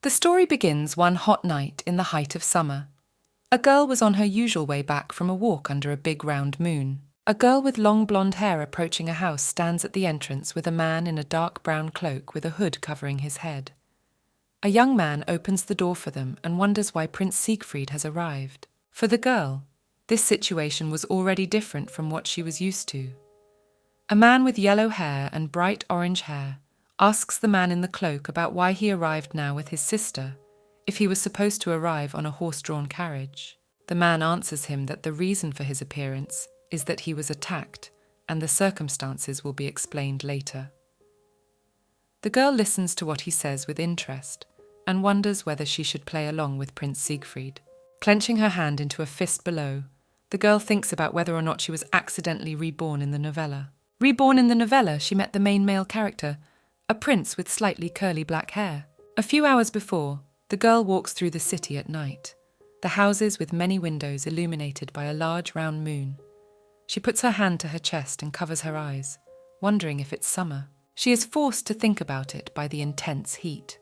The story begins one hot night in the height of summer. A girl was on her usual way back from a walk under a big round moon. A girl with long blonde hair approaching a house stands at the entrance with a man in a dark brown cloak with a hood covering his head. A young man opens the door for them and wonders why Prince Siegfried has arrived. For the girl, this situation was already different from what she was used to. A man with yellow hair and bright orange hair asks the man in the cloak about why he arrived now with his sister, if he was supposed to arrive on a horse-drawn carriage. The man answers him that the reason for his appearance is that he was attacked, and the circumstances will be explained later. The girl listens to what he says with interest, and wonders whether she should play along with Prince Siegfried. Clenching her hand into a fist below, the girl thinks about whether or not she was accidentally reborn in the novella. Reborn in the novella, she met the main male character, a prince with slightly curly black hair. A few hours before, the girl walks through the city at night, the houses with many windows illuminated by a large round moon. She puts her hand to her chest and covers her eyes, wondering if it's summer. She is forced to think about it by the intense heat.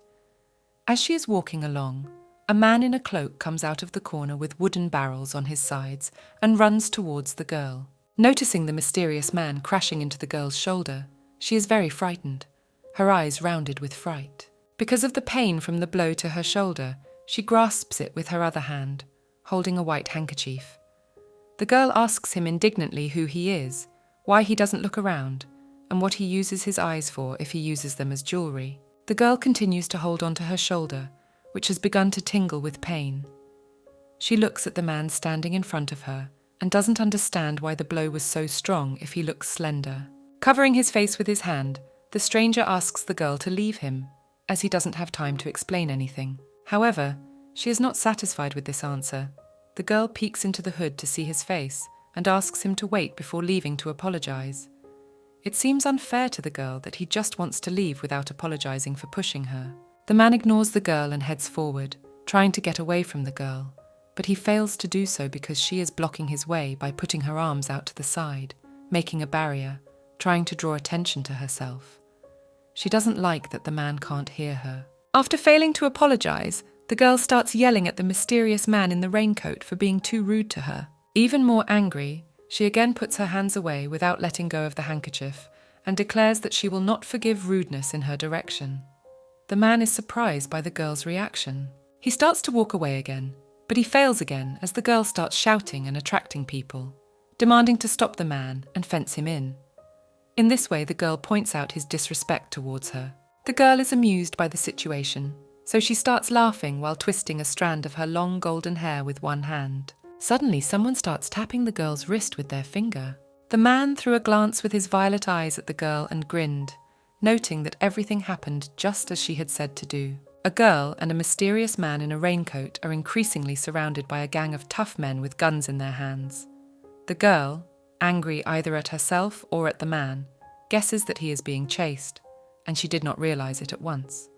As she is walking along, a man in a cloak comes out of the corner with wooden barrels on his sides and runs towards the girl. Noticing the mysterious man crashing into the girl's shoulder, she is very frightened, her eyes rounded with fright. Because of the pain from the blow to her shoulder, she grasps it with her other hand, holding a white handkerchief. The girl asks him indignantly who he is, why he doesn't look around, and what he uses his eyes for if he uses them as jewelry. The girl continues to hold onto her shoulder, which has begun to tingle with pain. She looks at the man standing in front of her and doesn't understand why the blow was so strong if he looks slender. Covering his face with his hand, the stranger asks the girl to leave him, as he doesn't have time to explain anything. However, she is not satisfied with this answer. The girl peeks into the hood to see his face and asks him to wait before leaving to apologize. It seems unfair to the girl that he just wants to leave without apologizing for pushing her. The man ignores the girl and heads forward, trying to get away from the girl, but he fails to do so because she is blocking his way by putting her arms out to the side, making a barrier, trying to draw attention to herself. She doesn't like that the man can't hear her. After failing to apologize, the girl starts yelling at the mysterious man in the raincoat for being too rude to her. Even more angry, she again puts her hands away without letting go of the handkerchief and declares that she will not forgive rudeness in her direction. The man is surprised by the girl's reaction. He starts to walk away again, but he fails again as the girl starts shouting and attracting people, demanding to stop the man and fence him in. In this way, the girl points out his disrespect towards her. The girl is amused by the situation, so she starts laughing while twisting a strand of her long golden hair with one hand. Suddenly, someone starts tapping the girl's wrist with their finger. The man threw a glance with his violet eyes at the girl and grinned, noting that everything happened just as she had said to do. A girl and a mysterious man in a raincoat are increasingly surrounded by a gang of tough men with guns in their hands. The girl, angry either at herself or at the man, guesses that he is being chased, and she did not realize it at once.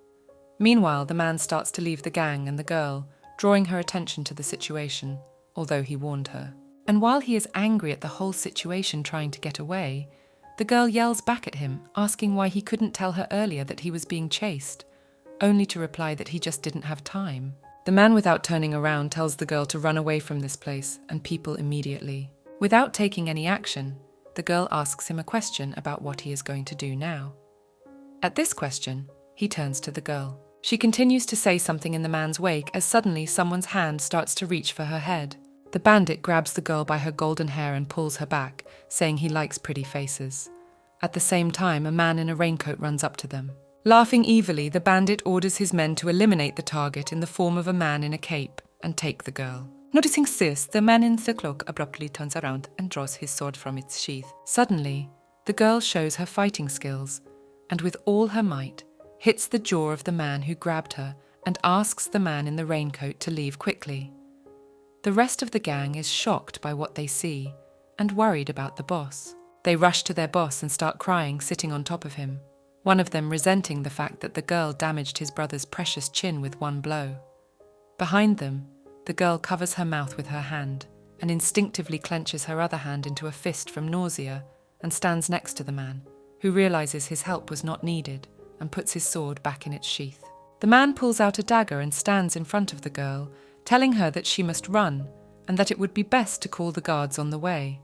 Meanwhile, the man starts to leave the gang and the girl, drawing her attention to the situation, although he warned her. And while he is angry at the whole situation trying to get away, the girl yells back at him, asking why he couldn't tell her earlier that he was being chased, only to reply that he just didn't have time. The man, without turning around, tells the girl to run away from this place and people immediately. Without taking any action, the girl asks him a question about what he is going to do now. At this question, he turns to the girl. She continues to say something in the man's wake as suddenly someone's hand starts to reach for her head. The bandit grabs the girl by her golden hair and pulls her back, saying he likes pretty faces. At the same time, a man in a raincoat runs up to them. Laughing evilly, the bandit orders his men to eliminate the target in the form of a man in a cape and take the girl. Noticing this, the man in the cloak abruptly turns around and draws his sword from its sheath. Suddenly, the girl shows her fighting skills and with all her might, hits the jaw of the man who grabbed her and asks the man in the raincoat to leave quickly. The rest of the gang is shocked by what they see and worried about the boss. They rush to their boss and start crying, sitting on top of him, one of them resenting the fact that the girl damaged his brother's precious chin with one blow. Behind them, the girl covers her mouth with her hand and instinctively clenches her other hand into a fist from nausea and stands next to the man, who realizes his help was not needed and puts his sword back in its sheath. The man pulls out a dagger and stands in front of the girl, telling her that she must run and that it would be best to call the guards on the way.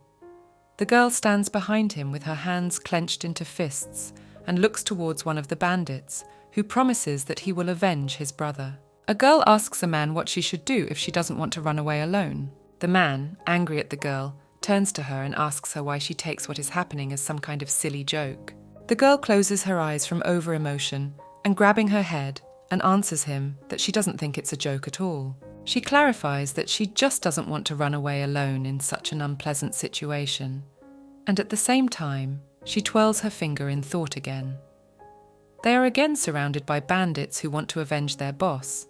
The girl stands behind him with her hands clenched into fists and looks towards one of the bandits, who promises that he will avenge his brother. A girl asks a man what she should do if she doesn't want to run away alone. The man, angry at the girl, turns to her and asks her why she takes what is happening as some kind of silly joke. The girl closes her eyes from over-emotion and, grabbing her head, and answers him that she doesn't think it's a joke at all. She clarifies that she just doesn't want to run away alone in such an unpleasant situation, and at the same time, she twirls her finger in thought again. They are again surrounded by bandits who want to avenge their boss.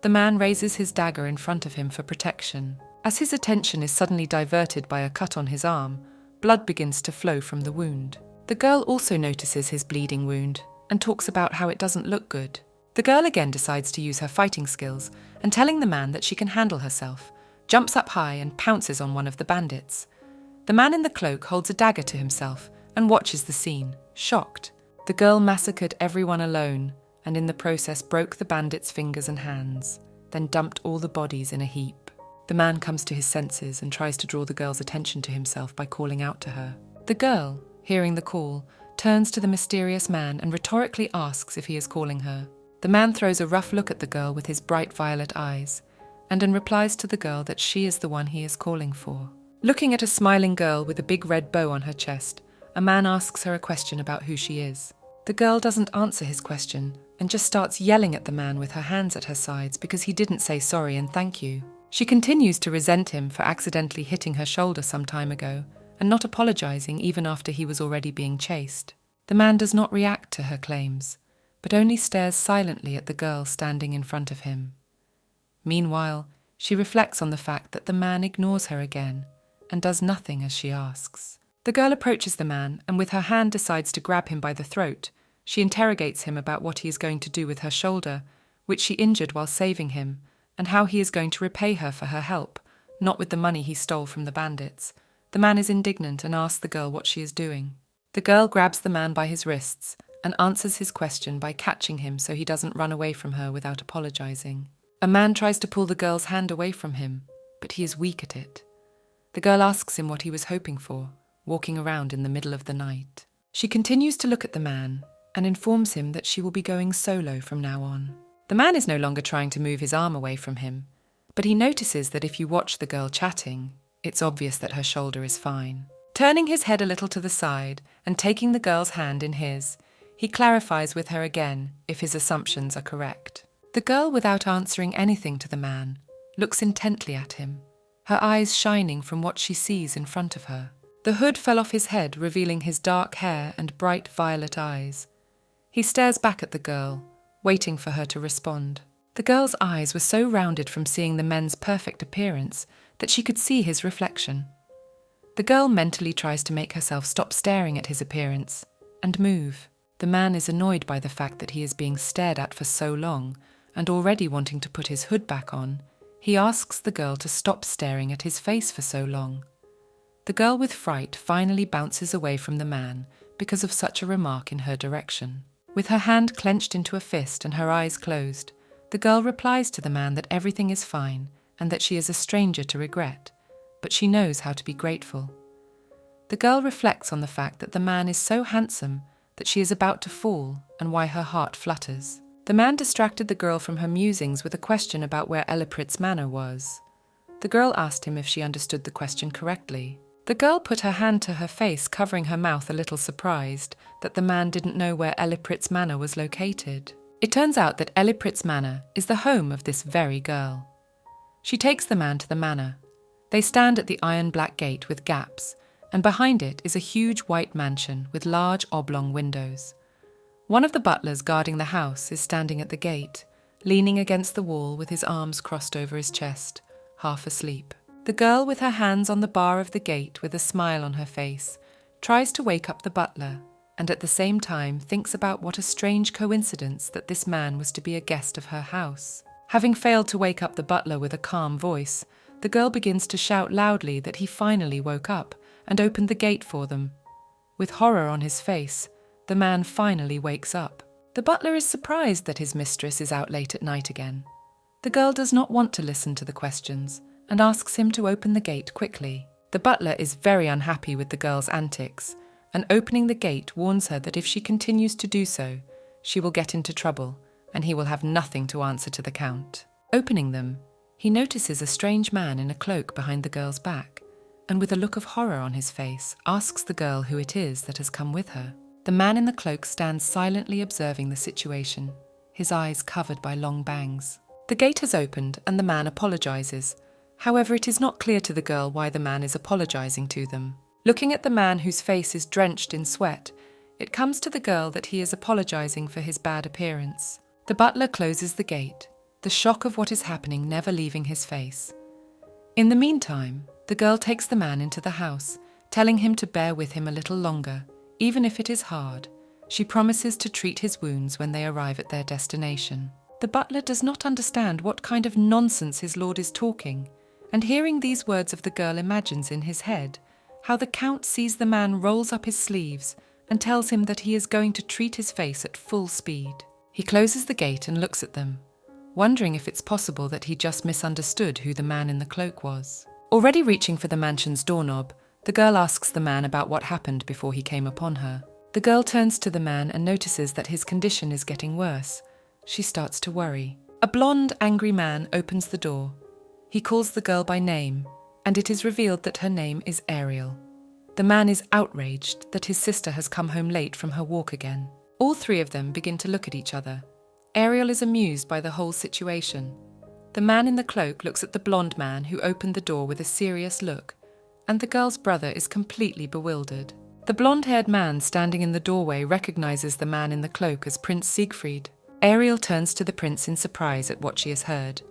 The man raises his dagger in front of him for protection. As his attention is suddenly diverted by a cut on his arm, blood begins to flow from the wound. The girl also notices his bleeding wound and talks about how it doesn't look good. The girl again decides to use her fighting skills and, telling the man that she can handle herself, jumps up high and pounces on one of the bandits. The man in the cloak holds a dagger to himself and watches the scene, shocked. The girl massacred everyone alone and in the process broke the bandits' fingers and hands, then dumped all the bodies in a heap. The man comes to his senses and tries to draw the girl's attention to himself by calling out to her. The girl, hearing the call, turns to the mysterious man and rhetorically asks if he is calling her. The man throws a rough look at the girl with his bright violet eyes, and then replies to the girl that she is the one he is calling for. Looking at a smiling girl with a big red bow on her chest, a man asks her a question about who she is. The girl doesn't answer his question and just starts yelling at the man with her hands at her sides because he didn't say sorry and thank you. She continues to resent him for accidentally hitting her shoulder some time ago and not apologizing even after he was already being chased. The man does not react to her claims, but only stares silently at the girl standing in front of him. Meanwhile, she reflects on the fact that the man ignores her again and does nothing as she asks. The girl approaches the man and with her hand decides to grab him by the throat. She interrogates him about what he is going to do with her shoulder, which she injured while saving him, and how he is going to repay her for her help, not with the money he stole from the bandits. The man is indignant and asks the girl what she is doing. The girl grabs the man by his wrists and answers his question by catching him so he doesn't run away from her without apologizing. A man tries to pull the girl's hand away from him, but he is weak at it. The girl asks him what he was hoping for, walking around in the middle of the night. She continues to look at the man and informs him that she will be going solo from now on. The man is no longer trying to move his arm away from him, but he notices that if you watch the girl chatting, it's obvious that her shoulder is fine. Turning his head a little to the side and taking the girl's hand in his, he clarifies with her again if his assumptions are correct. The girl, without answering anything to the man, looks intently at him, her eyes shining from what she sees in front of her. The hood fell off his head, revealing his dark hair and bright violet eyes. He stares back at the girl, waiting for her to respond. The girl's eyes were so rounded from seeing the men's perfect appearance that she could see his reflection. The girl mentally tries to make herself stop staring at his appearance and move. The man is annoyed by the fact that he is being stared at for so long, and already wanting to put his hood back on, he asks the girl to stop staring at his face for so long. The girl with fright finally bounces away from the man because of such a remark in her direction. With her hand clenched into a fist and her eyes closed, the girl replies to the man that everything is fine and that she is a stranger to regret, but she knows how to be grateful. The girl reflects on the fact that the man is so handsome that she is about to fall and why her heart flutters. The man distracted the girl from her musings with a question about where Eliprit's manor was. The girl asked him if she understood the question correctly. The girl put her hand to her face, covering her mouth, a little surprised that the man didn't know where Eliprit's manor was located. It turns out that Eliprit's manor is the home of this very girl. She takes the man to the manor. They stand at the iron black gate with gaps, and behind it is a huge white mansion with large oblong windows. One of the butlers guarding the house is standing at the gate, leaning against the wall with his arms crossed over his chest, half asleep. The girl, with her hands on the bar of the gate with a smile on her face, tries to wake up the butler, and at the same time thinks about what a strange coincidence that this man was to be a guest of her house. Having failed to wake up the butler with a calm voice, the girl begins to shout loudly that he finally woke up and opened the gate for them. With horror on his face, the man finally wakes up. The butler is surprised that his mistress is out late at night again. The girl does not want to listen to the questions and asks him to open the gate quickly. The butler is very unhappy with the girl's antics, and opening the gate warns her that if she continues to do so, she will get into trouble and he will have nothing to answer to the Count. Opening them, he notices a strange man in a cloak behind the girl's back, and with a look of horror on his face, asks the girl who it is that has come with her. The man in the cloak stands silently observing the situation, his eyes covered by long bangs. The gate has opened and the man apologizes. However, it is not clear to the girl why the man is apologizing to them. Looking at the man whose face is drenched in sweat, it comes to the girl that he is apologizing for his bad appearance. The butler closes the gate, the shock of what is happening never leaving his face. In the meantime, the girl takes the man into the house, telling him to bear with him a little longer, even if it is hard. She promises to treat his wounds when they arrive at their destination. The butler does not understand what kind of nonsense his lord is talking, and hearing these words of the girl imagines in his head how the Count sees the man rolls up his sleeves and tells him that he is going to treat his face at full speed. He closes the gate and looks at them, wondering if it's possible that he just misunderstood who the man in the cloak was. Already reaching for the mansion's doorknob, the girl asks the man about what happened before he came upon her. The girl turns to the man and notices that his condition is getting worse. She starts to worry. A blonde, angry man opens the door. He calls the girl by name, and it is revealed that her name is Ariel. The man is outraged that his sister has come home late from her walk again. All three of them begin to look at each other. Ariel is amused by the whole situation. The man in the cloak looks at the blonde man who opened the door with a serious look, and the girl's brother is completely bewildered. The blonde-haired man standing in the doorway recognizes the man in the cloak as Prince Siegfried. Ariel turns to the prince in surprise at what she has heard,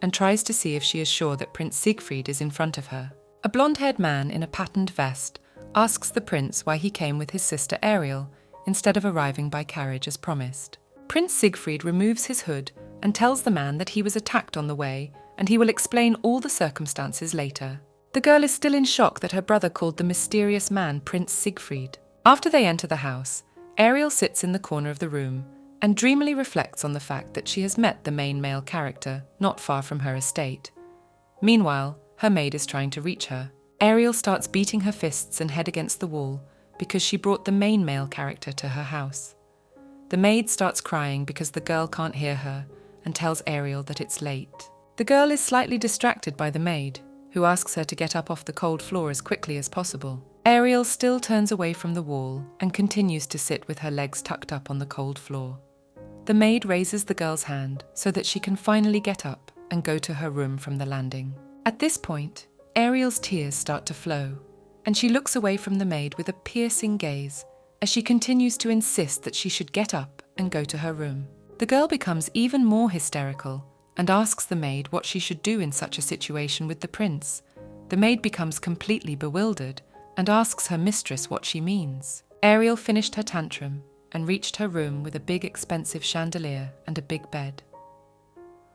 and tries to see if she is sure that Prince Siegfried is in front of her. A blonde-haired man in a patterned vest asks the prince why he came with his sister Ariel instead of arriving by carriage as promised. Prince Siegfried removes his hood and tells the man that he was attacked on the way and he will explain all the circumstances later. The girl is still in shock that her brother called the mysterious man Prince Siegfried. After they enter the house, Ariel sits in the corner of the room and dreamily reflects on the fact that she has met the main male character not far from her estate. Meanwhile, her maid is trying to reach her. Ariel starts beating her fists and head against the wall because she brought the main male character to her house. The maid starts crying because the girl can't hear her and tells Ariel that it's late. The girl is slightly distracted by the maid, who asks her to get up off the cold floor as quickly as possible. Ariel still turns away from the wall and continues to sit with her legs tucked up on the cold floor. The maid raises the girl's hand so that she can finally get up and go to her room from the landing. At this point, Ariel's tears start to flow, and she looks away from the maid with a piercing gaze as she continues to insist that she should get up and go to her room. The girl becomes even more hysterical and asks the maid what she should do in such a situation with the prince. The maid becomes completely bewildered and asks her mistress what she means. Ariel finished her tantrum and reached her room with a big expensive chandelier and a big bed.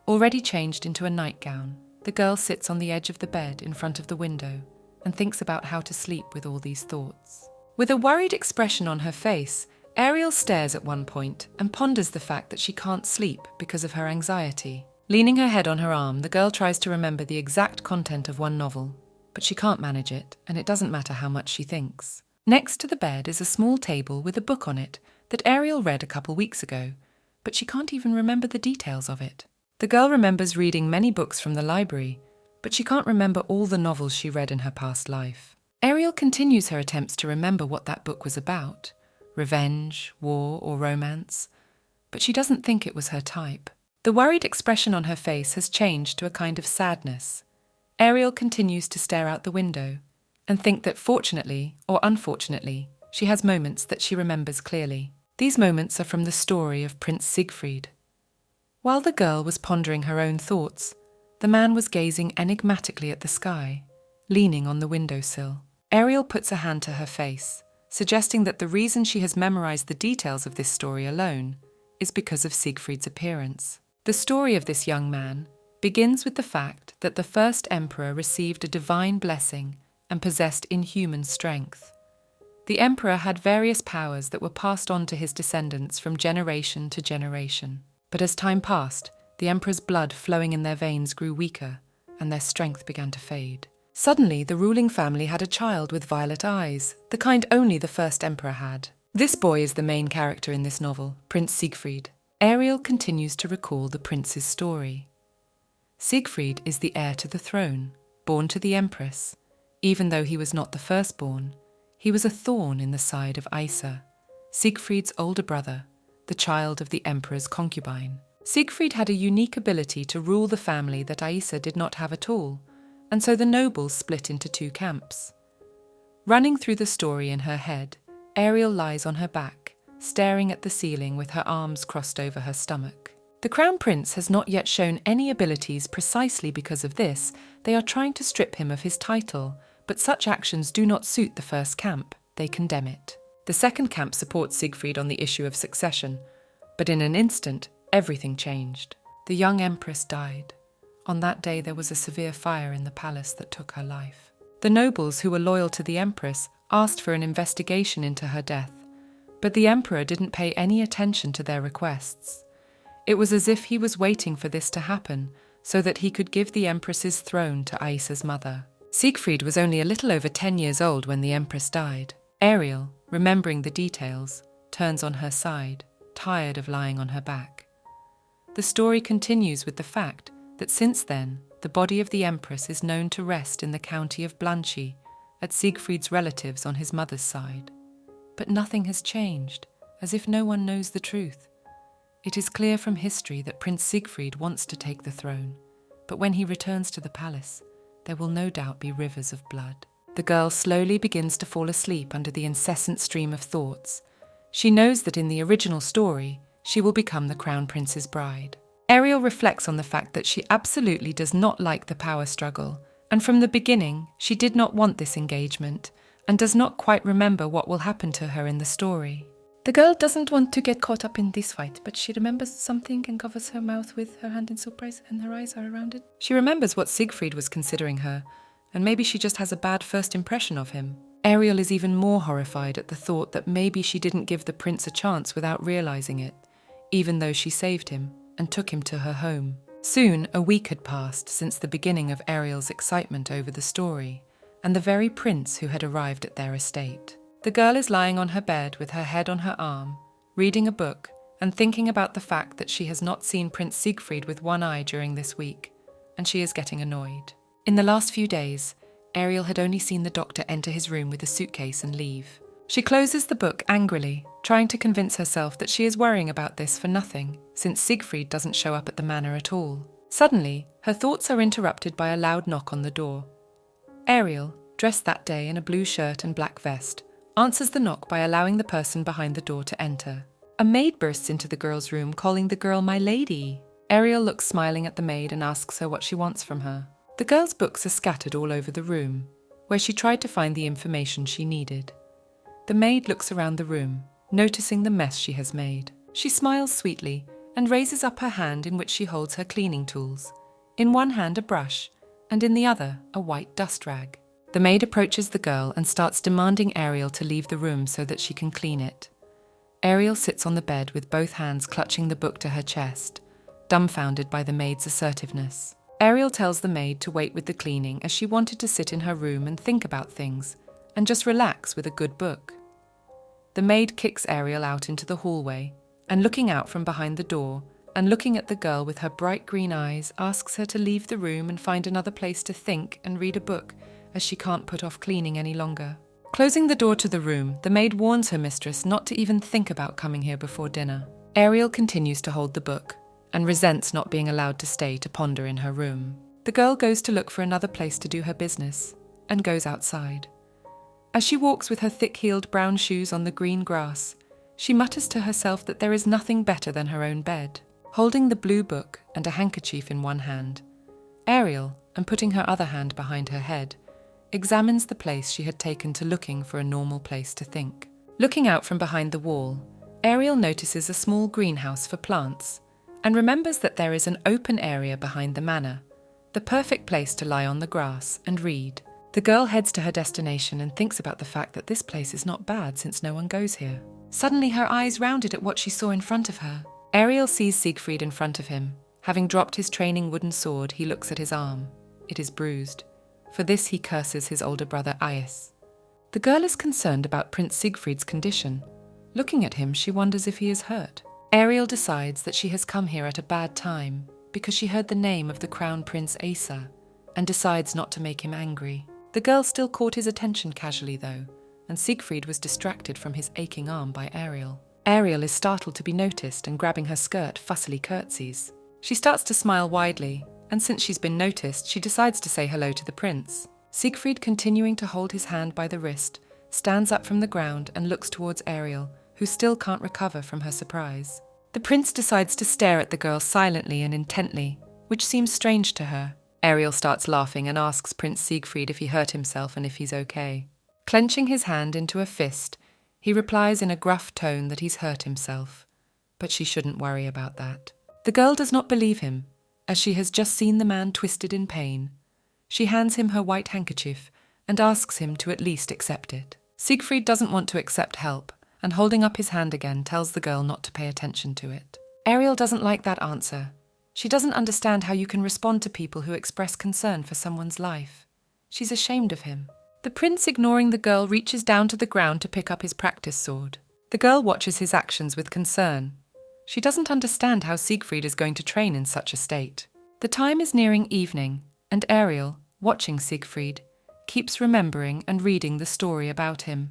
Already changed into a nightgown, the girl sits on the edge of the bed in front of the window and thinks about how to sleep with all these thoughts. With a worried expression on her face, Ariel stares at one point and ponders the fact that she can't sleep because of her anxiety. Leaning her head on her arm, the girl tries to remember the exact content of one novel, but she can't manage it, and it doesn't matter how much she thinks. Next to the bed is a small table with a book on it that Ariel read a couple weeks ago, but she can't even remember the details of it. The girl remembers reading many books from the library, but she can't remember all the novels she read in her past life. Ariel continues her attempts to remember what that book was about, revenge, war, or romance, but she doesn't think it was her type. The worried expression on her face has changed to a kind of sadness. Ariel continues to stare out the window and think that fortunately or unfortunately, she has moments that she remembers clearly. These moments are from the story of Prince Siegfried. While the girl was pondering her own thoughts, the man was gazing enigmatically at the sky, leaning on the windowsill. Ariel puts a hand to her face, suggesting that the reason she has memorized the details of this story alone is because of Siegfried's appearance. The story of this young man begins with the fact that the first emperor received a divine blessing and possessed inhuman strength. The emperor had various powers that were passed on to his descendants from generation to generation. But as time passed, the emperor's blood flowing in their veins grew weaker, and their strength began to fade. Suddenly, the ruling family had a child with violet eyes, the kind only the first emperor had. This boy is the main character in this novel, Prince Siegfried. Ariel continues to recall the prince's story. Siegfried is the heir to the throne, born to the empress. Even though he was not the firstborn, he was a thorn in the side of Aisa, Siegfried's older brother, the child of the emperor's concubine. Siegfried had a unique ability to rule the family that Aisa did not have at all, and so the nobles split into two camps. Running through the story in her head, Ariel lies on her back, staring at the ceiling with her arms crossed over her stomach. The Crown Prince has not yet shown any abilities precisely because of this. They are trying to strip him of his title, but such actions do not suit the first camp. They condemn it. The second camp supports Siegfried on the issue of succession, but in an instant, everything changed. The young empress died. On that day there was a severe fire in the palace that took her life. The nobles who were loyal to the empress asked for an investigation into her death, but the emperor didn't pay any attention to their requests. It was as if he was waiting for this to happen so that he could give the empress's throne to Aisa's mother. Siegfried was only a little over 10 years old when the empress died. Ariel, remembering the details, turns on her side, tired of lying on her back. The story continues with the fact that since then, the body of the empress is known to rest in the county of Blanchie, at Siegfried's relatives on his mother's side. But nothing has changed, as if no one knows the truth. It is clear from history that Prince Siegfried wants to take the throne, but when he returns to the palace, there will no doubt be rivers of blood. The girl slowly begins to fall asleep under the incessant stream of thoughts. She knows that in the original story, she will become the Crown Prince's bride. Ariel reflects on the fact that she absolutely does not like the power struggle, and from the beginning, she did not want this engagement, and does not quite remember what will happen to her in the story. The girl doesn't want to get caught up in this fight, but she remembers something and covers her mouth with her hand in surprise, and her eyes are around it. She remembers what Siegfried was considering her, and maybe she just has a bad first impression of him. Ariel is even more horrified at the thought that maybe she didn't give the prince a chance without realizing it, even though she saved him and took him to her home. Soon, a week had passed since the beginning of Ariel's excitement over the story, and the very prince who had arrived at their estate. The girl is lying on her bed with her head on her arm, reading a book and thinking about the fact that she has not seen Prince Siegfried with one eye during this week, and she is getting annoyed. In the last few days, Ariel had only seen the doctor enter his room with a suitcase and leave. She closes the book angrily, trying to convince herself that she is worrying about this for nothing, since Siegfried doesn't show up at the manor at all. Suddenly, her thoughts are interrupted by a loud knock on the door. Ariel, dressed that day in a blue shirt and black vest, answers the knock by allowing the person behind the door to enter. A maid bursts into the girl's room, calling the girl "my lady." Ariel looks smiling at the maid and asks her what she wants from her. The girl's books are scattered all over the room, where she tried to find the information she needed. The maid looks around the room, noticing the mess she has made. She smiles sweetly and raises up her hand in which she holds her cleaning tools. In one hand a brush, and in the other a white dust rag. The maid approaches the girl and starts demanding Ariel to leave the room so that she can clean it. Ariel sits on the bed with both hands clutching the book to her chest, dumbfounded by the maid's assertiveness. Ariel tells the maid to wait with the cleaning as she wanted to sit in her room and think about things, and just relax with a good book. The maid kicks Ariel out into the hallway, and looking out from behind the door, and looking at the girl with her bright green eyes, asks her to leave the room and find another place to think and read a book, as she can't put off cleaning any longer. Closing the door to the room, the maid warns her mistress not to even think about coming here before dinner. Ariel continues to hold the book, and resents not being allowed to stay to ponder in her room. The girl goes to look for another place to do her business, and goes outside. As she walks with her thick-heeled brown shoes on the green grass, she mutters to herself that there is nothing better than her own bed. Holding the blue book and a handkerchief in one hand, Ariel, and putting her other hand behind her head, examines the place she had taken to looking for a normal place to think. Looking out from behind the wall, Ariel notices a small greenhouse for plants, and remembers that there is an open area behind the manor, the perfect place to lie on the grass and read. The girl heads to her destination and thinks about the fact that this place is not bad since no one goes here. Suddenly her eyes rounded at what she saw in front of her. Ariel sees Siegfried in front of him. Having dropped his training wooden sword, he looks at his arm. It is bruised. For this he curses his older brother Aias. The girl is concerned about Prince Siegfried's condition. Looking at him, she wonders if he is hurt. Ariel decides that she has come here at a bad time because she heard the name of the Crown Prince Asa and decides not to make him angry. The girl still caught his attention casually though, and Siegfried was distracted from his aching arm by Ariel. Ariel is startled to be noticed and grabbing her skirt fussily curtsies. She starts to smile widely, and since she's been noticed, she decides to say hello to the prince. Siegfried, continuing to hold his hand by the wrist, stands up from the ground and looks towards Ariel, who still can't recover from her surprise. The prince decides to stare at the girl silently and intently, which seems strange to her. Ariel starts laughing and asks Prince Siegfried if he hurt himself and if he's okay. Clenching his hand into a fist, he replies in a gruff tone that he's hurt himself, but she shouldn't worry about that. The girl does not believe him, as she has just seen the man twisted in pain. She hands him her white handkerchief and asks him to at least accept it. Siegfried doesn't want to accept help, and holding up his hand again tells the girl not to pay attention to it. Ariel doesn't like that answer. She doesn't understand how you can respond to people who express concern for someone's life. She's ashamed of him. The prince, ignoring the girl, reaches down to the ground to pick up his practice sword. The girl watches his actions with concern. She doesn't understand how Siegfried is going to train in such a state. The time is nearing evening, and Ariel, watching Siegfried, keeps remembering and reading the story about him.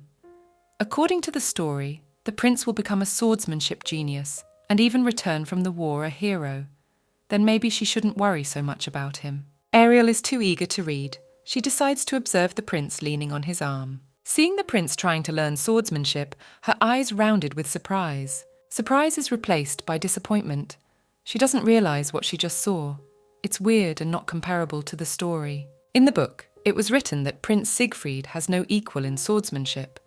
According to the story, the prince will become a swordsmanship genius and even return from the war a hero. Then maybe she shouldn't worry so much about him. Ariel is too eager to read. She decides to observe the prince leaning on his arm. Seeing the prince trying to learn swordsmanship, her eyes rounded with surprise. Surprise is replaced by disappointment. She doesn't realize what she just saw. It's weird and not comparable to the story. In the book, it was written that Prince Siegfried has no equal in swordsmanship,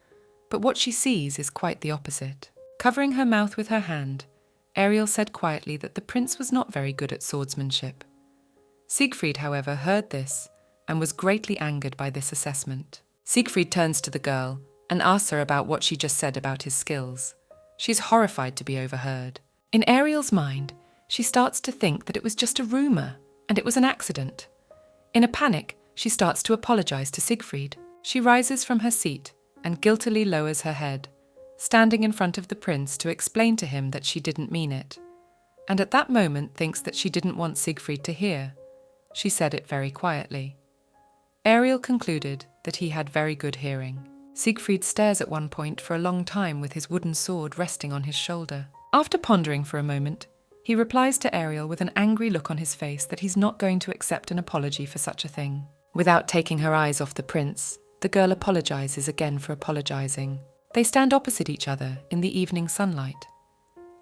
but what she sees is quite the opposite. Covering her mouth with her hand, Ariel said quietly that the prince was not very good at swordsmanship. Siegfried, however, heard this and was greatly angered by this assessment. Siegfried turns to the girl and asks her about what she just said about his skills. She's horrified to be overheard. In Ariel's mind, she starts to think that it was just a rumor and it was an accident. In a panic, she starts to apologize to Siegfried. She rises from her seat and guiltily lowers her head, standing in front of the prince to explain to him that she didn't mean it, and at that moment thinks that she didn't want Siegfried to hear. She said it very quietly. Ariel concluded that he had very good hearing. Siegfried stares at one point for a long time with his wooden sword resting on his shoulder. After pondering for a moment, he replies to Ariel with an angry look on his face that he's not going to accept an apology for such a thing. Without taking her eyes off the prince, the girl apologizes again for apologizing. They stand opposite each other in the evening sunlight.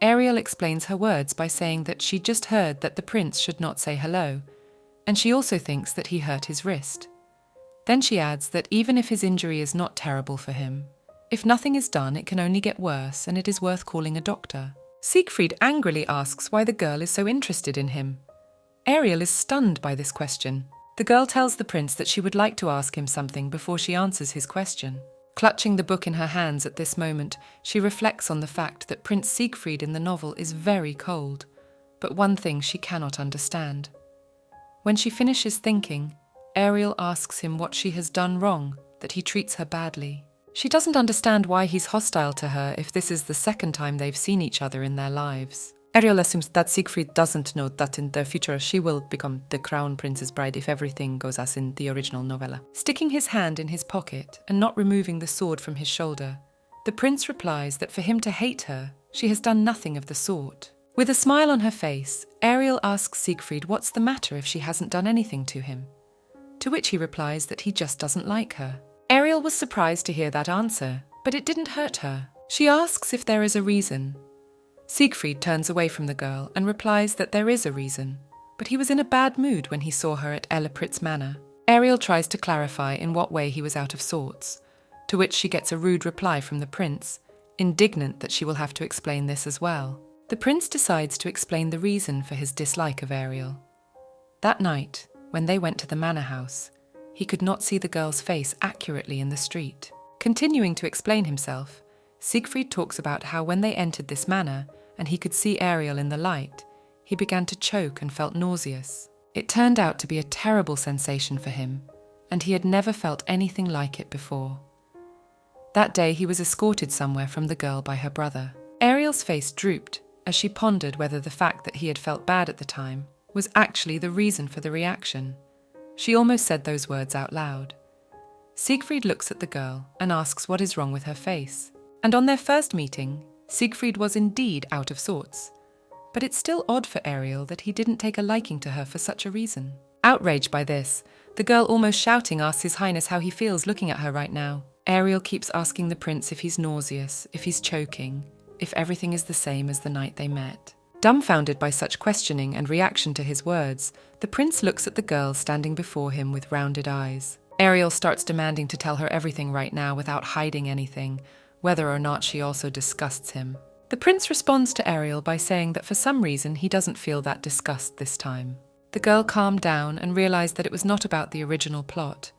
Ariel explains her words by saying that she just heard that the prince should not say hello, and she also thinks that he hurt his wrist. Then she adds that even if his injury is not terrible for him, if nothing is done, it can only get worse and it is worth calling a doctor. Siegfried angrily asks why the girl is so interested in him. Ariel is stunned by this question. The girl tells the prince that she would like to ask him something before she answers his question. Clutching the book in her hands at this moment, she reflects on the fact that Prince Siegfried in the novel is very cold, but one thing she cannot understand. When she finishes thinking, Ariel asks him what she has done wrong, that he treats her badly. She doesn't understand why he's hostile to her if this is the second time they've seen each other in their lives. Ariel assumes that Siegfried doesn't know that in the future she will become the crown prince's bride if everything goes as in the original novella. Sticking his hand in his pocket and not removing the sword from his shoulder, the prince replies that for him to hate her, she has done nothing of the sort. With a smile on her face, Ariel asks Siegfried what's the matter if she hasn't done anything to him, to which he replies that he just doesn't like her. Ariel was surprised to hear that answer, but it didn't hurt her. She asks if there is a reason. Siegfried turns away from the girl and replies that there is a reason, but he was in a bad mood when he saw her at Ellepritz Manor. Ariel tries to clarify in what way he was out of sorts, to which she gets a rude reply from the prince, indignant that she will have to explain this as well. The prince decides to explain the reason for his dislike of Ariel. That night, when they went to the manor house, he could not see the girl's face accurately in the street. Continuing to explain himself, Siegfried talks about how when they entered this manor and he could see Ariel in the light, he began to choke and felt nauseous. It turned out to be a terrible sensation for him, and he had never felt anything like it before. That day he was escorted somewhere from the girl by her brother. Ariel's face drooped as she pondered whether the fact that he had felt bad at the time was actually the reason for the reaction. She almost said those words out loud. Siegfried looks at the girl and asks what is wrong with her face. And on their first meeting, Siegfried was indeed out of sorts. But it's still odd for Ariel that he didn't take a liking to her for such a reason. Outraged by this, the girl almost shouting asks His Highness how he feels looking at her right now. Ariel keeps asking the prince if he's nauseous, if he's choking, if everything is the same as the night they met. Dumbfounded by such questioning and reaction to his words, the prince looks at the girl standing before him with rounded eyes. Ariel starts demanding to tell her everything right now without hiding anything, whether or not she also disgusts him. The prince responds to Ariel by saying that for some reason he doesn't feel that disgust this time. The girl calmed down and realized that it was not about the original plot.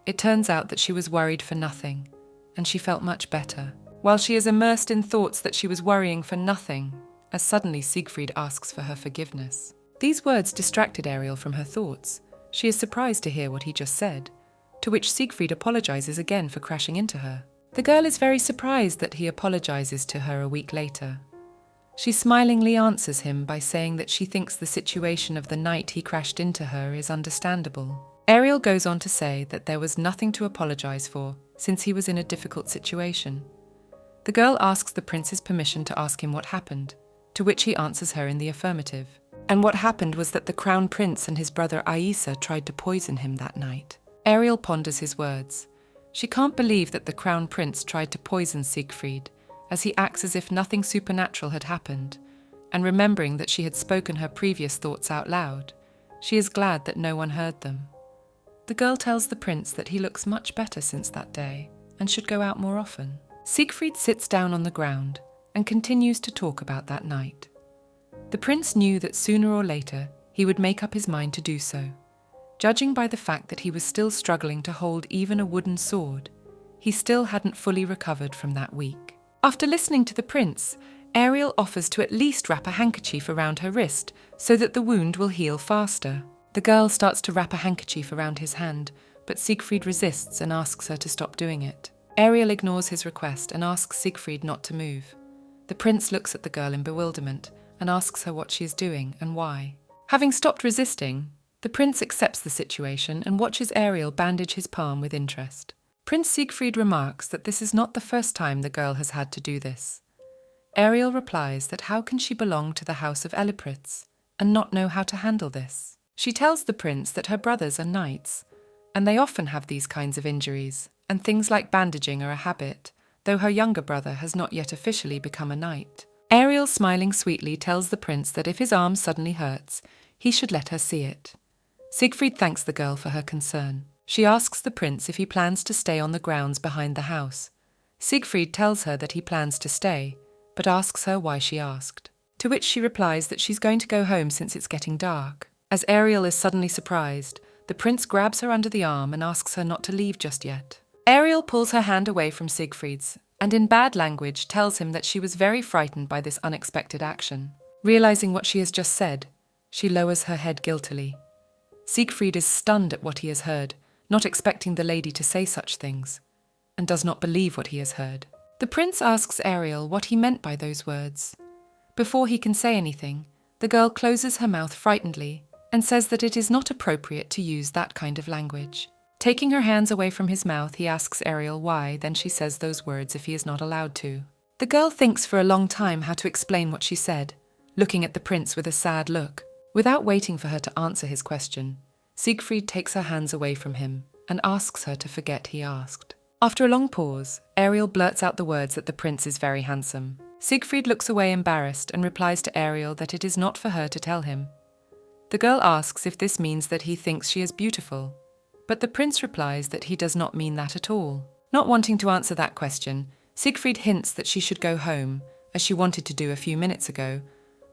It turns out that she was worried for nothing, and she felt much better. While she is immersed in thoughts that she was worrying for nothing, as suddenly Siegfried asks for her forgiveness. These words distracted Ariel from her thoughts. She is surprised to hear what he just said, to which Siegfried apologizes again for crashing into her. The girl is very surprised that he apologizes to her a week later. She smilingly answers him by saying that she thinks the situation of the night he crashed into her is understandable. Ariel goes on to say that there was nothing to apologize for, since he was in a difficult situation. The girl asks the prince's permission to ask him what happened, to which he answers her in the affirmative. And what happened was that the crown prince and his brother Aisa tried to poison him that night. Ariel ponders his words. She can't believe that the crown prince tried to poison Siegfried, as he acts as if nothing supernatural had happened, and remembering that she had spoken her previous thoughts out loud, she is glad that no one heard them. The girl tells the prince that he looks much better since that day, and should go out more often. Siegfried sits down on the ground and continues to talk about that night. The prince knew that sooner or later he would make up his mind to do so. Judging by the fact that he was still struggling to hold even a wooden sword, he still hadn't fully recovered from that week. After listening to the prince, Ariel offers to at least wrap a handkerchief around her wrist so that the wound will heal faster. The girl starts to wrap a handkerchief around his hand, but Siegfried resists and asks her to stop doing it. Ariel ignores his request and asks Siegfried not to move. The prince looks at the girl in bewilderment and asks her what she is doing and why. Having stopped resisting, the prince accepts the situation and watches Ariel bandage his palm with interest. Prince Siegfried remarks that this is not the first time the girl has had to do this. Ariel replies that how can she belong to the house of Elipritz and not know how to handle this? She tells the prince that her brothers are knights, and they often have these kinds of injuries, and things like bandaging are a habit, though her younger brother has not yet officially become a knight. Ariel, smiling sweetly, tells the prince that if his arm suddenly hurts, he should let her see it. Siegfried thanks the girl for her concern. She asks the prince if he plans to stay on the grounds behind the house. Siegfried tells her that he plans to stay, but asks her why she asked. To which she replies that she's going to go home since it's getting dark. As Ariel is suddenly surprised, the prince grabs her under the arm and asks her not to leave just yet. Ariel pulls her hand away from Siegfried's, and in bad language tells him that she was very frightened by this unexpected action. Realizing what she has just said, she lowers her head guiltily. Siegfried is stunned at what he has heard, not expecting the lady to say such things, and does not believe what he has heard. The prince asks Ariel what he meant by those words. Before he can say anything, the girl closes her mouth frightenedly and says that it is not appropriate to use that kind of language. Taking her hands away from his mouth, he asks Ariel why, then she says those words if he is not allowed to. The girl thinks for a long time how to explain what she said, looking at the prince with a sad look. Without waiting for her to answer his question, Siegfried takes her hands away from him and asks her to forget he asked. After a long pause, Ariel blurts out the words that the prince is very handsome. Siegfried looks away embarrassed and replies to Ariel that it is not for her to tell him. The girl asks if this means that he thinks she is beautiful, but the prince replies that he does not mean that at all. Not wanting to answer that question, Siegfried hints that she should go home, as she wanted to do a few minutes ago,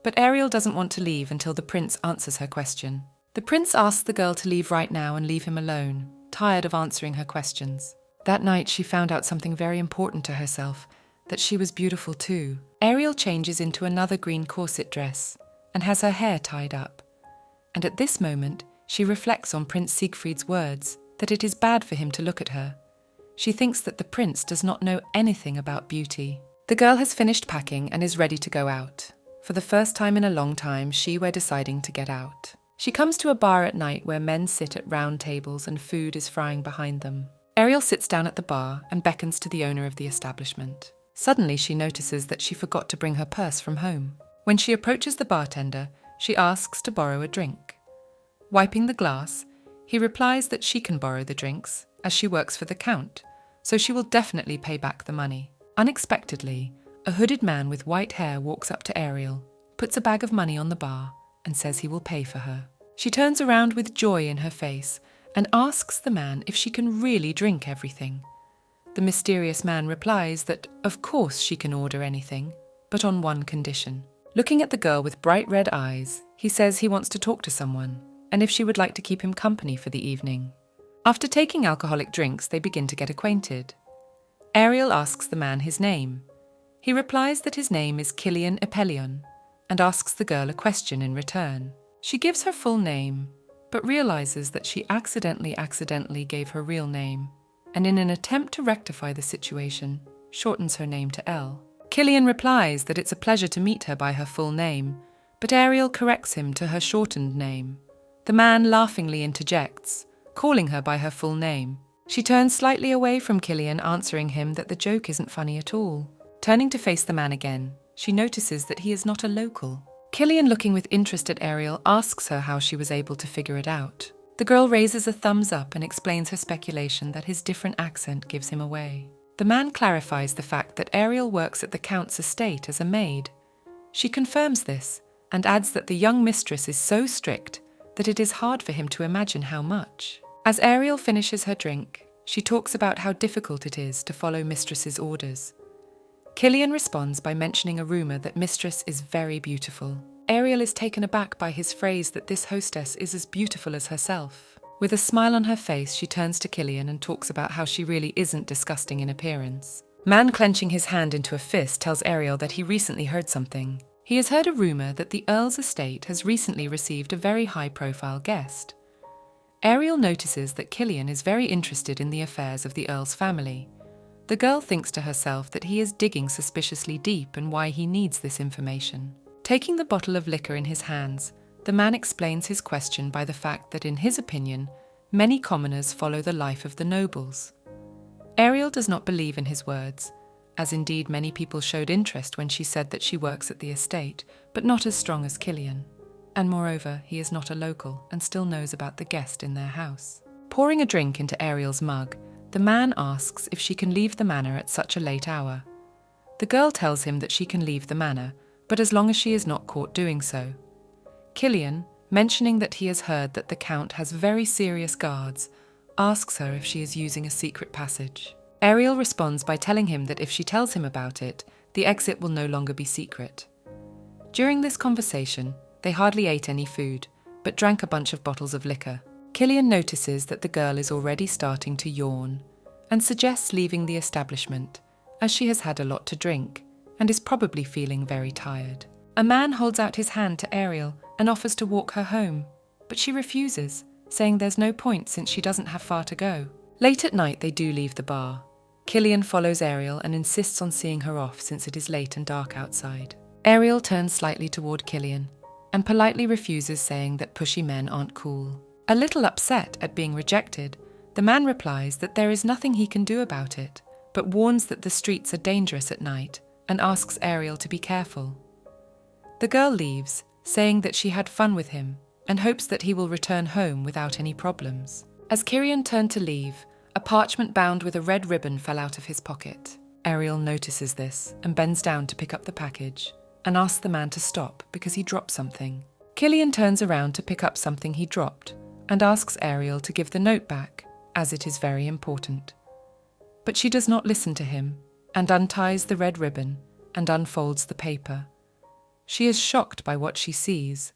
but Ariel doesn't want to leave until the prince answers her question. The prince asks the girl to leave right now and leave him alone, tired of answering her questions. That night she found out something very important to herself, that she was beautiful too. Ariel changes into another green corset dress and has her hair tied up. And at this moment, she reflects on Prince Siegfried's words that it is bad for him to look at her. She thinks that the prince does not know anything about beauty. The girl has finished packing and is ready to go out. For the first time in a long time, we're deciding to get out. She comes to a bar at night where men sit at round tables and food is frying behind them. Ariel sits down at the bar and beckons to the owner of the establishment. Suddenly she notices that she forgot to bring her purse from home. When she approaches the bartender, she asks to borrow a drink. Wiping the glass, he replies that she can borrow the drinks, as she works for the count, so she will definitely pay back the money. Unexpectedly, a hooded man with white hair walks up to Ariel, puts a bag of money on the bar, and says he will pay for her. She turns around with joy in her face and asks the man if she can really drink everything. The mysterious man replies that, of course, she can order anything, but on one condition. Looking at the girl with bright red eyes, he says he wants to talk to someone, and if she would like to keep him company for the evening. After taking alcoholic drinks, they begin to get acquainted. Ariel asks the man his name. He replies that his name is Killian Epelion, and asks the girl a question in return. She gives her full name, but realizes that she accidentally gave her real name, and in an attempt to rectify the situation, shortens her name to Elle. Killian replies that it's a pleasure to meet her by her full name, but Ariel corrects him to her shortened name. The man laughingly interjects, calling her by her full name. She turns slightly away from Killian, answering him that the joke isn't funny at all. Turning to face the man again, she notices that he is not a local. Killian, looking with interest at Ariel, asks her how she was able to figure it out. The girl raises a thumbs up and explains her speculation that his different accent gives him away. The man clarifies the fact that Ariel works at the Count's estate as a maid. She confirms this and adds that the young mistress is so strict that it is hard for him to imagine how much. As Ariel finishes her drink, she talks about how difficult it is to follow mistress's orders. Killian responds by mentioning a rumor that mistress is very beautiful. Ariel is taken aback by his phrase that this hostess is as beautiful as herself. With a smile on her face, she turns to Killian and talks about how she really isn't disgusting in appearance. Man, clenching his hand into a fist, tells Ariel that he recently heard something. He has heard a rumor that the Earl's estate has recently received a very high-profile guest. Ariel notices that Killian is very interested in the affairs of the Earl's family. The girl thinks to herself that he is digging suspiciously deep and why he needs this information. Taking the bottle of liquor in his hands, the man explains his question by the fact that, in his opinion, many commoners follow the life of the nobles. Ariel does not believe in his words, as indeed many people showed interest when she said that she works at the estate, but not as strong as Killian. And moreover, he is not a local and still knows about the guest in their house. Pouring a drink into Ariel's mug, the man asks if she can leave the manor at such a late hour. The girl tells him that she can leave the manor, but as long as she is not caught doing so. Killian, mentioning that he has heard that the Count has very serious guards, asks her if she is using a secret passage. Ariel responds by telling him that if she tells him about it, the exit will no longer be secret. During this conversation, they hardly ate any food, but drank a bunch of bottles of liquor. Killian notices that the girl is already starting to yawn, and suggests leaving the establishment, as she has had a lot to drink, and is probably feeling very tired. A man holds out his hand to Ariel and offers to walk her home, but she refuses, saying there's no point since she doesn't have far to go. Late at night they do leave the bar. Killian follows Ariel and insists on seeing her off since it is late and dark outside. Ariel turns slightly toward Killian and politely refuses, saying that pushy men aren't cool. A little upset at being rejected, the man replies that there is nothing he can do about it, but warns that the streets are dangerous at night and asks Ariel to be careful. The girl leaves, saying that she had fun with him and hopes that he will return home without any problems. As Killian turned to leave, a parchment bound with a red ribbon fell out of his pocket. Ariel notices this and bends down to pick up the package and asks the man to stop because he dropped something. Killian turns around to pick up something he dropped and asks Ariel to give the note back, as it is very important. But she does not listen to him and unties the red ribbon and unfolds the paper. She is shocked by what she sees,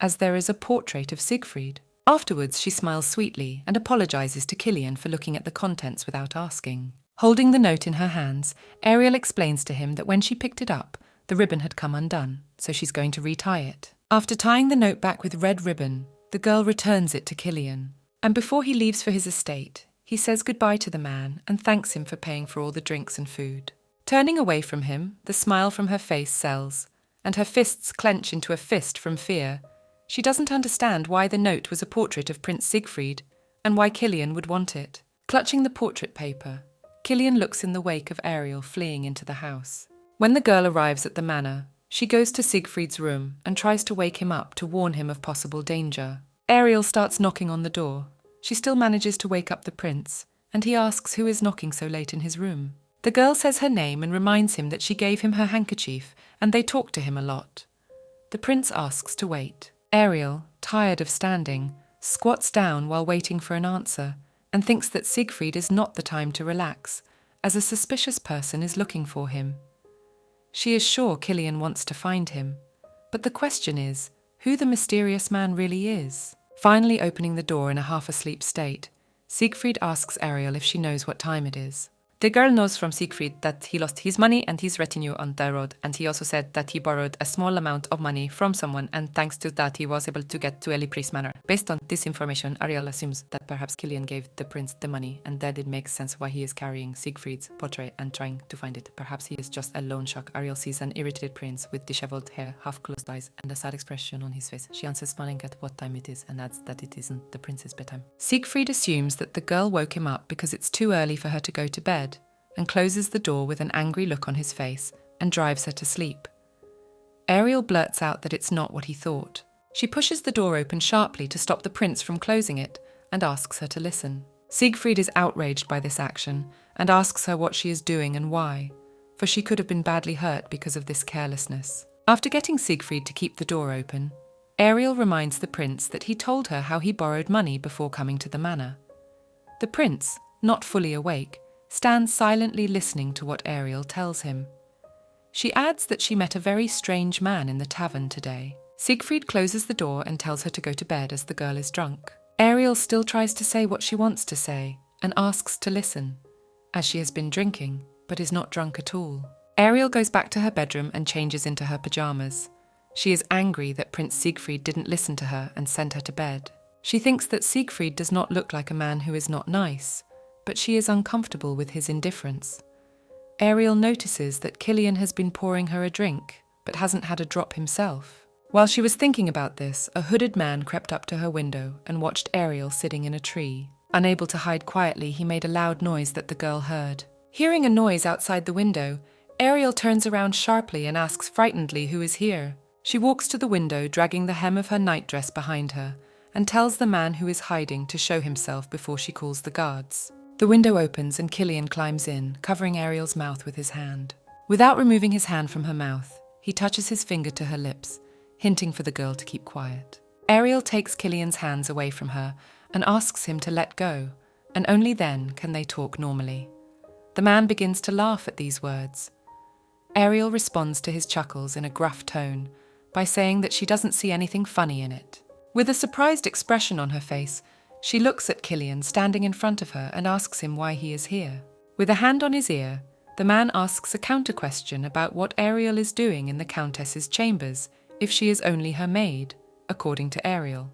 as there is a portrait of Siegfried. Afterwards, she smiles sweetly and apologizes to Killian for looking at the contents without asking. Holding the note in her hands, Ariel explains to him that when she picked it up, the ribbon had come undone, so she's going to retie it. After tying the note back with red ribbon, the girl returns it to Killian. And before he leaves for his estate, he says goodbye to the man and thanks him for paying for all the drinks and food. Turning away from him, the smile from her face sells, and her fists clench into a fist from fear. She doesn't understand why the note was a portrait of Prince Siegfried, and why Killian would want it. Clutching the portrait paper, Killian looks in the wake of Ariel fleeing into the house. When the girl arrives at the manor, she goes to Siegfried's room and tries to wake him up to warn him of possible danger. Ariel starts knocking on the door. She still manages to wake up the prince, and he asks who is knocking so late in his room. The girl says her name and reminds him that she gave him her handkerchief, and they talk to him a lot. The prince asks to wait. Ariel, tired of standing, squats down while waiting for an answer, and thinks that Siegfried is not the time to relax, as a suspicious person is looking for him. She is sure Killian wants to find him, but the question is, who the mysterious man really is. Finally opening the door in a half-asleep state, Siegfried asks Ariel if she knows what time it is. The girl knows from Siegfried that he lost his money and his retinue on the road, and he also said that he borrowed a small amount of money from someone, and thanks to that he was able to get to Elipris Manor. Based on this information, Ariel assumes that perhaps Killian gave the prince the money, and that it makes sense why he is carrying Siegfried's portrait and trying to find it. Perhaps he is just a loan shark. Ariel sees an irritated prince with disheveled hair, half-closed eyes, and a sad expression on his face. She answers smiling at what time it is, and adds that it isn't the prince's bedtime. Siegfried assumes that the girl woke him up because it's too early for her to go to bed, and closes the door with an angry look on his face and drives her to sleep. Ariel blurts out that it's not what he thought. She pushes the door open sharply to stop the prince from closing it and asks her to listen. Siegfried is outraged by this action and asks her what she is doing and why, for she could have been badly hurt because of this carelessness. After getting Siegfried to keep the door open, Ariel reminds the prince that he told her how he borrowed money before coming to the manor. The prince, not fully awake, stands silently listening to what Ariel tells him. She adds that she met a very strange man in the tavern today. Siegfried closes the door and tells her to go to bed as the girl is drunk. Ariel still tries to say what she wants to say and asks to listen, as she has been drinking, but is not drunk at all. Ariel goes back to her bedroom and changes into her pajamas. She is angry that Prince Siegfried didn't listen to her and send her to bed. She thinks that Siegfried does not look like a man who is not nice, but she is uncomfortable with his indifference. Ariel notices that Killian has been pouring her a drink, but hasn't had a drop himself. While she was thinking about this, a hooded man crept up to her window and watched Ariel sitting in a tree. Unable to hide quietly, he made a loud noise that the girl heard. Hearing a noise outside the window, Ariel turns around sharply and asks frightenedly who is here. She walks to the window, dragging the hem of her nightdress behind her, and tells the man who is hiding to show himself before she calls the guards. The window opens and Killian climbs in, covering Ariel's mouth with his hand. Without removing his hand from her mouth, he touches his finger to her lips, hinting for the girl to keep quiet. Ariel takes Killian's hands away from her and asks him to let go, and only then can they talk normally. The man begins to laugh at these words. Ariel responds to his chuckles in a gruff tone by saying that she doesn't see anything funny in it. With a surprised expression on her face, she looks at Killian standing in front of her and asks him why he is here. With a hand on his ear, the man asks a counter-question about what Ariel is doing in the Countess's chambers if she is only her maid, according to Ariel.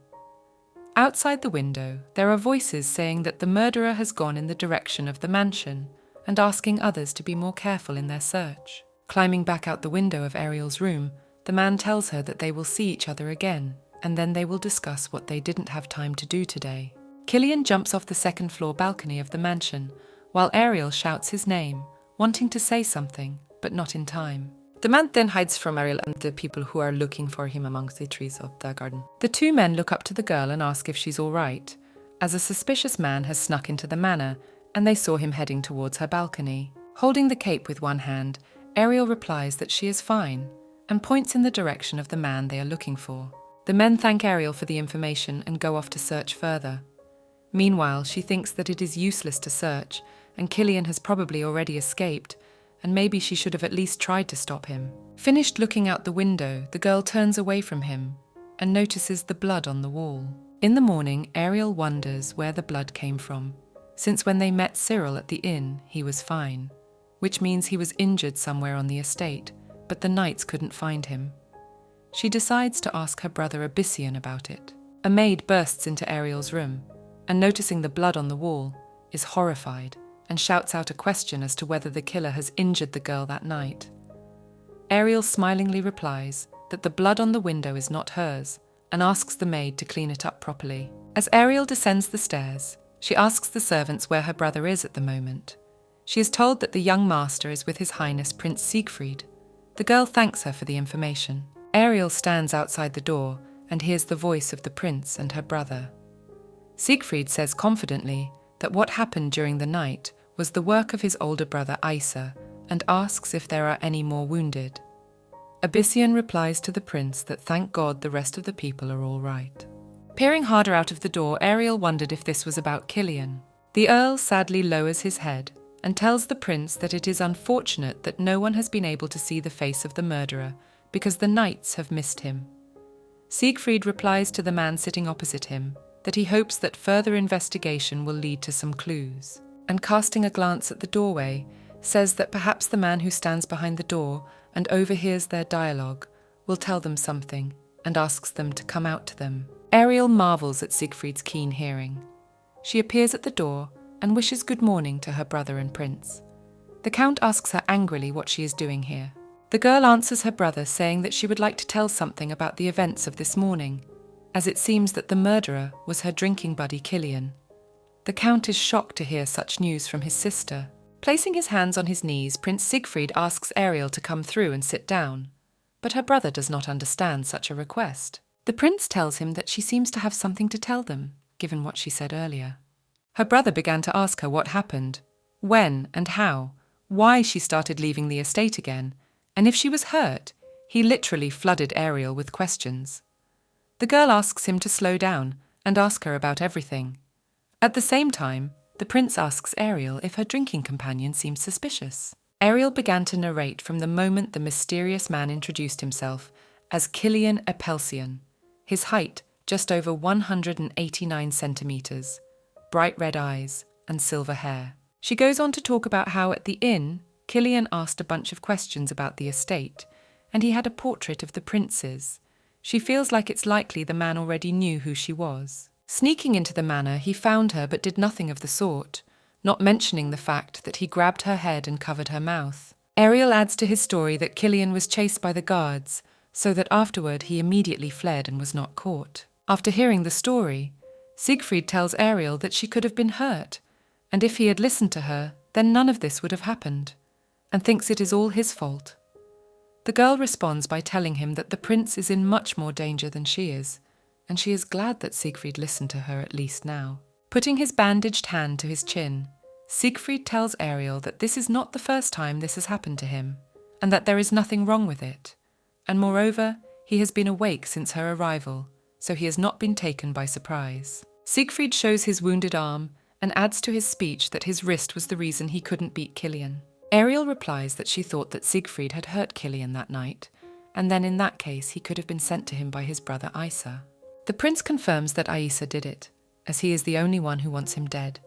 Outside the window, there are voices saying that the murderer has gone in the direction of the mansion and asking others to be more careful in their search. Climbing back out the window of Ariel's room, the man tells her that they will see each other again, and then they will discuss what they didn't have time to do today. Killian jumps off the second-floor balcony of the mansion, while Ariel shouts his name, wanting to say something, but not in time. The man then hides from Ariel and the people who are looking for him amongst the trees of the garden. The two men look up to the girl and ask if she's all right, as a suspicious man has snuck into the manor, and they saw him heading towards her balcony. Holding the cape with one hand, Ariel replies that she is fine, and points in the direction of the man they are looking for. The men thank Ariel for the information and go off to search further. Meanwhile, she thinks that it is useless to search, and Killian has probably already escaped, and maybe she should have at least tried to stop him. Finished looking out the window, the girl turns away from him and notices the blood on the wall. In the morning, Ariel wonders where the blood came from, since when they met Cyril at the inn, he was fine, which means he was injured somewhere on the estate, but the knights couldn't find him. She decides to ask her brother Abyssian about it. A maid bursts into Ariel's room, and noticing the blood on the wall, is horrified and shouts out a question as to whether the killer has injured the girl that night. Ariel smilingly replies that the blood on the window is not hers and asks the maid to clean it up properly. As Ariel descends the stairs, she asks the servants where her brother is at the moment. She is told that the young master is with His Highness Prince Siegfried. The girl thanks her for the information. Ariel stands outside the door and hears the voice of the prince and her brother. Siegfried says confidently that what happened during the night was the work of his older brother Isa, and asks if there are any more wounded. Abyssian replies to the prince that thank God the rest of the people are all right. Peering harder out of the door, Ariel wondered if this was about Killian. The earl sadly lowers his head and tells the prince that it is unfortunate that no one has been able to see the face of the murderer because the knights have missed him. Siegfried replies to the man sitting opposite him that he hopes that further investigation will lead to some clues, and casting a glance at the doorway, says that perhaps the man who stands behind the door and overhears their dialogue will tell them something and asks them to come out to them. Ariel marvels at Siegfried's keen hearing. She appears at the door and wishes good morning to her brother and prince. The count asks her angrily what she is doing here. The girl answers her brother saying that she would like to tell something about the events of this morning, as it seems that the murderer was her drinking buddy Killian. The count is shocked to hear such news from his sister. Placing his hands on his knees, Prince Siegfried asks Ariel to come through and sit down, but her brother does not understand such a request. The prince tells him that she seems to have something to tell them, given what she said earlier. Her brother began to ask her what happened, when and how, why she started leaving the estate again, and if she was hurt. He literally flooded Ariel with questions. The girl asks him to slow down and ask her about everything. At the same time, the prince asks Ariel if her drinking companion seems suspicious. Ariel began to narrate from the moment the mysterious man introduced himself as Killian Epelsian, his height just over 189 centimeters, bright red eyes and silver hair. She goes on to talk about how at the inn, Killian asked a bunch of questions about the estate, and he had a portrait of the prince's. She feels like it's likely the man already knew who she was. Sneaking into the manor, he found her but did nothing of the sort, not mentioning the fact that he grabbed her head and covered her mouth. Ariel adds to his story that Killian was chased by the guards, so that afterward he immediately fled and was not caught. After hearing the story, Siegfried tells Ariel that she could have been hurt, and if he had listened to her, then none of this would have happened, and thinks it is all his fault. The girl responds by telling him that the prince is in much more danger than she is, and she is glad that Siegfried listened to her at least now. Putting his bandaged hand to his chin, Siegfried tells Ariel that this is not the first time this has happened to him, and that there is nothing wrong with it. And moreover, he has been awake since her arrival, so he has not been taken by surprise. Siegfried shows his wounded arm and adds to his speech that his wrist was the reason he couldn't beat Killian. Ariel replies that she thought that Siegfried had hurt Killian that night, and then in that case he could have been sent to him by his brother Isa. The prince confirms that Isa did it, as he is the only one who wants him dead.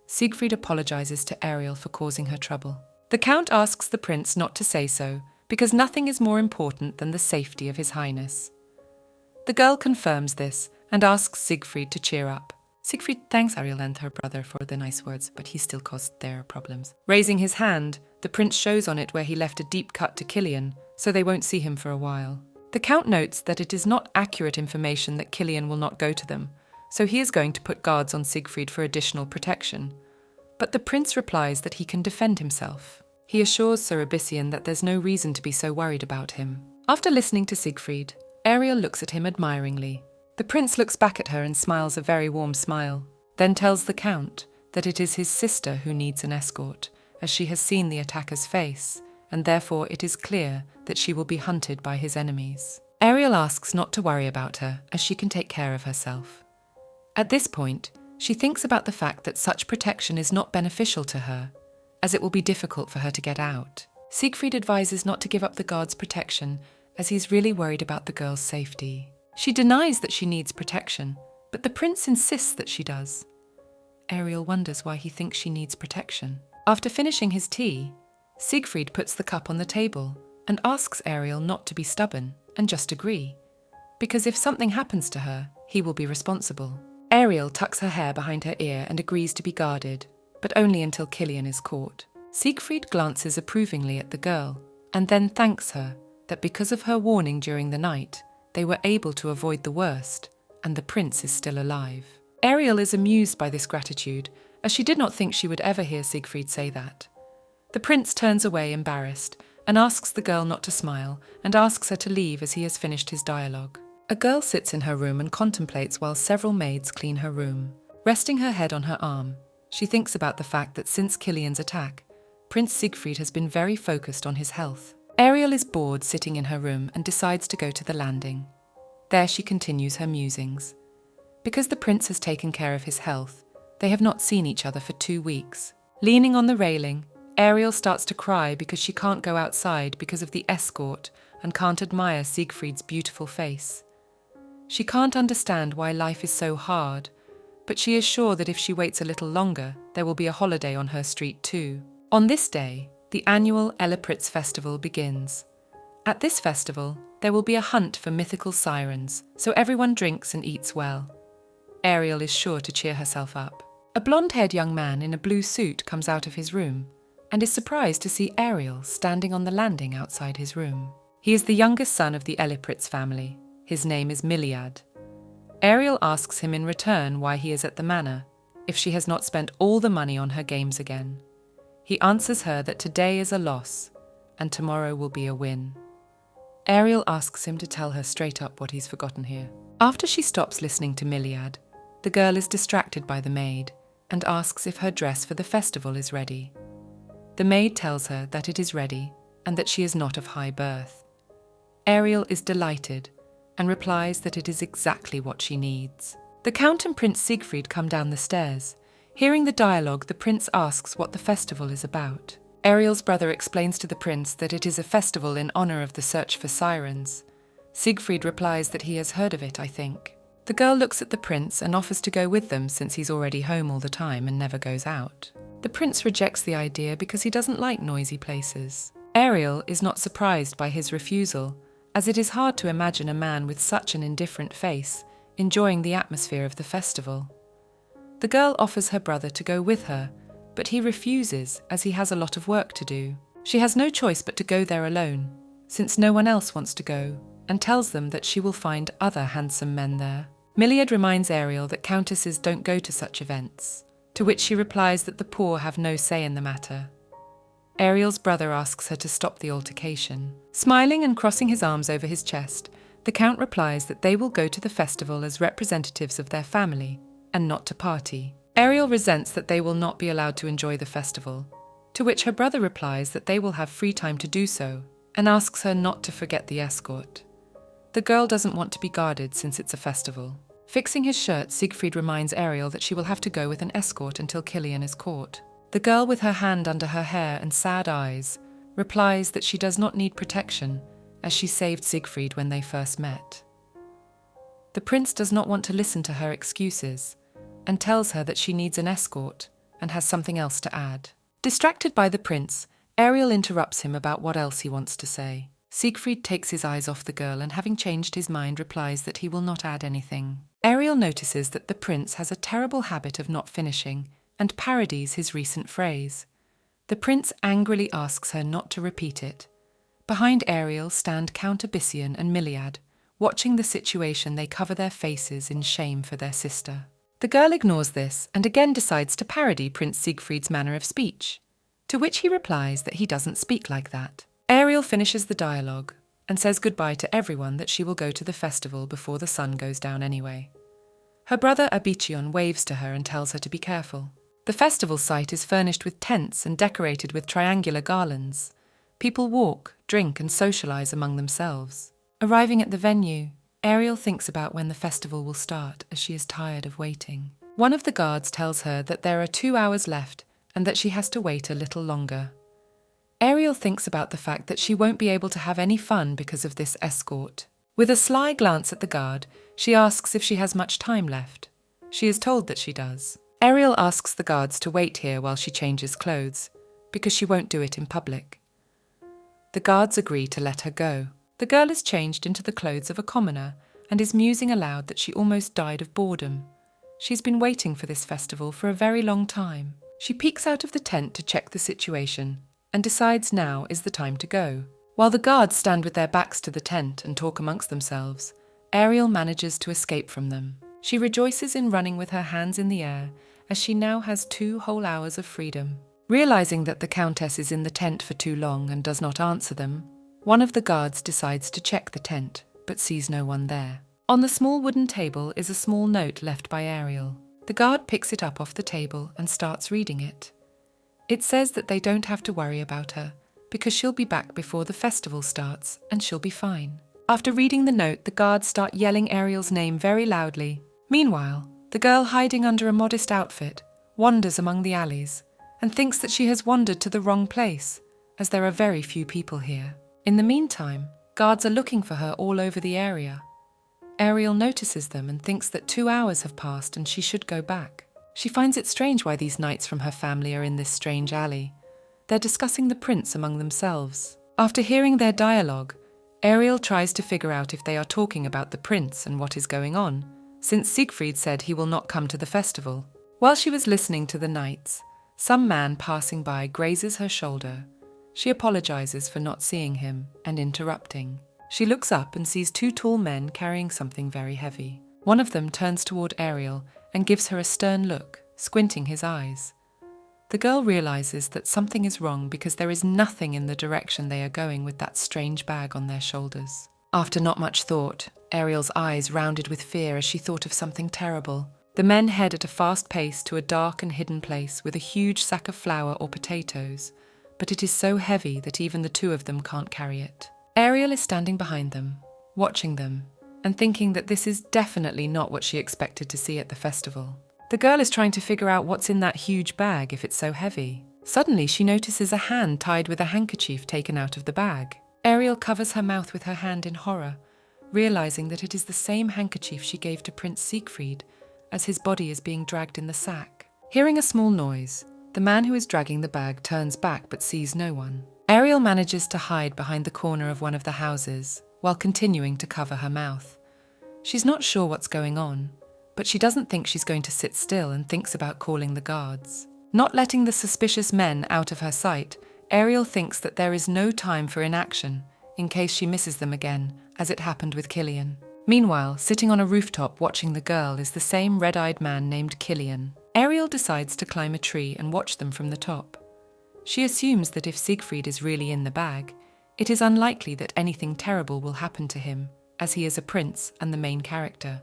Siegfried apologizes to Ariel for causing her trouble. The count asks the prince not to say so, because nothing is more important than the safety of His Highness. The girl confirms this and asks Siegfried to cheer up. Siegfried thanks Ariel and her brother for the nice words, but he still caused their problems. Raising his hand, the prince shows on it where he left a deep cut to Killian, so they won't see him for a while. The count notes that it is not accurate information that Killian will not go to them, so he is going to put guards on Siegfried for additional protection. But the prince replies that he can defend himself. He assures Sir Abyssian that there's no reason to be so worried about him. After listening to Siegfried, Ariel looks at him admiringly. The prince looks back at her and smiles a very warm smile, then tells the count that it is his sister who needs an escort, as she has seen the attacker's face, and therefore it is clear that she will be hunted by his enemies. Ariel asks not to worry about her, as she can take care of herself. At this point, she thinks about the fact that such protection is not beneficial to her, as it will be difficult for her to get out. Siegfried advises not to give up the guard's protection, as he's really worried about the girl's safety. She denies that she needs protection, but the prince insists that she does. Ariel wonders why he thinks she needs protection. After finishing his tea, Siegfried puts the cup on the table and asks Ariel not to be stubborn and just agree, because if something happens to her, he will be responsible. Ariel tucks her hair behind her ear and agrees to be guarded, but only until Kilian is caught. Siegfried glances approvingly at the girl and then thanks her that because of her warning during the night, they were able to avoid the worst and the prince is still alive. Ariel is amused by this gratitude, as she did not think she would ever hear Siegfried say that. The prince turns away embarrassed and asks the girl not to smile and asks her to leave as he has finished his dialogue. A girl sits in her room and contemplates while several maids clean her room. Resting her head on her arm, she thinks about the fact that since Kilian's attack, Prince Siegfried has been very focused on his health. Ariel is bored sitting in her room and decides to go to the landing. There she continues her musings. Because the prince has taken care of his health, they have not seen each other for 2 weeks. Leaning on the railing, Ariel starts to cry because she can't go outside because of the escort and can't admire Siegfried's beautiful face. She can't understand why life is so hard, but she is sure that if she waits a little longer, there will be a holiday on her street too. On this day, the annual Ellepritz festival begins. At this festival, there will be a hunt for mythical sirens, so everyone drinks and eats well. Ariel is sure to cheer herself up. A blonde-haired young man in a blue suit comes out of his room and is surprised to see Ariel standing on the landing outside his room. He is the youngest son of the Ellepritz family. His name is Miliad. Ariel asks him in return why he is at the manor, if she has not spent all the money on her games again. He answers her that today is a loss and tomorrow will be a win. Ariel asks him to tell her straight up what he's forgotten here. After she stops listening to Miliad, the girl is distracted by the maid and asks if her dress for the festival is ready. The maid tells her that it is ready and that she is not of high birth. Ariel is delighted and replies that it is exactly what she needs. The Count and Prince Siegfried come down the stairs. Hearing the dialogue, the prince asks what the festival is about. Ariel's brother explains to the prince that it is a festival in honor of the search for sirens. Siegfried replies that he has heard of it, I think. The girl looks at the prince and offers to go with them since he's already home all the time and never goes out. The prince rejects the idea because he doesn't like noisy places. Ariel is not surprised by his refusal, as it is hard to imagine a man with such an indifferent face enjoying the atmosphere of the festival. The girl offers her brother to go with her, but he refuses as he has a lot of work to do. She has no choice but to go there alone, since no one else wants to go, and tells them that she will find other handsome men there. Miliad reminds Ariel that countesses don't go to such events, to which she replies that the poor have no say in the matter. Ariel's brother asks her to stop the altercation. Smiling and crossing his arms over his chest, the Count replies that they will go to the festival as representatives of their family, and not to party. Ariel resents that they will not be allowed to enjoy the festival, to which her brother replies that they will have free time to do so, and asks her not to forget the escort. The girl doesn't want to be guarded since it's a festival. Fixing his shirt, Siegfried reminds Ariel that she will have to go with an escort until Kilian is caught. The girl, with her hand under her hair and sad eyes, replies that she does not need protection, as she saved Siegfried when they first met. The prince does not want to listen to her excuses, and tells her that she needs an escort and has something else to add. Distracted by the prince, Ariel interrupts him about what else he wants to say. Siegfried takes his eyes off the girl and, having changed his mind, replies that he will not add anything. Ariel notices that the prince has a terrible habit of not finishing and parodies his recent phrase. The prince angrily asks her not to repeat it. Behind Ariel stand Count Abyssian and Miliad. Watching the situation, they cover their faces in shame for their sister. The girl ignores this and again decides to parody Prince Siegfried's manner of speech, to which he replies that he doesn't speak like that. Ariel finishes the dialogue and says goodbye to everyone, that she will go to the festival before the sun goes down anyway. Her brother Abychion waves to her and tells her to be careful. The festival site is furnished with tents and decorated with triangular garlands. People walk, drink and socialize among themselves. Arriving at the venue, Ariel thinks about when the festival will start, as she is tired of waiting. One of the guards tells her that there are 2 hours left and that she has to wait a little longer. Ariel thinks about the fact that she won't be able to have any fun because of this escort. With a sly glance at the guard, she asks if she has much time left. She is told that she does. Ariel asks the guards to wait here while she changes clothes, because she won't do it in public. The guards agree to let her go. The girl is changed into the clothes of a commoner and is musing aloud that she almost died of boredom. She's been waiting for this festival for a very long time. She peeks out of the tent to check the situation and decides now is the time to go. While the guards stand with their backs to the tent and talk amongst themselves, Ariel manages to escape from them. She rejoices in running with her hands in the air as she now has 2 whole hours of freedom. Realizing that the Countess is in the tent for too long and does not answer them, one of the guards decides to check the tent, but sees no one there. On the small wooden table is a small note left by Ariel. The guard picks it up off the table and starts reading it. It says that they don't have to worry about her, because she'll be back before the festival starts and she'll be fine. After reading the note, the guards start yelling Ariel's name very loudly. Meanwhile, the girl hiding under a modest outfit wanders among the alleys and thinks that she has wandered to the wrong place, as there are very few people here. In the meantime, guards are looking for her all over the area. Ariel notices them and thinks that 2 hours have passed and she should go back. She finds it strange why these knights from her family are in this strange alley. They're discussing the prince among themselves. After hearing their dialogue, Ariel tries to figure out if they are talking about the prince and what is going on, since Siegfried said he will not come to the festival. While she was listening to the knights, some man passing by grazes her shoulder. She apologizes for not seeing him and interrupting. She looks up and sees 2 tall men carrying something very heavy. One of them turns toward Ariel and gives her a stern look, squinting his eyes. The girl realizes that something is wrong because there is nothing in the direction they are going with that strange bag on their shoulders. After not much thought, Ariel's eyes rounded with fear as she thought of something terrible. The men head at a fast pace to a dark and hidden place with a huge sack of flour or potatoes, but it is so heavy that even the 2 of them can't carry it. Ariel is standing behind them, watching them, and thinking that this is definitely not what she expected to see at the festival. The girl is trying to figure out what's in that huge bag if it's so heavy. Suddenly she notices a hand tied with a handkerchief taken out of the bag. Ariel covers her mouth with her hand in horror, realizing that it is the same handkerchief she gave to Prince Siegfried as his body is being dragged in the sack. Hearing a small noise, the man who is dragging the bag turns back but sees no one. Ariel manages to hide behind the corner of one of the houses while continuing to cover her mouth. She's not sure what's going on, but she doesn't think she's going to sit still and thinks about calling the guards. Not letting the suspicious men out of her sight, Ariel thinks that there is no time for inaction in case she misses them again, as it happened with Killian. Meanwhile, sitting on a rooftop watching the girl is the same red-eyed man named Killian. Ariel decides to climb a tree and watch them from the top. She assumes that if Siegfried is really in the bag, it is unlikely that anything terrible will happen to him, as he is a prince and the main character.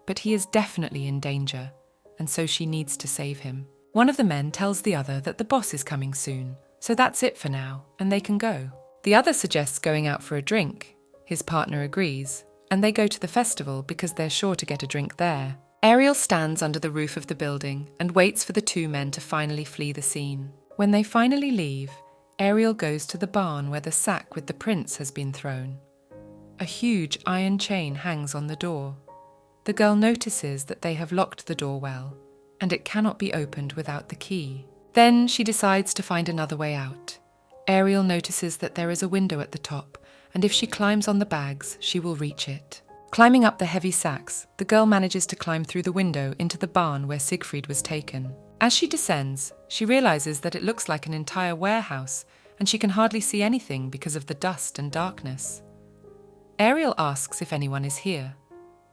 But he is definitely in danger, and so she needs to save him. One of the men tells the other that the boss is coming soon, so that's it for now, and they can go. The other suggests going out for a drink. His partner agrees, and they go to the festival because they're sure to get a drink there. Ariel stands under the roof of the building and waits for the 2 men to finally flee the scene. When they finally leave, Ariel goes to the barn where the sack with the prince has been thrown. A huge iron chain hangs on the door. The girl notices that they have locked the door well, and it cannot be opened without the key. Then she decides to find another way out. Ariel notices that there is a window at the top, and if she climbs on the bags, she will reach it. Climbing up the heavy sacks, the girl manages to climb through the window into the barn where Siegfried was taken. As she descends, she realizes that it looks like an entire warehouse, and she can hardly see anything because of the dust and darkness. Ariel asks if anyone is here,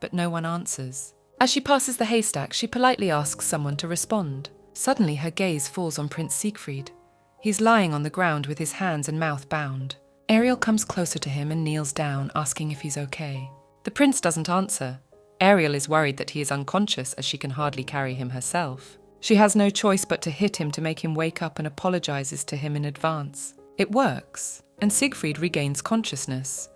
but no one answers. As she passes the haystack, she politely asks someone to respond. Suddenly her gaze falls on Prince Siegfried. He's lying on the ground with his hands and mouth bound. Ariel comes closer to him and kneels down, asking if he's okay. The prince doesn't answer. Ariel is worried that he is unconscious as she can hardly carry him herself. She has no choice but to hit him to make him wake up and apologizes to him in advance. It works, and Siegfried regains consciousness.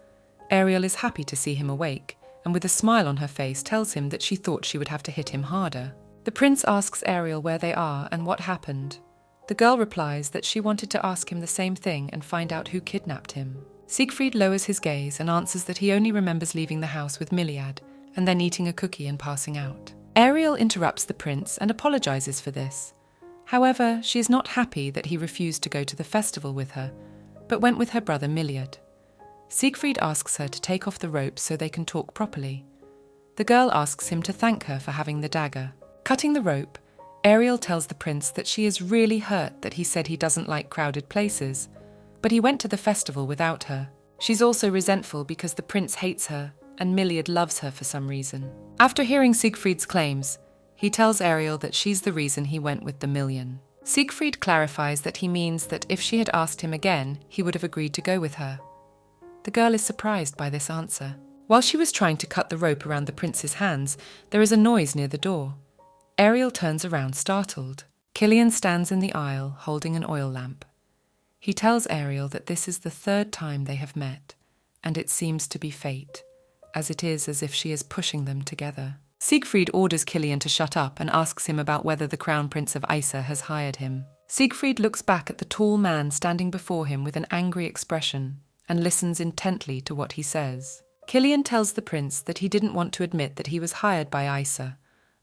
Ariel is happy to see him awake, and with a smile on her face tells him that she thought she would have to hit him harder. The prince asks Ariel where they are and what happened. The girl replies that she wanted to ask him the same thing and find out who kidnapped him. Siegfried lowers his gaze and answers that he only remembers leaving the house with Miliad and then eating a cookie and passing out. Ariel interrupts the prince and apologizes for this. However, she is not happy that he refused to go to the festival with her, but went with her brother Miliad. Siegfried asks her to take off the rope so they can talk properly. The girl asks him to thank her for having the dagger. Cutting the rope, Ariel tells the prince that she is really hurt that he said he doesn't like crowded places, but he went to the festival without her. She's also resentful because the prince hates her and Miliad loves her for some reason. After hearing Siegfried's claims, he tells Ariel that she's the reason he went with the million. Siegfried clarifies that he means that if she had asked him again, he would have agreed to go with her. The girl is surprised by this answer. While she was trying to cut the rope around the prince's hands, there is a noise near the door. Ariel turns around startled. Killian stands in the aisle holding an oil lamp. He tells Ariel that this is the third time they have met, and it seems to be fate, as it is as if she is pushing them together. Siegfried orders Killian to shut up and asks him about whether the Crown Prince of Isa has hired him. Siegfried looks back at the tall man standing before him with an angry expression and listens intently to what he says. Killian tells the prince that he didn't want to admit that he was hired by Isa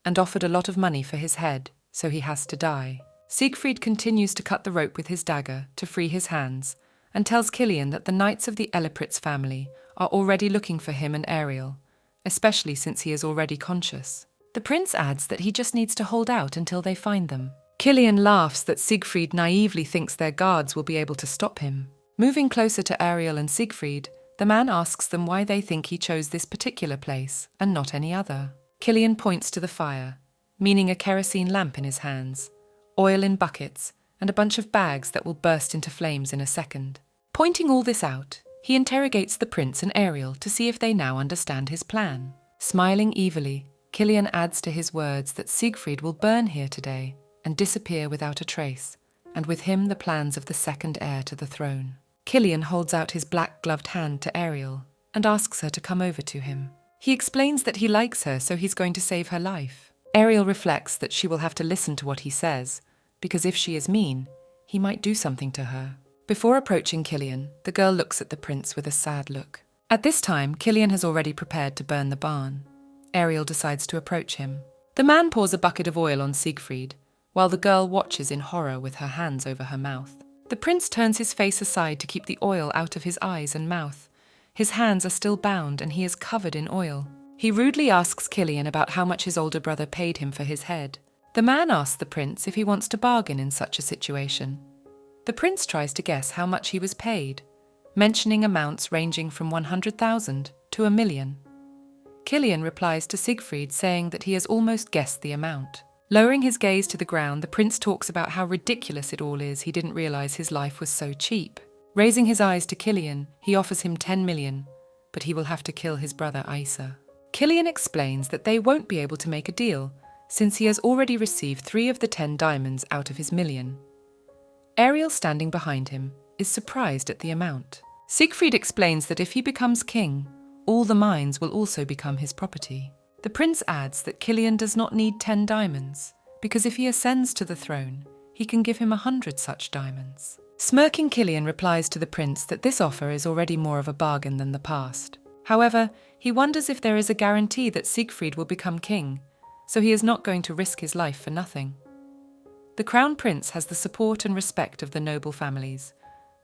and offered a lot of money for his head, so he has to die. Siegfried continues to cut the rope with his dagger to free his hands and tells Killian that the knights of the Elipritz family are already looking for him and Ariel, especially since he is already conscious. The prince adds that he just needs to hold out until they find them. Killian laughs that Siegfried naively thinks their guards will be able to stop him. Moving closer to Ariel and Siegfried, the man asks them why they think he chose this particular place and not any other. Killian points to the fire, meaning a kerosene lamp in his hands, oil in buckets, and a bunch of bags that will burst into flames in a second. Pointing all this out, he interrogates the prince and Ariel to see if they now understand his plan. Smiling evilly, Killian adds to his words that Siegfried will burn here today and disappear without a trace, and with him the plans of the second heir to the throne. Killian holds out his black-gloved hand to Ariel and asks her to come over to him. He explains that he likes her, so he's going to save her life. Ariel reflects that she will have to listen to what he says, because if she is mean, he might do something to her. Before approaching Killian, the girl looks at the prince with a sad look. At this time, Killian has already prepared to burn the barn. Ariel decides to approach him. The man pours a bucket of oil on Siegfried, while the girl watches in horror with her hands over her mouth. The prince turns his face aside to keep the oil out of his eyes and mouth. His hands are still bound and he is covered in oil. He rudely asks Killian about how much his older brother paid him for his head. The man asks the prince if he wants to bargain in such a situation. The prince tries to guess how much he was paid, mentioning amounts ranging from 100,000 to 1,000,000. Killian replies to Siegfried saying that he has almost guessed the amount. Lowering his gaze to the ground, the prince talks about how ridiculous it all is. He didn't realize his life was so cheap. Raising his eyes to Killian, he offers him 10 million, but he will have to kill his brother Isa. Killian explains that they won't be able to make a deal, since he has already received 3 of the 10 diamonds out of his million. Ariel, standing behind him, is surprised at the amount. Siegfried explains that if he becomes king, all the mines will also become his property. The prince adds that Killian does not need 10 diamonds, because if he ascends to the throne, he can give him 100 such diamonds. Smirking, Killian replies to the prince that this offer is already more of a bargain than the past. However, he wonders if there is a guarantee that Siegfried will become king, so he is not going to risk his life for nothing. The crown prince has the support and respect of the noble families,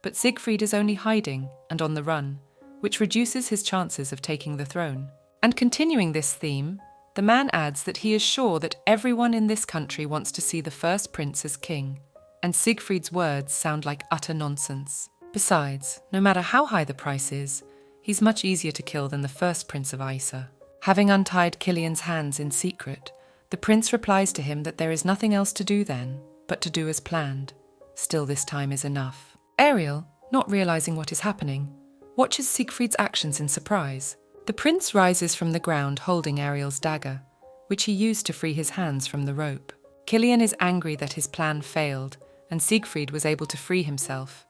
but Siegfried is only hiding and on the run, which reduces his chances of taking the throne. And continuing this theme, the man adds that he is sure that everyone in this country wants to see the first prince as king, and Siegfried's words sound like utter nonsense. Besides, no matter how high the price is, he's much easier to kill than the first prince of Isa. Having untied Killian's hands in secret, the prince replies to him that there is nothing else to do then, but to do as planned. Still, this time is enough. Ariel, not realizing what is happening, watches Siegfried's actions in surprise. The prince rises from the ground holding Ariel's dagger, which he used to free his hands from the rope. Killian is angry that his plan failed, and Siegfried was able to free himself.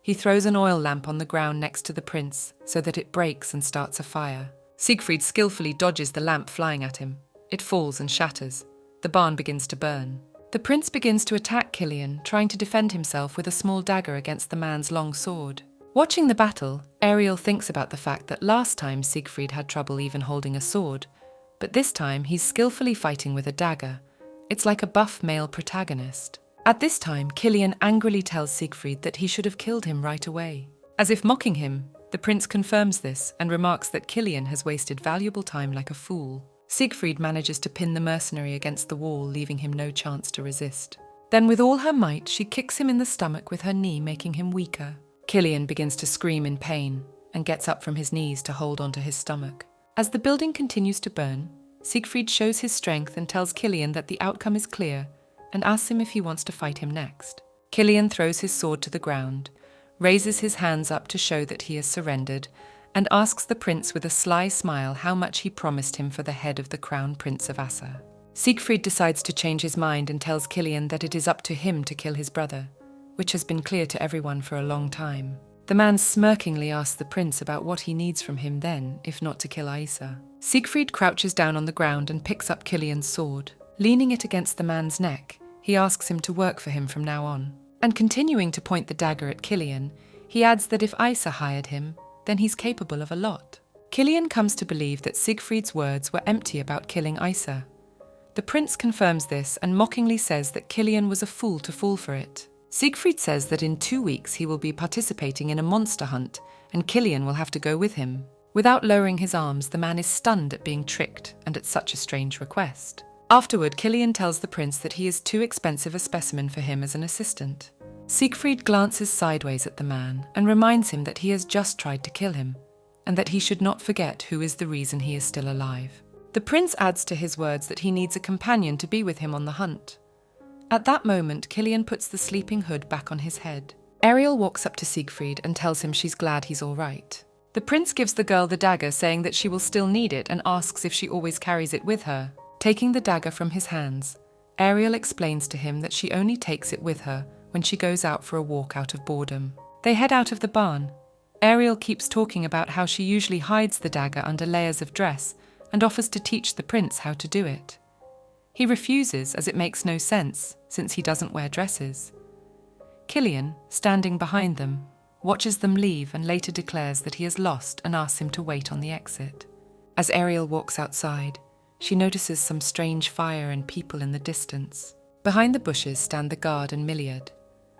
He throws an oil lamp on the ground next to the prince so that it breaks and starts a fire. Siegfried skillfully dodges the lamp flying at him. It falls and shatters. The barn begins to burn. The prince begins to attack Killian, trying to defend himself with a small dagger against the man's long sword. Watching the battle, Ariel thinks about the fact that last time Siegfried had trouble even holding a sword, but this time he's skillfully fighting with a dagger. It's like a buff male protagonist. At this time, Kilian angrily tells Siegfried that he should have killed him right away. As if mocking him, the prince confirms this and remarks that Kilian has wasted valuable time like a fool. Siegfried manages to pin the mercenary against the wall, leaving him no chance to resist. Then with all her might, she kicks him in the stomach with her knee, making him weaker. Kilian begins to scream in pain and gets up from his knees to hold onto his stomach. As the building continues to burn, Siegfried shows his strength and tells Kilian that the outcome is clear and asks him if he wants to fight him next. Kilian throws his sword to the ground, raises his hands up to show that he has surrendered, and asks the prince with a sly smile how much he promised him for the head of the crown prince of Assa. Siegfried decides to change his mind and tells Kilian that it is up to him to kill his brother, which has been clear to everyone for a long time. The man smirkingly asks the prince about what he needs from him then, if not to kill Aisa. Siegfried crouches down on the ground and picks up Kilian's sword. Leaning it against the man's neck, he asks him to work for him from now on. And continuing to point the dagger at Kilian, he adds that if Aisa hired him, then he's capable of a lot. Kilian comes to believe that Siegfried's words were empty about killing Aisa. The prince confirms this and mockingly says that Kilian was a fool to fall for it. Siegfried says that in 2 weeks he will be participating in a monster hunt and Kilian will have to go with him. Without lowering his arms, the man is stunned at being tricked and at such a strange request. Afterward, Kilian tells the prince that he is too expensive a specimen for him as an assistant. Siegfried glances sideways at the man and reminds him that he has just tried to kill him and that he should not forget who is the reason he is still alive. The prince adds to his words that he needs a companion to be with him on the hunt. At that moment, Kilian puts the sleeping hood back on his head. Ariel walks up to Siegfried and tells him she's glad he's all right. The prince gives the girl the dagger, saying that she will still need it, and asks if she always carries it with her. Taking the dagger from his hands, Ariel explains to him that she only takes it with her when she goes out for a walk out of boredom. They head out of the barn. Ariel keeps talking about how she usually hides the dagger under layers of dress and offers to teach the prince how to do it. He refuses, as it makes no sense, since he doesn't wear dresses. Kilian, standing behind them, watches them leave and later declares that he is lost and asks him to wait on the exit. As Ariel walks outside, she notices some strange fire and people in the distance. Behind the bushes stand the guard and Miliad.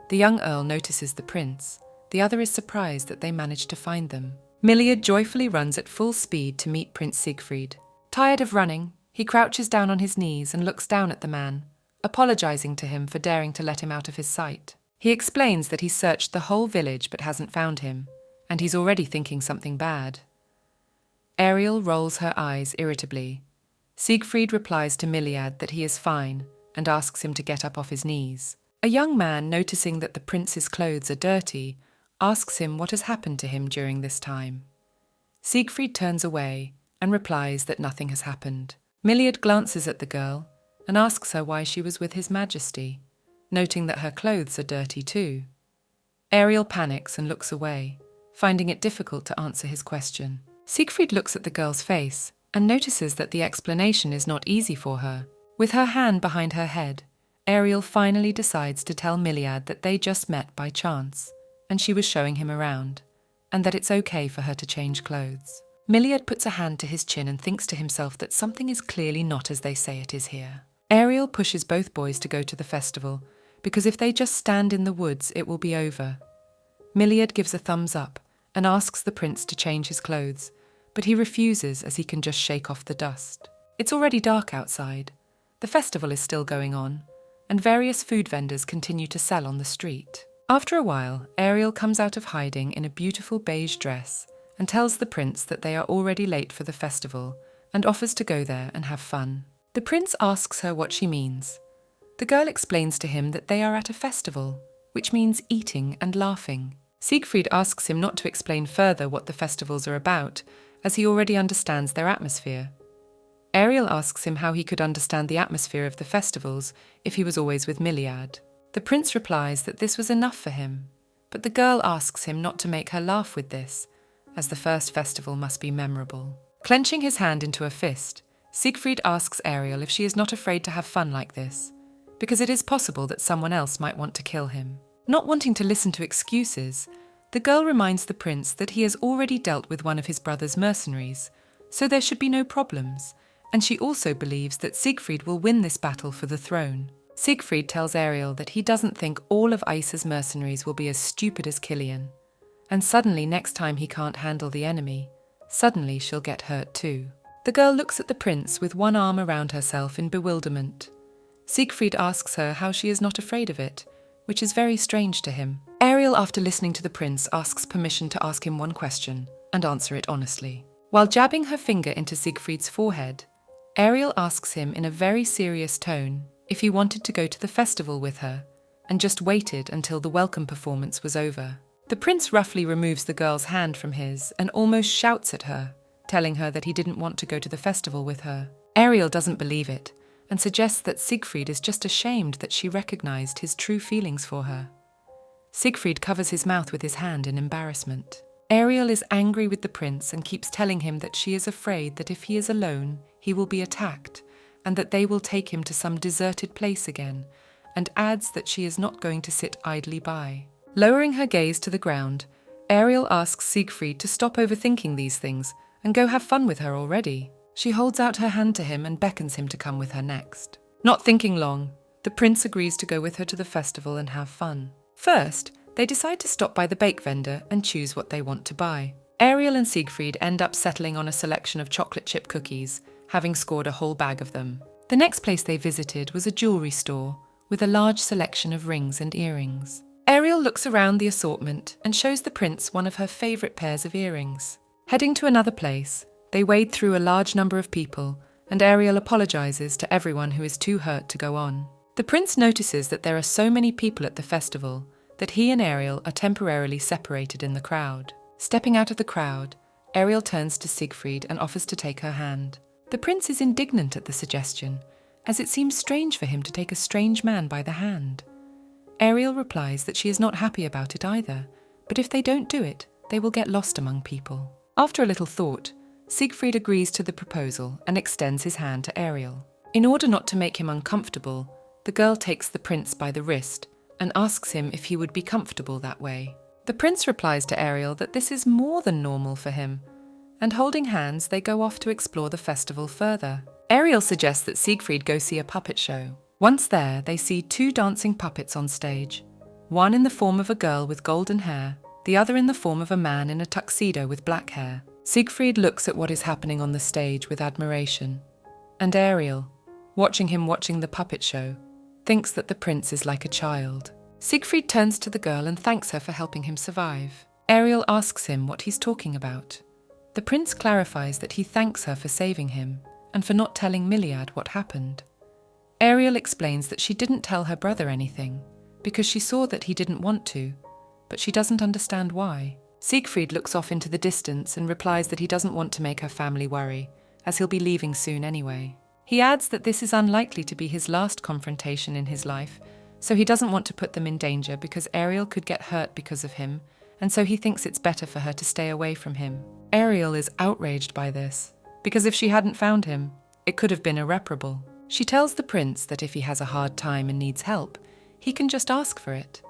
The young earl notices the prince. The other is surprised that they managed to find them. Miliad joyfully runs at full speed to meet Prince Siegfried. Tired of running, he crouches down on his knees and looks down at the man, apologizing to him for daring to let him out of his sight. He explains that he's searched the whole village but hasn't found him, and he's already thinking something bad. Ariel rolls her eyes irritably. Siegfried replies to Miliad that he is fine and asks him to get up off his knees. A young man, noticing that the prince's clothes are dirty, asks him what has happened to him during this time. Siegfried turns away and replies that nothing has happened. Miliad glances at the girl and asks her why she was with His Majesty, noting that her clothes are dirty too. Ariel panics and looks away, finding it difficult to answer his question. Siegfried looks at the girl's face and notices that the explanation is not easy for her. With her hand behind her head, Ariel finally decides to tell Miliad that they just met by chance, and she was showing him around, and that it's okay for her to change clothes. Miliad puts a hand to his chin and thinks to himself that something is clearly not as they say it is here. Ariel pushes both boys to go to the festival, because if they just stand in the woods, it will be over. Miliad gives a thumbs up and asks the prince to change his clothes, but he refuses as he can just shake off the dust. It's already dark outside. The festival is still going on, and various food vendors continue to sell on the street. After a while, Ariel comes out of hiding in a beautiful beige dress and tells the prince that they are already late for the festival and offers to go there and have fun. The prince asks her what she means. The girl explains to him that they are at a festival, which means eating and laughing. Siegfried asks him not to explain further what the festivals are about, as he already understands their atmosphere. Ariel asks him how he could understand the atmosphere of the festivals if he was always with Miliad. The prince replies that this was enough for him, but the girl asks him not to make her laugh with this, as the first festival must be memorable. Clenching his hand into a fist, Siegfried asks Ariel if she is not afraid to have fun like this, because it is possible that someone else might want to kill him. Not wanting to listen to excuses, The girl reminds the prince that he has already dealt with one of his brother's mercenaries, so there should be no problems, and she also believes that Siegfried will win this battle for the throne. Siegfried tells Ariel that he doesn't think all of Ice's mercenaries will be as stupid as Killian, and suddenly next time he can't handle the enemy, suddenly she'll get hurt too. The girl looks at the prince with one arm around herself in bewilderment. Siegfried asks her how she is not afraid of it, which is very strange to him. Ariel, after listening to the prince, asks permission to ask him one question and answer it honestly. While jabbing her finger into Siegfried's forehead, Ariel asks him in a very serious tone if he wanted to go to the festival with her, and just waited until the welcome performance was over. The prince roughly removes the girl's hand from his and almost shouts at her, telling her that he didn't want to go to the festival with her. Ariel doesn't believe it, and suggests that Siegfried is just ashamed that she recognized his true feelings for her. Siegfried covers his mouth with his hand in embarrassment. Ariel is angry with the prince and keeps telling him that she is afraid that if he is alone, he will be attacked, and that they will take him to some deserted place again, and adds that she is not going to sit idly by. Lowering her gaze to the ground, Ariel asks Siegfried to stop overthinking these things and go have fun with her already. She holds out her hand to him and beckons him to come with her next. Not thinking long, the prince agrees to go with her to the festival and have fun. First, they decide to stop by the bake vendor and choose what they want to buy. Ariel and Siegfried end up settling on a selection of chocolate chip cookies, having scored a whole bag of them. The next place they visited was a jewelry store with a large selection of rings and earrings. Ariel looks around the assortment and shows the prince one of her favorite pairs of earrings. Heading to another place, they wade through a large number of people, and Ariel apologizes to everyone who is too hurt to go on. The prince notices that there are so many people at the festival that he and Ariel are temporarily separated in the crowd. Stepping out of the crowd, Ariel turns to Siegfried and offers to take her hand. The prince is indignant at the suggestion, as it seems strange for him to take a strange man by the hand. Ariel replies that she is not happy about it either, but if they don't do it, they will get lost among people. After a little thought, Siegfried agrees to the proposal and extends his hand to Ariel. In order not to make him uncomfortable, the girl takes the prince by the wrist and asks him if he would be comfortable that way. The prince replies to Ariel that this is more than normal for him, and holding hands, they go off to explore the festival further. Ariel suggests that Siegfried go see a puppet show. Once there, they see two dancing puppets on stage, one in the form of a girl with golden hair, the other in the form of a man in a tuxedo with black hair. Siegfried looks at what is happening on the stage with admiration, and Ariel, watching the puppet show, thinks that the prince is like a child. Siegfried turns to the girl and thanks her for helping him survive. Ariel asks him what he's talking about. The prince clarifies that he thanks her for saving him and for not telling Miliad what happened. Ariel explains that she didn't tell her brother anything because she saw that he didn't want to, but she doesn't understand why. Siegfried looks off into the distance and replies that he doesn't want to make her family worry, as he'll be leaving soon anyway. He adds that this is unlikely to be his last confrontation in his life, so he doesn't want to put them in danger because Ariel could get hurt because of him, and so he thinks it's better for her to stay away from him. Ariel is outraged by this, because if she hadn't found him, it could have been irreparable. She tells the prince that if he has a hard time and needs help, he can just ask for it.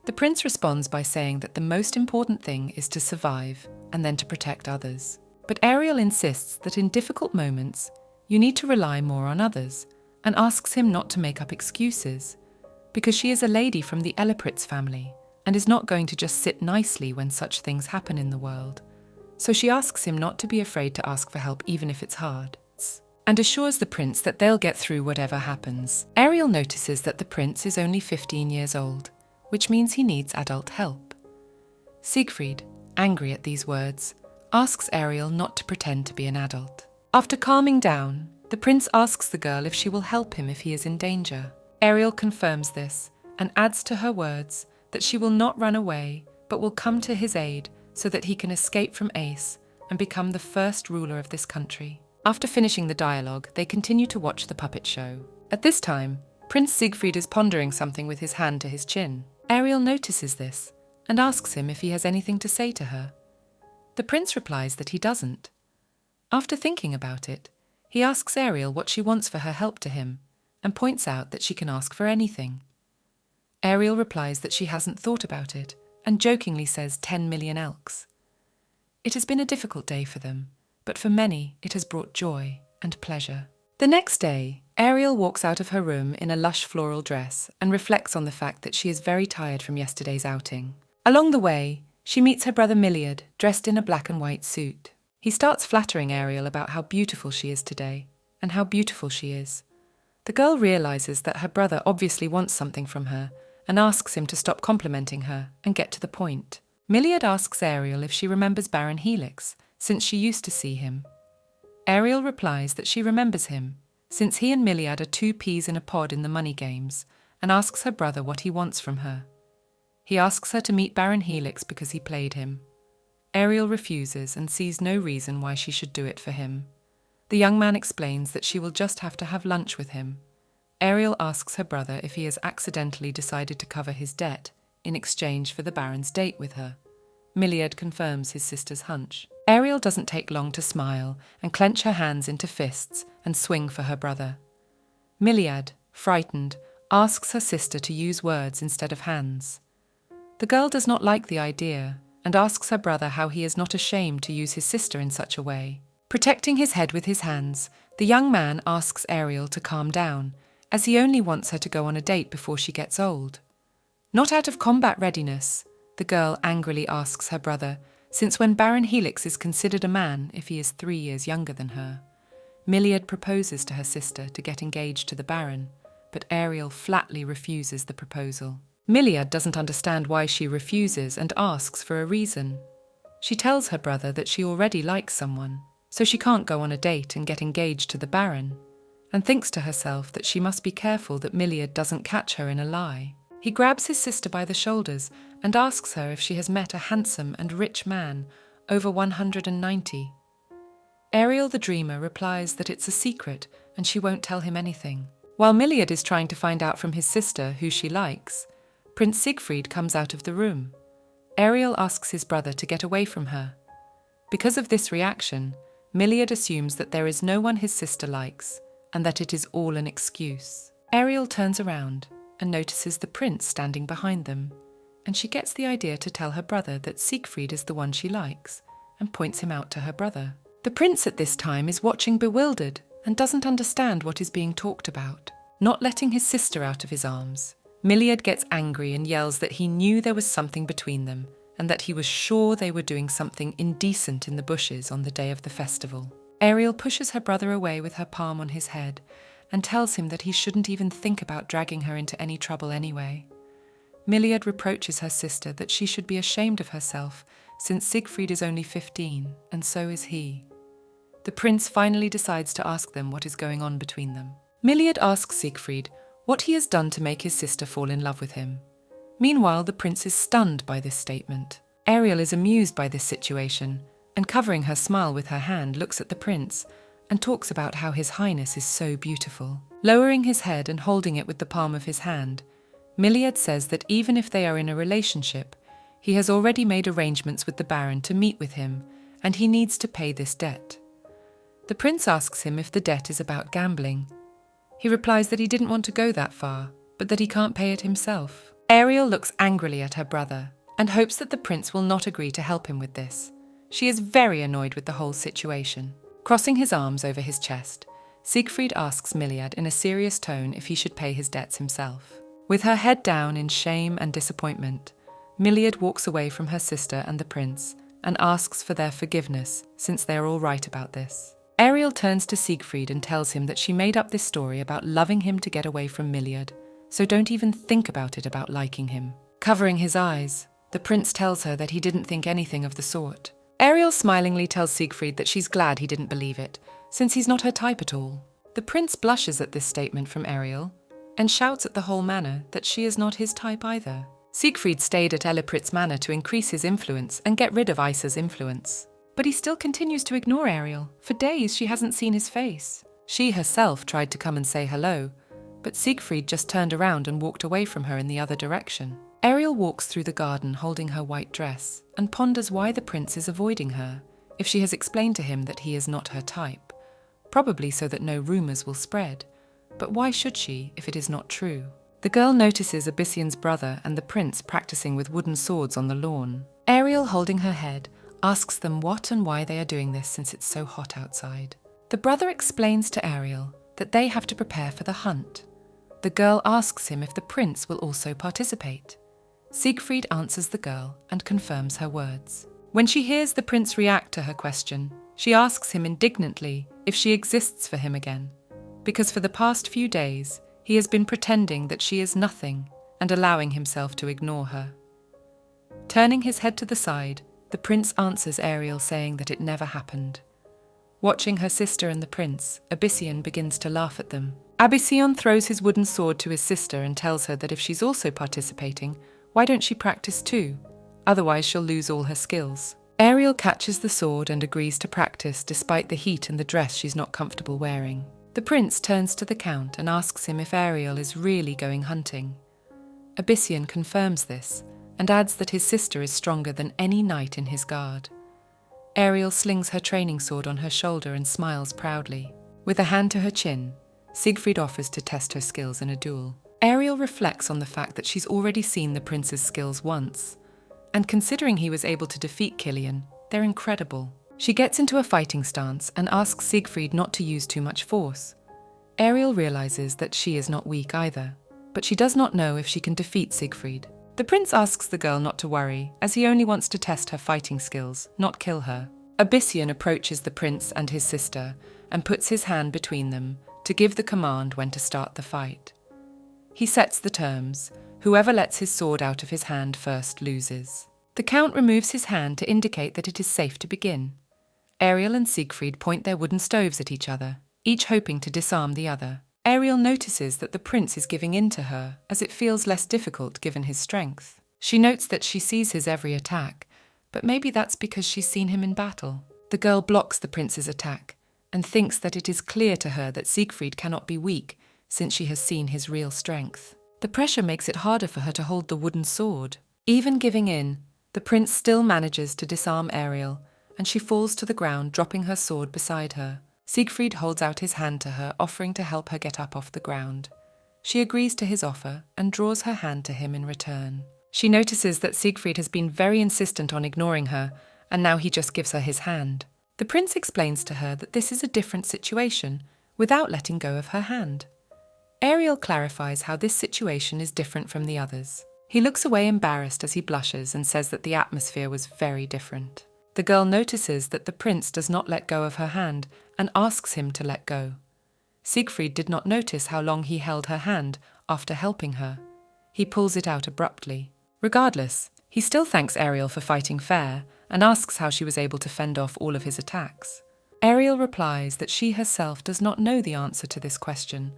The prince responds by saying that the most important thing is to survive and then to protect others. But Ariel insists that in difficult moments, you need to rely more on others, and asks him not to make up excuses, because she is a lady from the Elipritz family and is not going to just sit nicely when such things happen in the world. So she asks him not to be afraid to ask for help even if it's hard, and assures the prince that they'll get through whatever happens. Ariel notices that the prince is only 15 years old, which means he needs adult help. Siegfried, angry at these words, asks Ariel not to pretend to be an adult. After calming down, the prince asks the girl if she will help him if he is in danger. Ariel confirms this and adds to her words that she will not run away but will come to his aid so that he can escape from Ace and become the first ruler of this country. After finishing the dialogue, they continue to watch the puppet show. At this time, Prince Siegfried is pondering something with his hand to his chin. Ariel notices this and asks him if he has anything to say to her. The prince replies that he doesn't. After thinking about it, he asks Ariel what she wants for her help to him and points out that she can ask for anything. Ariel replies that she hasn't thought about it and jokingly says 10 million elks. It has been a difficult day for them, but for many it has brought joy and pleasure. The next day, Ariel walks out of her room in a lush floral dress and reflects on the fact that she is very tired from yesterday's outing. Along the way, she meets her brother Miliad, dressed in a black and white suit. He starts flattering Ariel about how beautiful she is today, and how beautiful she is. The girl realizes that her brother obviously wants something from her, and asks him to stop complimenting her and get to the point. Miliad asks Ariel if she remembers Baron Helix, since she used to see him. Ariel replies that she remembers him, since he and Miliad are two peas in a pod in the money games, and asks her brother what he wants from her. He asks her to meet Baron Helix because he played him. Ariel refuses and sees no reason why she should do it for him. The young man explains that she will just have to have lunch with him. Ariel asks her brother if he has accidentally decided to cover his debt in exchange for the Baron's date with her. Miliad confirms his sister's hunch. Ariel doesn't take long to smile and clench her hands into fists and swing for her brother. Miliad, frightened, asks her sister to use words instead of hands. The girl does not like the idea and asks her brother how he is not ashamed to use his sister in such a way. Protecting his head with his hands, the young man asks Ariel to calm down, as he only wants her to go on a date before she gets old. Not out of combat readiness, the girl angrily asks her brother, since when Baron Helix is considered a man if he is 3 years younger than her. Miliad proposes to her sister to get engaged to the Baron, but Ariel flatly refuses the proposal. Miliad doesn't understand why she refuses and asks for a reason. She tells her brother that she already likes someone, so she can't go on a date and get engaged to the Baron, and thinks to herself that she must be careful that Miliad doesn't catch her in a lie. He grabs his sister by the shoulders and asks her if she has met a handsome and rich man over 190. Ariel the dreamer replies that it's a secret and she won't tell him anything. While Miliad is trying to find out from his sister who she likes, Prince Siegfried comes out of the room. Ariel asks his brother to get away from her. Because of this reaction, Miliad assumes that there is no one his sister likes and that it is all an excuse. Ariel turns around and notices the prince standing behind them, and she gets the idea to tell her brother that Siegfried is the one she likes, and points him out to her brother. The prince at this time is watching bewildered and doesn't understand what is being talked about. Not letting his sister out of his arms, Miliad gets angry and yells that he knew there was something between them, and that he was sure they were doing something indecent in the bushes on the day of the festival. Ariel pushes her brother away with her palm on his head, and tells him that he shouldn't even think about dragging her into any trouble anyway. Miliad reproaches her sister that she should be ashamed of herself, since Siegfried is only 15, and so is he. The prince finally decides to ask them what is going on between them. Miliad asks Siegfried what he has done to make his sister fall in love with him. Meanwhile, the prince is stunned by this statement. Ariel is amused by this situation, and covering her smile with her hand, looks at the prince and talks about how his highness is so beautiful. Lowering his head and holding it with the palm of his hand, Miliad says that even if they are in a relationship, he has already made arrangements with the Baron to meet with him, and he needs to pay this debt. The prince asks him if the debt is about gambling. He replies that he didn't want to go that far, but that he can't pay it himself. Ariel looks angrily at her brother and hopes that the prince will not agree to help him with this. She is very annoyed with the whole situation. Crossing his arms over his chest, Siegfried asks Miliad in a serious tone if he should pay his debts himself. With her head down in shame and disappointment, Miliad walks away from her sister and the prince and asks for their forgiveness, since they are all right about this. Ariel turns to Siegfried and tells him that she made up this story about loving him to get away from Miliad, so don't even think about it about liking him. Covering his eyes, the prince tells her that he didn't think anything of the sort. Ariel smilingly tells Siegfried that she's glad he didn't believe it, since he's not her type at all. The prince blushes at this statement from Ariel and shouts at the whole manor that she is not his type either. Siegfried stayed at Eliprit's manor to increase his influence and get rid of Isa's influence. But he still continues to ignore Ariel. For days she hasn't seen his face. She herself tried to come and say hello, but Siegfried just turned around and walked away from her in the other direction. Ariel walks through the garden holding her white dress and ponders why the prince is avoiding her, if she has explained to him that he is not her type. Probably so that no rumours will spread. But why should she if it is not true? The girl notices Abyssion's brother and the prince practicing with wooden swords on the lawn. Ariel, holding her head, asks them what and why they are doing this since it's so hot outside. The brother explains to Ariel that they have to prepare for the hunt. The girl asks him if the prince will also participate. Siegfried answers the girl and confirms her words. When she hears the prince react to her question, she asks him indignantly if she exists for him again, because for the past few days he has been pretending that she is nothing and allowing himself to ignore her. Turning his head to the side, the prince answers Ariel saying that it never happened. Watching her sister and the prince, Abyssion begins to laugh at them. Abyssion throws his wooden sword to his sister and tells her that if she's also participating, why don't she practice too? Otherwise she'll lose all her skills. Ariel catches the sword and agrees to practice despite the heat and the dress she's not comfortable wearing. The prince turns to the count and asks him if Ariel is really going hunting. Abyssion confirms this and adds that his sister is stronger than any knight in his guard. Ariel slings her training sword on her shoulder and smiles proudly. With a hand to her chin, Siegfried offers to test her skills in a duel. Ariel reflects on the fact that she's already seen the prince's skills once, and considering he was able to defeat Kilian, they're incredible. She gets into a fighting stance and asks Siegfried not to use too much force. Ariel realizes that she is not weak either, but she does not know if she can defeat Siegfried. The prince asks the girl not to worry, as he only wants to test her fighting skills, not kill her. Abyssion approaches the prince and his sister and puts his hand between them to give the command when to start the fight. He sets the terms. Whoever lets his sword out of his hand first loses. The count removes his hand to indicate that it is safe to begin. Ariel and Siegfried point their wooden stoves at each other, each hoping to disarm the other. Ariel notices that the prince is giving in to her, as it feels less difficult given his strength. She notes that she sees his every attack, but maybe that's because she's seen him in battle. The girl blocks the prince's attack and thinks that it is clear to her that Siegfried cannot be weak since she has seen his real strength. The pressure makes it harder for her to hold the wooden sword. Even giving in, the prince still manages to disarm Ariel, and she falls to the ground, dropping her sword beside her. Siegfried holds out his hand to her, offering to help her get up off the ground. She agrees to his offer and draws her hand to him in return. She notices that Siegfried has been very insistent on ignoring her, and now he just gives her his hand. The prince explains to her that this is a different situation, without letting go of her hand. Ariel clarifies how this situation is different from the others. He looks away embarrassed as he blushes and says that the atmosphere was very different. The girl notices that the prince does not let go of her hand and asks him to let go. Siegfried did not notice how long he held her hand after helping her. He pulls it out abruptly. Regardless, he still thanks Ariel for fighting fair and asks how she was able to fend off all of his attacks. Ariel replies that she herself does not know the answer to this question,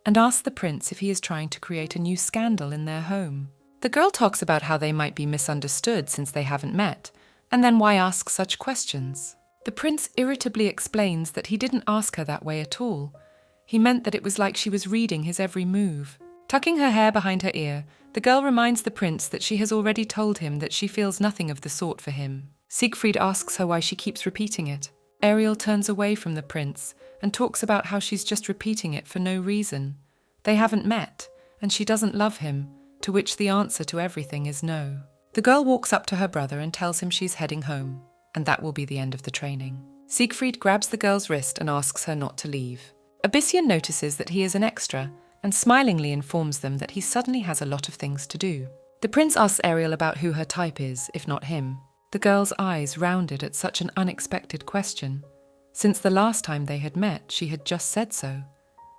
and asks the prince if he is trying to create a new scandal in their home. The girl talks about how they might be misunderstood since they haven't met, and then why ask such questions? The prince irritably explains that he didn't ask her that way at all. He meant that it was like she was reading his every move. Tucking her hair behind her ear, the girl reminds the prince that she has already told him that she feels nothing of the sort for him. Siegfried asks her why she keeps repeating it. Ariel turns away from the prince and talks about how she's just repeating it for no reason. They haven't met, and she doesn't love him, to which the answer to everything is no. The girl walks up to her brother and tells him she's heading home, and that will be the end of the training. Siegfried grabs the girl's wrist and asks her not to leave. Abyssion notices that he is an extra, and smilingly informs them that he suddenly has a lot of things to do. The prince asks Ariel about who her type is, if not him. The girl's eyes rounded at such an unexpected question. Since the last time they had met, she had just said so.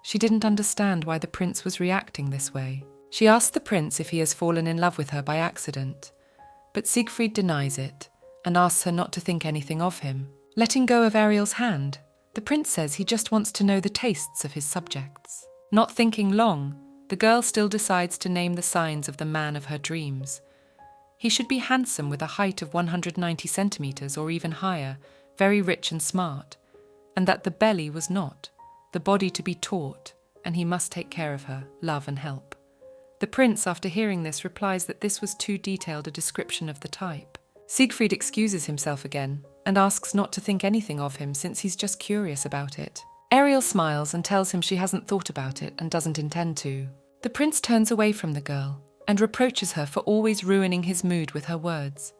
She didn't understand why the prince was reacting this way. She asks the prince if he has fallen in love with her by accident, but Siegfried denies it and asks her not to think anything of him. Letting go of Ariel's hand, the prince says he just wants to know the tastes of his subjects. Not thinking long, the girl still decides to name the signs of the man of her dreams. He should be handsome with a height of 190 centimeters or even higher, very rich and smart, and that the belly was not, the body to be taught, and he must take care of her, love and help. The prince, after hearing this, replies that this was too detailed a description of the type. Siegfried excuses himself again and asks not to think anything of him since he's just curious about it. Ariel smiles and tells him she hasn't thought about it and doesn't intend to. The prince turns away from the girl and reproaches her for always ruining his mood with her words.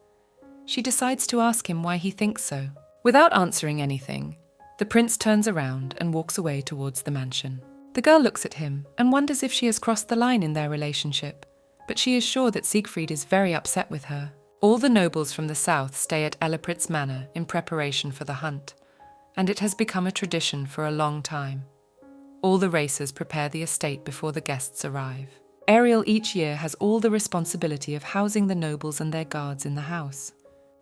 She decides to ask him why he thinks so. Without answering anything, the prince turns around and walks away towards the mansion. The girl looks at him and wonders if she has crossed the line in their relationship, but she is sure that Siegfried is very upset with her. All the nobles from the south stay at Eliprit's manor in preparation for the hunt, and it has become a tradition for a long time. All the racers prepare the estate before the guests arrive. Ariel each year has all the responsibility of housing the nobles and their guards in the house.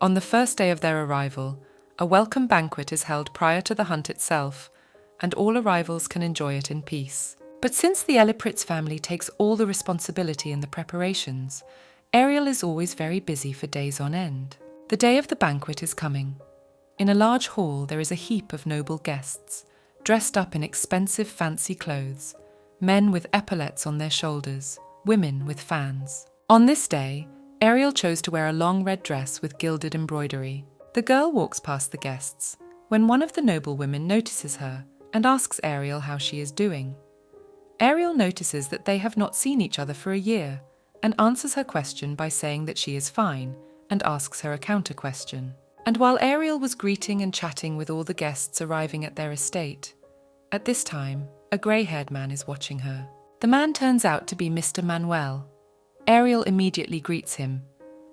On the first day of their arrival, a welcome banquet is held prior to the hunt itself, and all arrivals can enjoy it in peace. But since the Elipritz family takes all the responsibility in the preparations, Ariel is always very busy for days on end. The day of the banquet is coming. In a large hall there is a heap of noble guests, dressed up in expensive fancy clothes, men with epaulettes on their shoulders, women with fans. On this day, Ariel chose to wear a long red dress with gilded embroidery. The girl walks past the guests, when one of the noble women notices her and asks Ariel how she is doing. Ariel notices that they have not seen each other for a year and answers her question by saying that she is fine and asks her a counter question. And while Ariel was greeting and chatting with all the guests arriving at their estate, at this time, a grey-haired man is watching her. The man turns out to be Mr. Manuel. Ariel immediately greets him.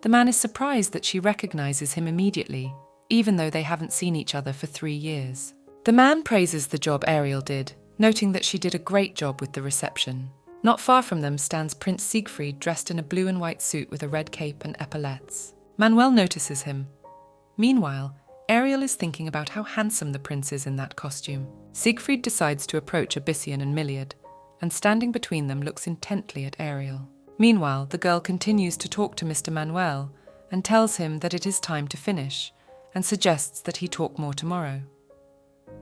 The man is surprised that she recognizes him immediately, even though they haven't seen each other for 3 years. The man praises the job Ariel did, noting that she did a great job with the reception. Not far from them stands Prince Siegfried dressed in a blue and white suit with a red cape and epaulettes. Manuel notices him. Meanwhile, Ariel is thinking about how handsome the prince is in that costume. Siegfried decides to approach Abyssian and Miliad, and standing between them looks intently at Ariel. Meanwhile, the girl continues to talk to Mr. Manuel and tells him that it is time to finish, and suggests that he talk more tomorrow.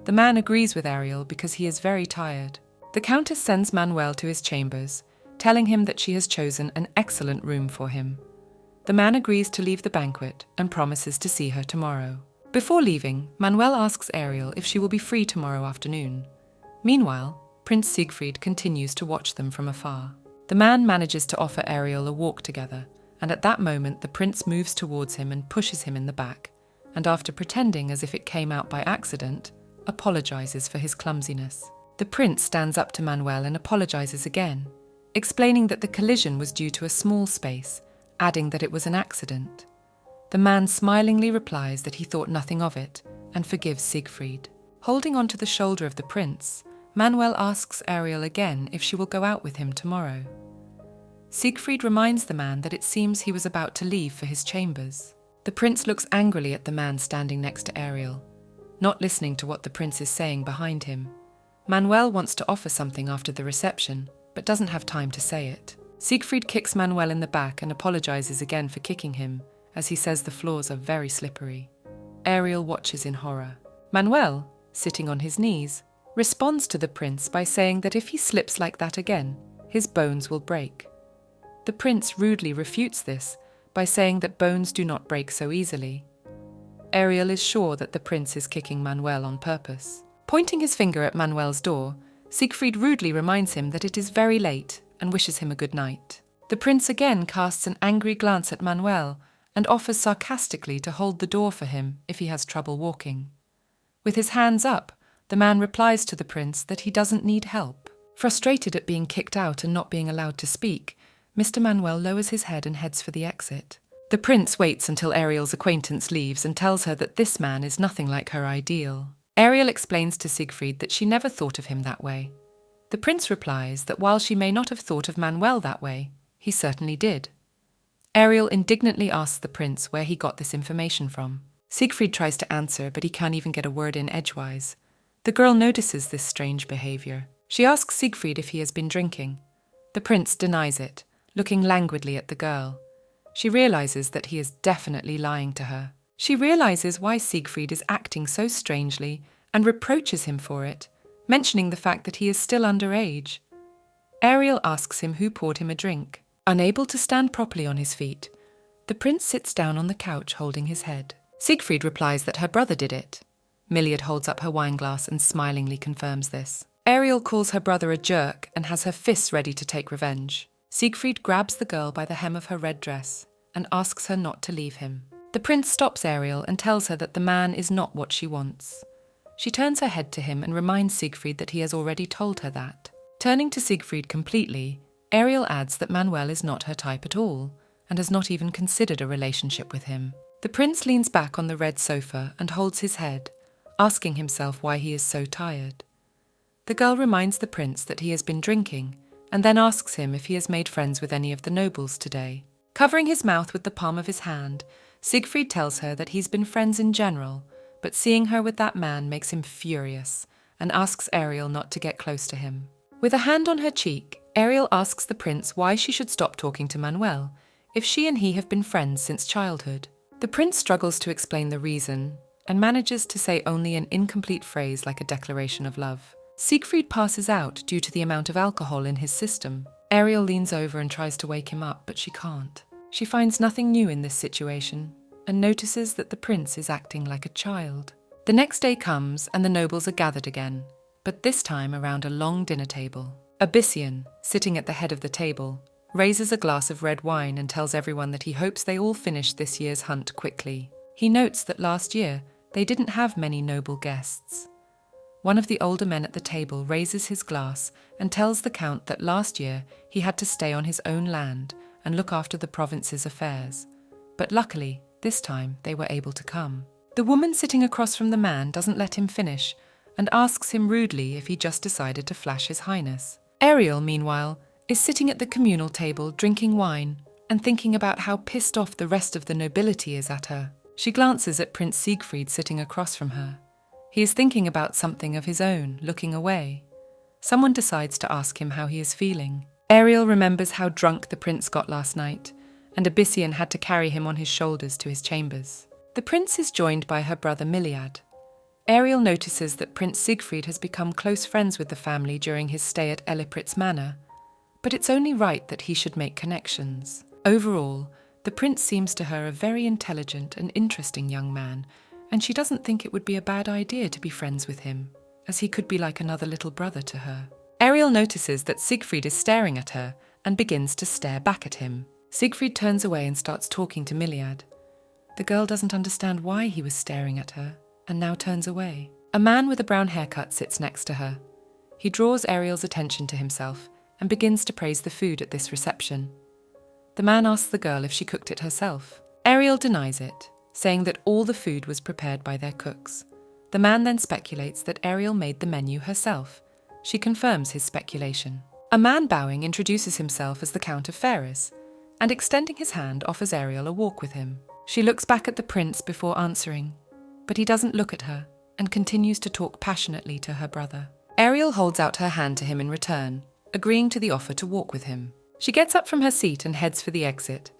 The man agrees with Ariel because he is very tired. The Countess sends Manuel to his chambers, telling him that she has chosen an excellent room for him. The man agrees to leave the banquet and promises to see her tomorrow. Before leaving, Manuel asks Ariel if she will be free tomorrow afternoon. Meanwhile, Prince Siegfried continues to watch them from afar. The man manages to offer Ariel a walk together, and at that moment the prince moves towards him and pushes him in the back, and after pretending as if it came out by accident, apologizes for his clumsiness. The prince stands up to Manuel and apologizes again, explaining that the collision was due to a small space, adding that it was an accident. The man smilingly replies that he thought nothing of it and forgives Siegfried. Holding onto the shoulder of the prince, Manuel asks Ariel again if she will go out with him tomorrow. Siegfried reminds the man that it seems he was about to leave for his chambers. The prince looks angrily at the man standing next to Ariel, not listening to what the prince is saying behind him. Manuel wants to offer something after the reception, but doesn't have time to say it. Siegfried kicks Manuel in the back and apologizes again for kicking him, as he says the floors are very slippery. Ariel watches in horror. Manuel, sitting on his knees, responds to the prince by saying that if he slips like that again, his bones will break. The prince rudely refutes this by saying that bones do not break so easily. Ariel is sure that the prince is kicking Manuel on purpose. Pointing his finger at Manuel's door, Siegfried rudely reminds him that it is very late and wishes him a good night. The prince again casts an angry glance at Manuel and offers sarcastically to hold the door for him if he has trouble walking. With his hands up, the man replies to the prince that he doesn't need help. Frustrated at being kicked out and not being allowed to speak, Mr. Manuel lowers his head and heads for the exit. The prince waits until Ariel's acquaintance leaves and tells her that this man is nothing like her ideal. Ariel explains to Siegfried that she never thought of him that way. The prince replies that while she may not have thought of Manuel that way, he certainly did. Ariel indignantly asks the prince where he got this information from. Siegfried tries to answer, but he can't even get a word in edgewise. The girl notices this strange behavior. She asks Siegfried if he has been drinking. The prince denies it, looking languidly at the girl. She realizes that he is definitely lying to her. She realizes why Siegfried is acting so strangely and reproaches him for it, mentioning the fact that he is still underage. Ariel asks him who poured him a drink. Unable to stand properly on his feet, the prince sits down on the couch holding his head. Siegfried replies that her brother did it. Miliad holds up her wineglass and smilingly confirms this. Ariel calls her brother a jerk and has her fists ready to take revenge. Siegfried grabs the girl by the hem of her red dress and asks her not to leave him. The prince stops Ariel and tells her that the man is not what she wants. She turns her head to him and reminds Siegfried that he has already told her that. Turning to Siegfried completely, Ariel adds that Manuel is not her type at all and has not even considered a relationship with him. The prince leans back on the red sofa and holds his head, asking himself why he is so tired. The girl reminds the prince that he has been drinking and then asks him if he has made friends with any of the nobles today. Covering his mouth with the palm of his hand, Siegfried tells her that he's been friends in general, but seeing her with that man makes him furious and asks Ariel not to get close to him. With a hand on her cheek, Ariel asks the prince why she should stop talking to Manuel if she and he have been friends since childhood. The prince struggles to explain the reason and manages to say only an incomplete phrase like a declaration of love. Siegfried passes out due to the amount of alcohol in his system. Ariel leans over and tries to wake him up, but she can't. She finds nothing new in this situation and notices that the prince is acting like a child. The next day comes and the nobles are gathered again, but this time around a long dinner table. Abyssian, sitting at the head of the table, raises a glass of red wine and tells everyone that he hopes they all finish this year's hunt quickly. He notes that last year they didn't have many noble guests. One of the older men at the table raises his glass and tells the count that last year he had to stay on his own land and look after the province's affairs, but luckily, this time they were able to come. The woman sitting across from the man doesn't let him finish and asks him rudely if he just decided to flash his highness. Ariel, meanwhile, is sitting at the communal table drinking wine and thinking about how pissed off the rest of the nobility is at her. She glances at Prince Siegfried sitting across from her. He is thinking about something of his own, looking away. Someone decides to ask him how he is feeling. Ariel remembers how drunk the prince got last night, and Abyssian had to carry him on his shoulders to his chambers. The prince is joined by her brother Miliad. Ariel notices that Prince Siegfried has become close friends with the family during his stay at Elipritz Manor, but it's only right that he should make connections. Overall, the prince seems to her a very intelligent and interesting young man, and she doesn't think it would be a bad idea to be friends with him, as he could be like another little brother to her. Ariel notices that Siegfried is staring at her and begins to stare back at him. Siegfried turns away and starts talking to Miliad. The girl doesn't understand why he was staring at her and now turns away. A man with a brown haircut sits next to her. He draws Ariel's attention to himself and begins to praise the food at this reception. The man asks the girl if she cooked it herself. Ariel denies it, saying that all the food was prepared by their cooks. The man then speculates that Ariel made the menu herself. She confirms his speculation. A man bowing introduces himself as the Count of Ferris, and extending his hand offers Ariel a walk with him. She looks back at the prince before answering, but he doesn't look at her and continues to talk passionately to her brother. Ariel holds out her hand to him in return, agreeing to the offer to walk with him. She gets up from her seat and heads for the exit.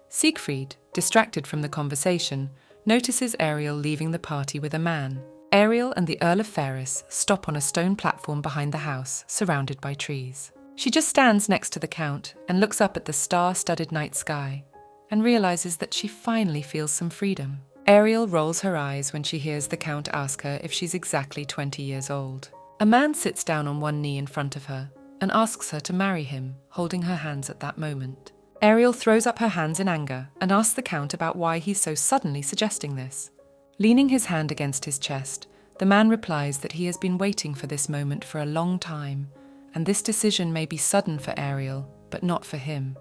Siegfried, distracted from the conversation, notices Ariel leaving the party with a man. Ariel and the Earl of Ferris stop on a stone platform behind the house, surrounded by trees. She just stands next to the Count and looks up at the star-studded night sky and realizes that she finally feels some freedom. Ariel rolls her eyes when she hears the Count ask her if she's exactly 20 years old. A man sits down on one knee in front of her and asks her to marry him, holding her hands at that moment. Ariel throws up her hands in anger and asks the Count about why he's so suddenly suggesting this. Leaning his hand against his chest, the man replies that he has been waiting for this moment for a long time, and this decision may be sudden for Ariel, but not for him.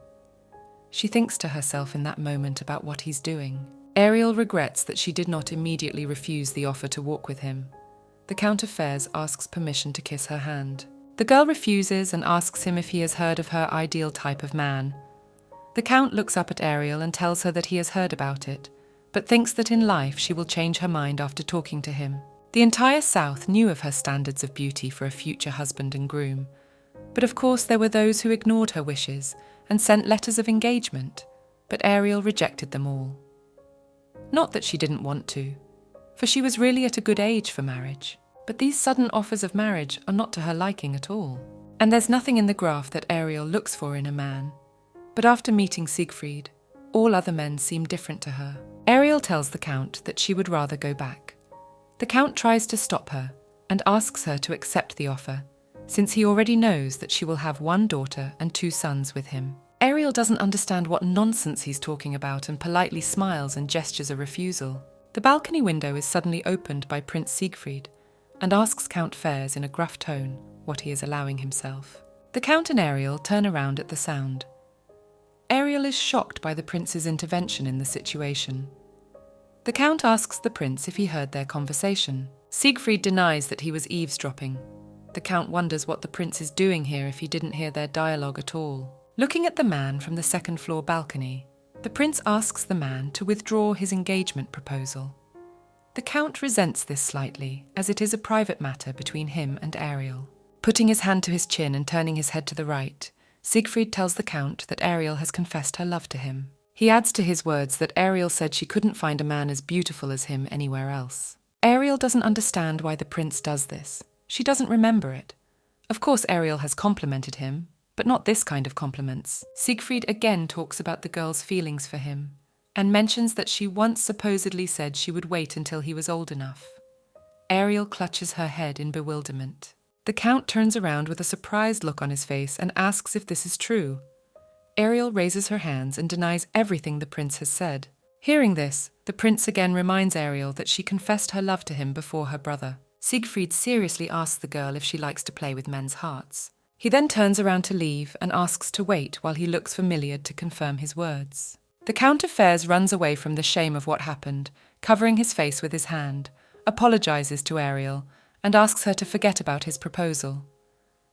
She thinks to herself in that moment about what he's doing. Ariel regrets that she did not immediately refuse the offer to walk with him. The Count of Ferris asks permission to kiss her hand. The girl refuses and asks him if he has heard of her ideal type of man. The Count looks up at Ariel and tells her that he has heard about it, but thinks that in life she will change her mind after talking to him. The entire South knew of her standards of beauty for a future husband and groom, but of course there were those who ignored her wishes and sent letters of engagement, but Ariel rejected them all. Not that she didn't want to, for she was really at a good age for marriage, but these sudden offers of marriage are not to her liking at all. And there's nothing in the graph that Ariel looks for in a man. But after meeting Siegfried, all other men seem different to her. Ariel tells the Count that she would rather go back. The Count tries to stop her and asks her to accept the offer, since he already knows that she will have one daughter and 2 sons with him. Ariel doesn't understand what nonsense he's talking about and politely smiles and gestures a refusal. The balcony window is suddenly opened by Prince Siegfried and asks Count Fairs in a gruff tone what he is allowing himself. The Count and Ariel turn around at the sound. Ariel is shocked by the prince's intervention in the situation. The Count asks the prince if he heard their conversation. Siegfried denies that he was eavesdropping. The Count wonders what the prince is doing here if he didn't hear their dialogue at all. Looking at the man from the 2nd floor balcony, the prince asks the man to withdraw his engagement proposal. The Count resents this slightly, as it is a private matter between him and Ariel. Putting his hand to his chin and turning his head to the right, Siegfried tells the Count that Ariel has confessed her love to him. He adds to his words that Ariel said she couldn't find a man as beautiful as him anywhere else. Ariel doesn't understand why the prince does this. She doesn't remember it. Of course Ariel has complimented him, but not this kind of compliments. Siegfried again talks about the girl's feelings for him, and mentions that she once supposedly said she would wait until he was old enough. Ariel clutches her head in bewilderment. The Count turns around with a surprised look on his face and asks if this is true. Ariel raises her hands and denies everything the prince has said. Hearing this, the prince again reminds Ariel that she confessed her love to him before her brother. Siegfried seriously asks the girl if she likes to play with men's hearts. He then turns around to leave and asks to wait while he looks for Miliad to confirm his words. The Count of Fairs runs away from the shame of what happened, covering his face with his hand, apologizes to Ariel, and asks her to forget about his proposal.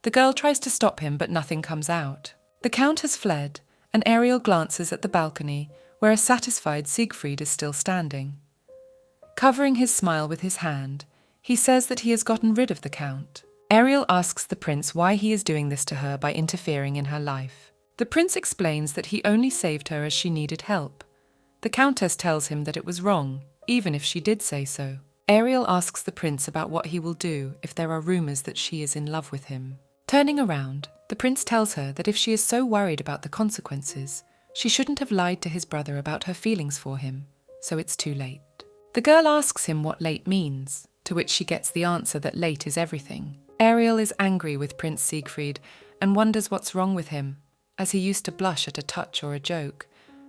The girl tries to stop him, but nothing comes out. The Count has fled, and Ariel glances at the balcony, where a satisfied Siegfried is still standing. Covering his smile with his hand, he says that he has gotten rid of the Count. Ariel asks the prince why he is doing this to her by interfering in her life. The prince explains that he only saved her as she needed help. The Countess tells him that it was wrong, even if she did say so. Ariel asks the prince about what he will do if there are rumors that she is in love with him. Turning around, the prince tells her that if she is so worried about the consequences, she shouldn't have lied to his brother about her feelings for him, so it's too late. The girl asks him what late means, to which she gets the answer that late is everything. Ariel is angry with Prince Siegfried and wonders what's wrong with him, as he used to blush at a touch or a joke,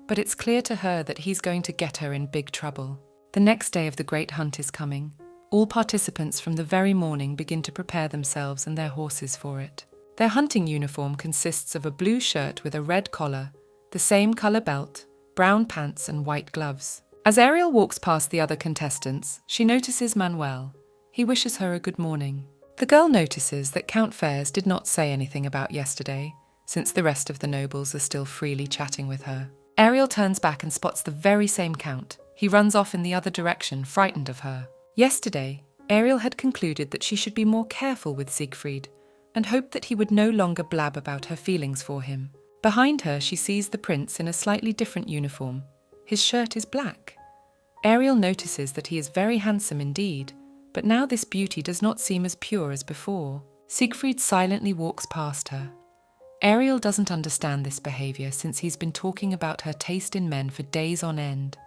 but it's clear to her that he's going to get her in big trouble. The next day of the great hunt is coming. All participants from the very morning begin to prepare themselves and their horses for it. Their hunting uniform consists of a blue shirt with a red collar, the same colour belt, brown pants and white gloves. As Ariel walks past the other contestants, she notices Manuel. He wishes her a good morning. The girl notices that Count Fairs did not say anything about yesterday, since the rest of the nobles are still freely chatting with her. Ariel turns back and spots the very same Count. He runs off in the other direction, frightened of her. Yesterday, Ariel had concluded that she should be more careful with Siegfried, and hoped that he would no longer blab about her feelings for him. Behind her, she sees the prince in a slightly different uniform. His shirt is black. Ariel notices that he is very handsome indeed, but now this beauty does not seem as pure as before. Siegfried silently walks past her. Ariel doesn't understand this behavior since he's been talking about her taste in men for days on end,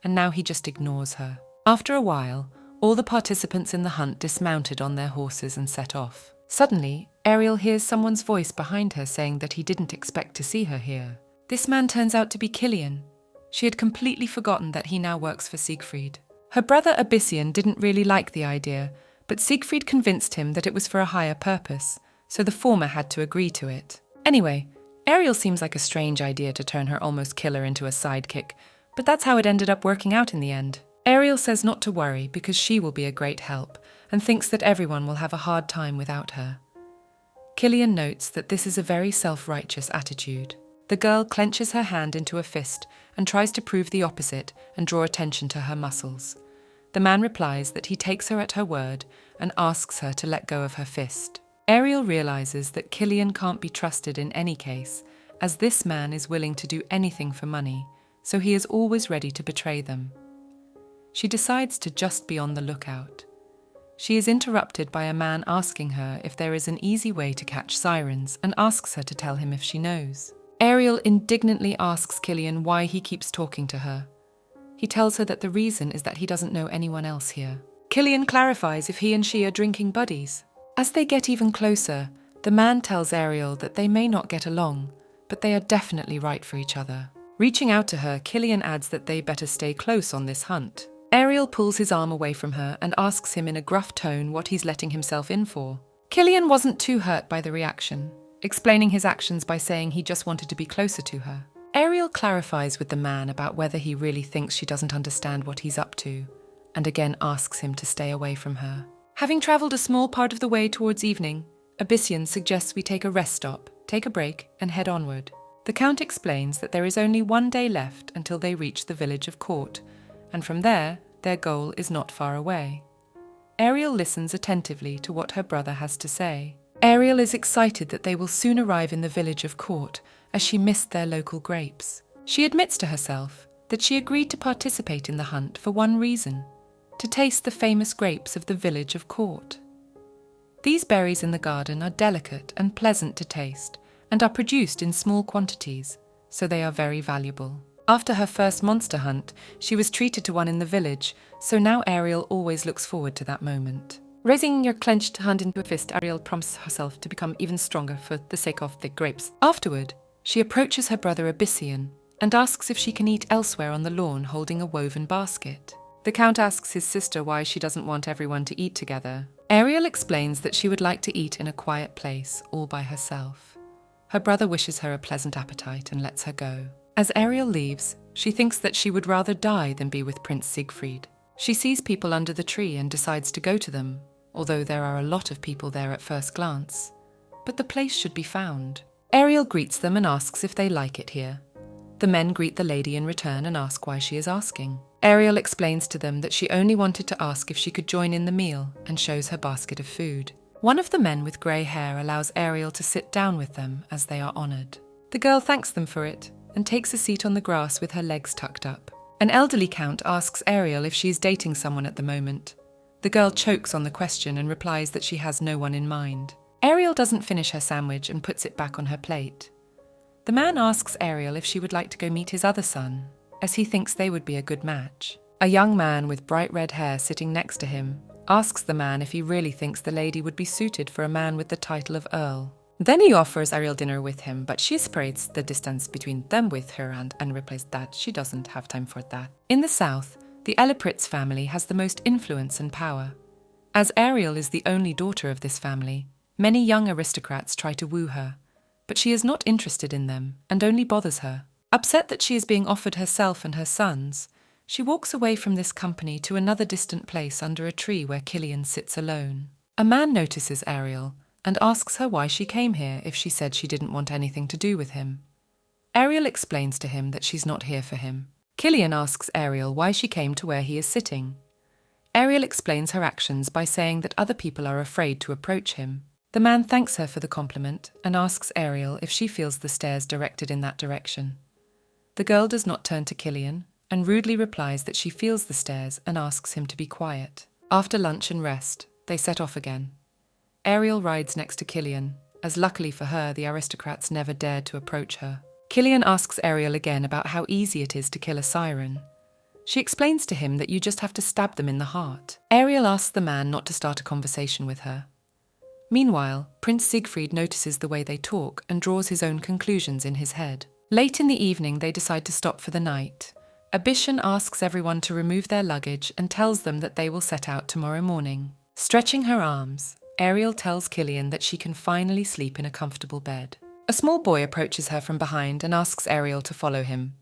and now he just ignores her. After a while, all the participants in the hunt dismounted on their horses and set off. Suddenly, Ariel hears someone's voice behind her saying that he didn't expect to see her here. This man turns out to be Kilian. She had completely forgotten that he now works for Siegfried. Her brother Abyssian didn't really like the idea, but Siegfried convinced him that it was for a higher purpose, so the former had to agree to it. Anyway, Ariel seems like a strange idea to turn her almost killer into a sidekick, but that's how it ended up working out in the end. Ariel says not to worry because she will be a great help, and thinks that everyone will have a hard time without her. Kilian notes that this is a very self-righteous attitude. The girl clenches her hand into a fist and tries to prove the opposite and draw attention to her muscles. The man replies that he takes her at her word and asks her to let go of her fist. Ariel realizes that Kilian can't be trusted in any case, as this man is willing to do anything for money, so he is always ready to betray them. She decides to just be on the lookout. She is interrupted by a man asking her if there is an easy way to catch sirens and asks her to tell him if she knows. Ariel indignantly asks Kilian why he keeps talking to her. He tells her that the reason is that he doesn't know anyone else here. Kilian clarifies if he and she are drinking buddies. As they get even closer, The man tells Ariel that they may not get along, but they are definitely right for each other. Reaching out to her, Killian adds that they better stay close on this hunt. Ariel pulls his arm away from her and asks him in a gruff tone what he's letting himself in for. Killian wasn't too hurt by the reaction, explaining his actions by saying he just wanted to be closer to her. Ariel clarifies with the man about whether he really thinks she doesn't understand what he's up to, and again asks him to stay away from her. Having travelled a small part of the way towards evening, Abyssian suggests we take a rest stop, take a break, and head onward. The Count explains that there is only one day left until they reach the village of Court, and from there, their goal is not far away. Ariel listens attentively to what her brother has to say. Ariel is excited that they will soon arrive in the village of Court, as she missed their local grapes. She admits to herself that she agreed to participate in the hunt for one reason: to taste the famous grapes of the village of Court. These berries in the garden are delicate and pleasant to taste, and are produced in small quantities, so they are very valuable. After her first monster hunt, she was treated to one in the village, so now Ariel always looks forward to that moment. Raising your clenched hand into a fist, Ariel promises herself to become even stronger for the sake of the grapes. Afterward, she approaches her brother Abyssian and asks if she can eat elsewhere on the lawn holding a woven basket. The Count asks his sister why she doesn't want everyone to eat together. Ariel explains that she would like to eat in a quiet place, all by herself. Her brother wishes her a pleasant appetite and lets her go. As Ariel leaves, she thinks that she would rather die than be with Prince Siegfried. She sees people under the tree and decides to go to them, although there are a lot of people there at first glance. But the place should be found. Ariel greets them and asks if they like it here. The men greet the lady in return and ask why she is asking. Ariel explains to them that she only wanted to ask if she could join in the meal and shows her basket of food. One of the men with grey hair allows Ariel to sit down with them as they are honoured. The girl thanks them for it and takes a seat on the grass with her legs tucked up. An elderly count asks Ariel if she is dating someone at the moment. The girl chokes on the question and replies that she has no one in mind. Ariel doesn't finish her sandwich and puts it back on her plate. The man asks Ariel if she would like to go meet his other son, as he thinks they would be a good match. A young man with bright red hair sitting next to him asks the man if he really thinks the lady would be suited for a man with the title of Earl. Then he offers Ariel dinner with him, but she separates the distance between them with her and replies that she doesn't have time for that. In the south, the Elipritz family has the most influence and power. As Ariel is the only daughter of this family, many young aristocrats try to woo her, but she is not interested in them and only bothers her. Upset that she is being offered herself and her sons, she walks away from this company to another distant place under a tree where Killian sits alone. A man notices Ariel and asks her why she came here if she said she didn't want anything to do with him. Ariel explains to him that she's not here for him. Killian asks Ariel why she came to where he is sitting. Ariel explains her actions by saying that other people are afraid to approach him. The man thanks her for the compliment and asks Ariel if she feels the stairs directed in that direction. The girl does not turn to Killian and rudely replies that she feels the stairs and asks him to be quiet. After lunch and rest, they set off again. Ariel rides next to Killian, as luckily for her, the aristocrats never dared to approach her. Killian asks Ariel again about how easy it is to kill a siren. She explains to him that you just have to stab them in the heart. Ariel asks the man not to start a conversation with her. Meanwhile, Prince Siegfried notices the way they talk and draws his own conclusions in his head. Late in the evening, they decide to stop for the night. Abyssian asks everyone to remove their luggage and tells them that they will set out tomorrow morning. Stretching her arms, Ariel tells Killian that she can finally sleep in a comfortable bed. A small boy approaches her from behind and asks Ariel to follow him.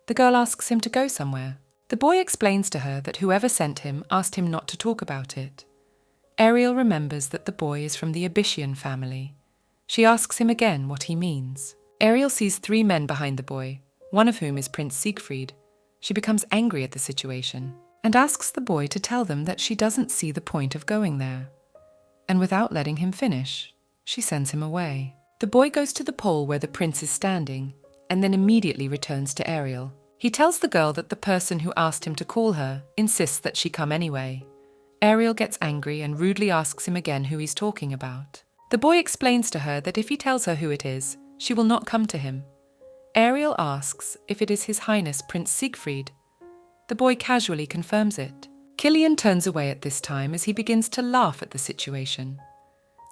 The girl asks him to go somewhere. The boy explains to her that whoever sent him asked him not to talk about it. Ariel remembers that the boy is from the Abyssian family. She asks him again what he means. Ariel sees 3 men behind the boy, one of whom is Prince Siegfried. She becomes angry at the situation and asks the boy to tell them that she doesn't see the point of going there. And without letting him finish, she sends him away. The boy goes to the pole where the prince is standing and then immediately returns to Ariel. He tells the girl that the person who asked him to call her insists that she come anyway. Ariel gets angry and rudely asks him again who he's talking about. The boy explains to her that if he tells her who it is, she will not come to him. Ariel asks if it is His Highness Prince Siegfried. The boy casually confirms it. Killian turns away at this time as he begins to laugh at the situation.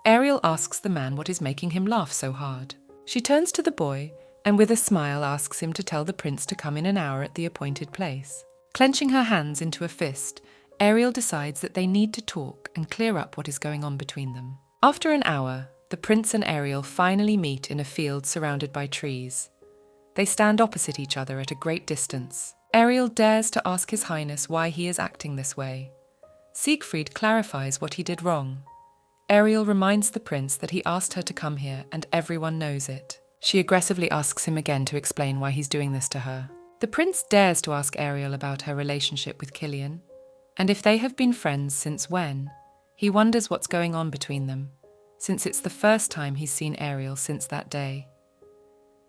Ariel asks the man what is making him laugh so hard. She turns to the boy and with a smile asks him to tell the prince to come in an hour at the appointed place. Clenching her hands into a fist, Ariel decides that they need to talk and clear up what is going on between them. After an hour, the prince and Ariel finally meet in a field surrounded by trees. They stand opposite each other at a great distance. Ariel dares to ask His Highness why he is acting this way. Siegfried clarifies what he did wrong. Ariel reminds the prince that he asked her to come here and everyone knows it. She aggressively asks him again to explain why he's doing this to her. The prince dares to ask Ariel about her relationship with Killian, and if they have been friends since when. He wonders what's going on between them, since it's the first time he's seen Ariel since that day.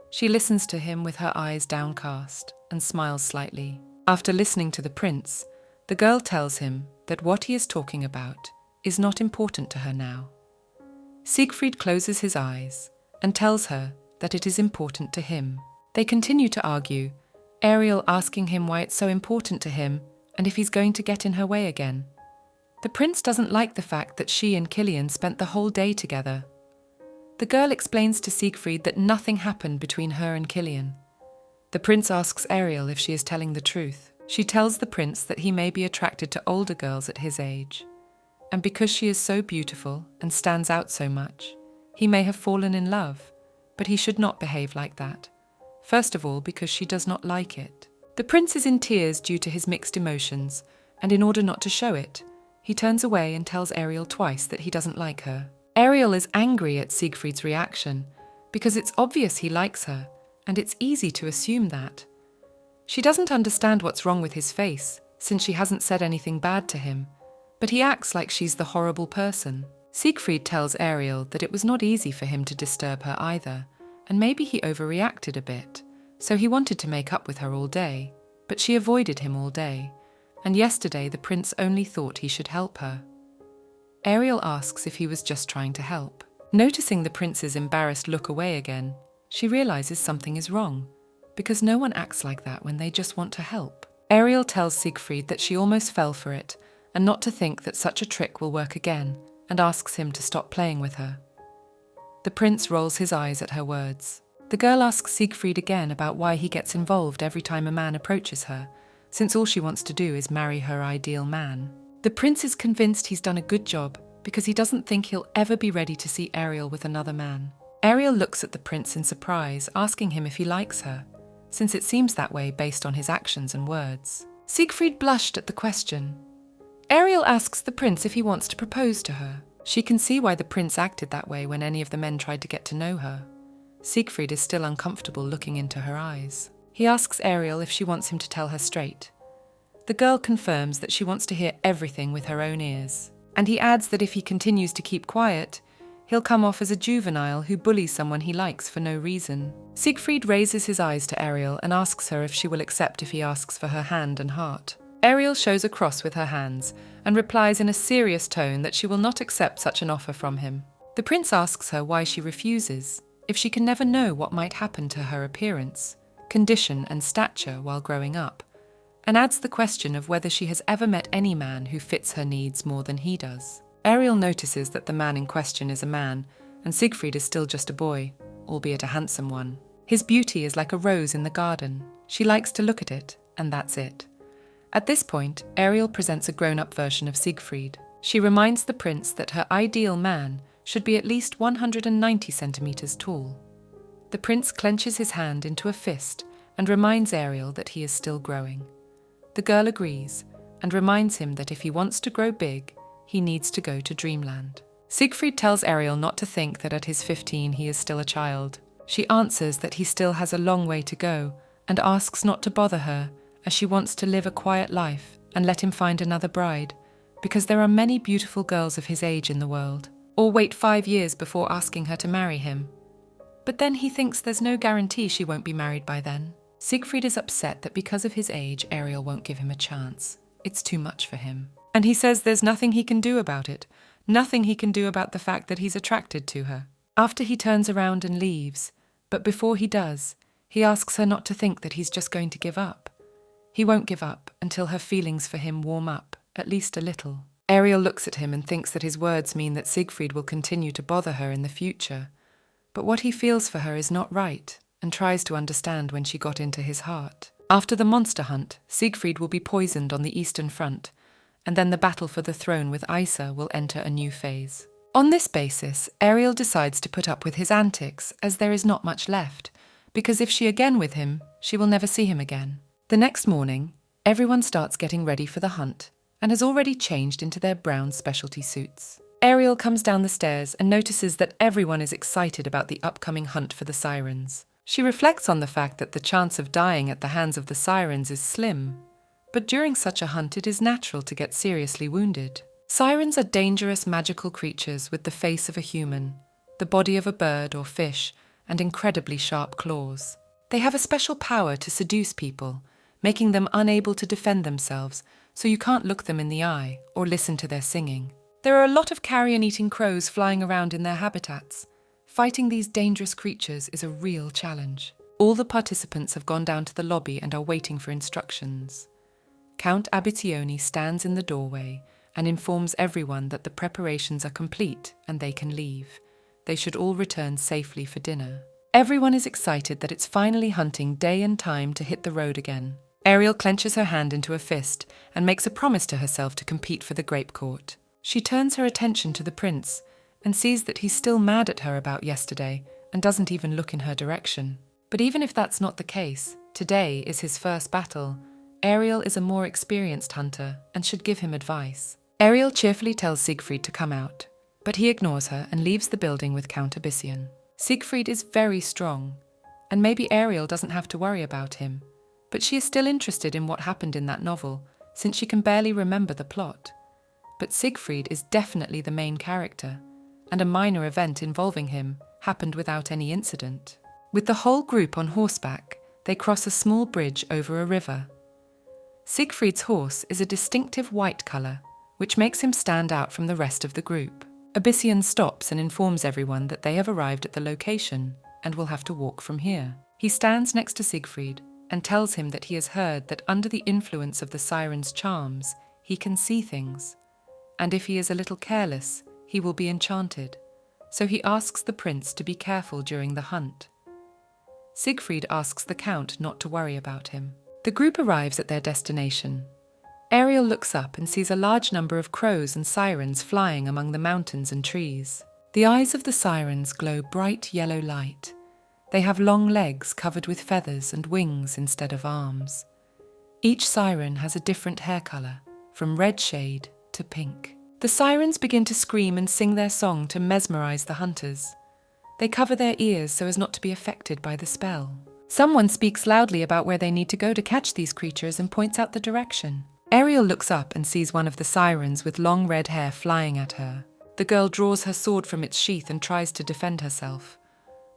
She listens to him with her eyes downcast and smiles slightly. After listening to the prince, the girl tells him that what he is talking about is not important to her now. Siegfried closes his eyes and tells her that it is important to him. They continue to argue, Ariel asking him why it's so important to him and if he's going to get in her way again. The prince doesn't like the fact that she and Killian spent the whole day together. The girl explains to Siegfried that nothing happened between her and Killian. The prince asks Ariel if she is telling the truth. She tells the prince that he may be attracted to older girls at his age, and because she is so beautiful and stands out so much, he may have fallen in love, but he should not behave like that. First of all, because she does not like it. The prince is in tears due to his mixed emotions, and in order not to show it, he turns away and tells Ariel twice that he doesn't like her. Ariel is angry at Siegfried's reaction, because it's obvious he likes her, and it's easy to assume that. She doesn't understand what's wrong with his face, since she hasn't said anything bad to him, but he acts like she's the horrible person. Siegfried tells Ariel that it was not easy for him to disturb her either, and maybe he overreacted a bit, so he wanted to make up with her all day, but she avoided him all day, and yesterday the prince only thought he should help her. Ariel asks if he was just trying to help. Noticing the prince's embarrassed look away again, she realizes something is wrong, because no one acts like that when they just want to help. Ariel tells Siegfried that she almost fell for it, and not to think that such a trick will work again, and asks him to stop playing with her. The prince rolls his eyes at her words. The girl asks Siegfried again about why he gets involved every time a man approaches her, since all she wants to do is marry her ideal man. The prince is convinced he's done a good job because he doesn't think he'll ever be ready to see Ariel with another man. Ariel looks at the prince in surprise, asking him if he likes her, since it seems that way based on his actions and words. Siegfried blushed at the question. Ariel asks the prince if he wants to propose to her. She can see why the prince acted that way when any of the men tried to get to know her. Siegfried is still uncomfortable looking into her eyes. He asks Ariel if she wants him to tell her straight. The girl confirms that she wants to hear everything with her own ears, and he adds that if he continues to keep quiet, he'll come off as a juvenile who bullies someone he likes for no reason. Siegfried raises his eyes to Ariel and asks her if she will accept if he asks for her hand and heart. Ariel shows a cross with her hands and replies in a serious tone that she will not accept such an offer from him. The prince asks her why she refuses, if she can never know what might happen to her appearance, condition and stature while growing up, and adds the question of whether she has ever met any man who fits her needs more than he does. Ariel notices that the man in question is a man, and Siegfried is still just a boy, albeit a handsome one. His beauty is like a rose in the garden. She likes to look at it, and that's it. At this point, Ariel presents a grown-up version of Siegfried. She reminds the prince that her ideal man should be at least 190 centimeters tall. The prince clenches his hand into a fist and reminds Ariel that he is still growing. The girl agrees and reminds him that if he wants to grow big, he needs to go to Dreamland. Siegfried tells Ariel not to think that at his 15 he is still a child. She answers that he still has a long way to go and asks not to bother her, as she wants to live a quiet life and let him find another bride, because there are many beautiful girls of his age in the world, or wait 5 years before asking her to marry him. But then he thinks there's no guarantee she won't be married by then. Siegfried is upset that because of his age, Ariel won't give him a chance. It's too much for him. And he says there's nothing he can do about it, nothing he can do about the fact that he's attracted to her. After he turns around and leaves, but before he does, he asks her not to think that he's just going to give up. He won't give up until her feelings for him warm up, at least a little. Ariel looks at him and thinks that his words mean that Siegfried will continue to bother her in the future. But what he feels for her is not right, and tries to understand when she got into his heart. After the monster hunt, Siegfried will be poisoned on the Eastern Front, and then the battle for the throne with Isa will enter a new phase. On this basis, Ariel decides to put up with his antics, as there is not much left, because if she again with him, she will never see him again. The next morning, everyone starts getting ready for the hunt, and has already changed into their brown specialty suits. Ariel comes down the stairs and notices that everyone is excited about the upcoming hunt for the sirens. She reflects on the fact that the chance of dying at the hands of the sirens is slim, but during such a hunt it is natural to get seriously wounded. Sirens are dangerous magical creatures with the face of a human, the body of a bird or fish, and incredibly sharp claws. They have a special power to seduce people, making them unable to defend themselves, so you can't look them in the eye or listen to their singing. There are a lot of carrion-eating crows flying around in their habitats. Fighting these dangerous creatures is a real challenge. All the participants have gone down to the lobby and are waiting for instructions. Count Abitione stands in the doorway and informs everyone that the preparations are complete and they can leave. They should all return safely for dinner. Everyone is excited that it's finally hunting day and time to hit the road again. Ariel clenches her hand into a fist and makes a promise to herself to compete for the grape court. She turns her attention to the prince and sees that he's still mad at her about yesterday and doesn't even look in her direction. But even if that's not the case, today is his first battle. Ariel is a more experienced hunter and should give him advice. Ariel cheerfully tells Siegfried to come out, but he ignores her and leaves the building with Count Abyssinian. Siegfried is very strong, and maybe Ariel doesn't have to worry about him, but she is still interested in what happened in that novel, since she can barely remember the plot. But Siegfried is definitely the main character, and a minor event involving him happened without any incident. With the whole group on horseback, they cross a small bridge over a river. Siegfried's horse is a distinctive white colour, which makes him stand out from the rest of the group. Abyssinian stops and informs everyone that they have arrived at the location and will have to walk from here. He stands next to Siegfried and tells him that he has heard that under the influence of the siren's charms, he can see things, and if he is a little careless, he will be enchanted, so he asks the prince to be careful during the hunt. Siegfried asks the count not to worry about him. The group arrives at their destination. Ariel looks up and sees a large number of crows and sirens flying among the mountains and trees. The eyes of the sirens glow bright yellow light. They have long legs covered with feathers and wings instead of arms. Each siren has a different hair colour, from red shade to pink. The sirens begin to scream and sing their song to mesmerize the hunters. They cover their ears so as not to be affected by the spell. Someone speaks loudly about where they need to go to catch these creatures and points out the direction. Ariel looks up and sees one of the sirens with long red hair flying at her. The girl draws her sword from its sheath and tries to defend herself.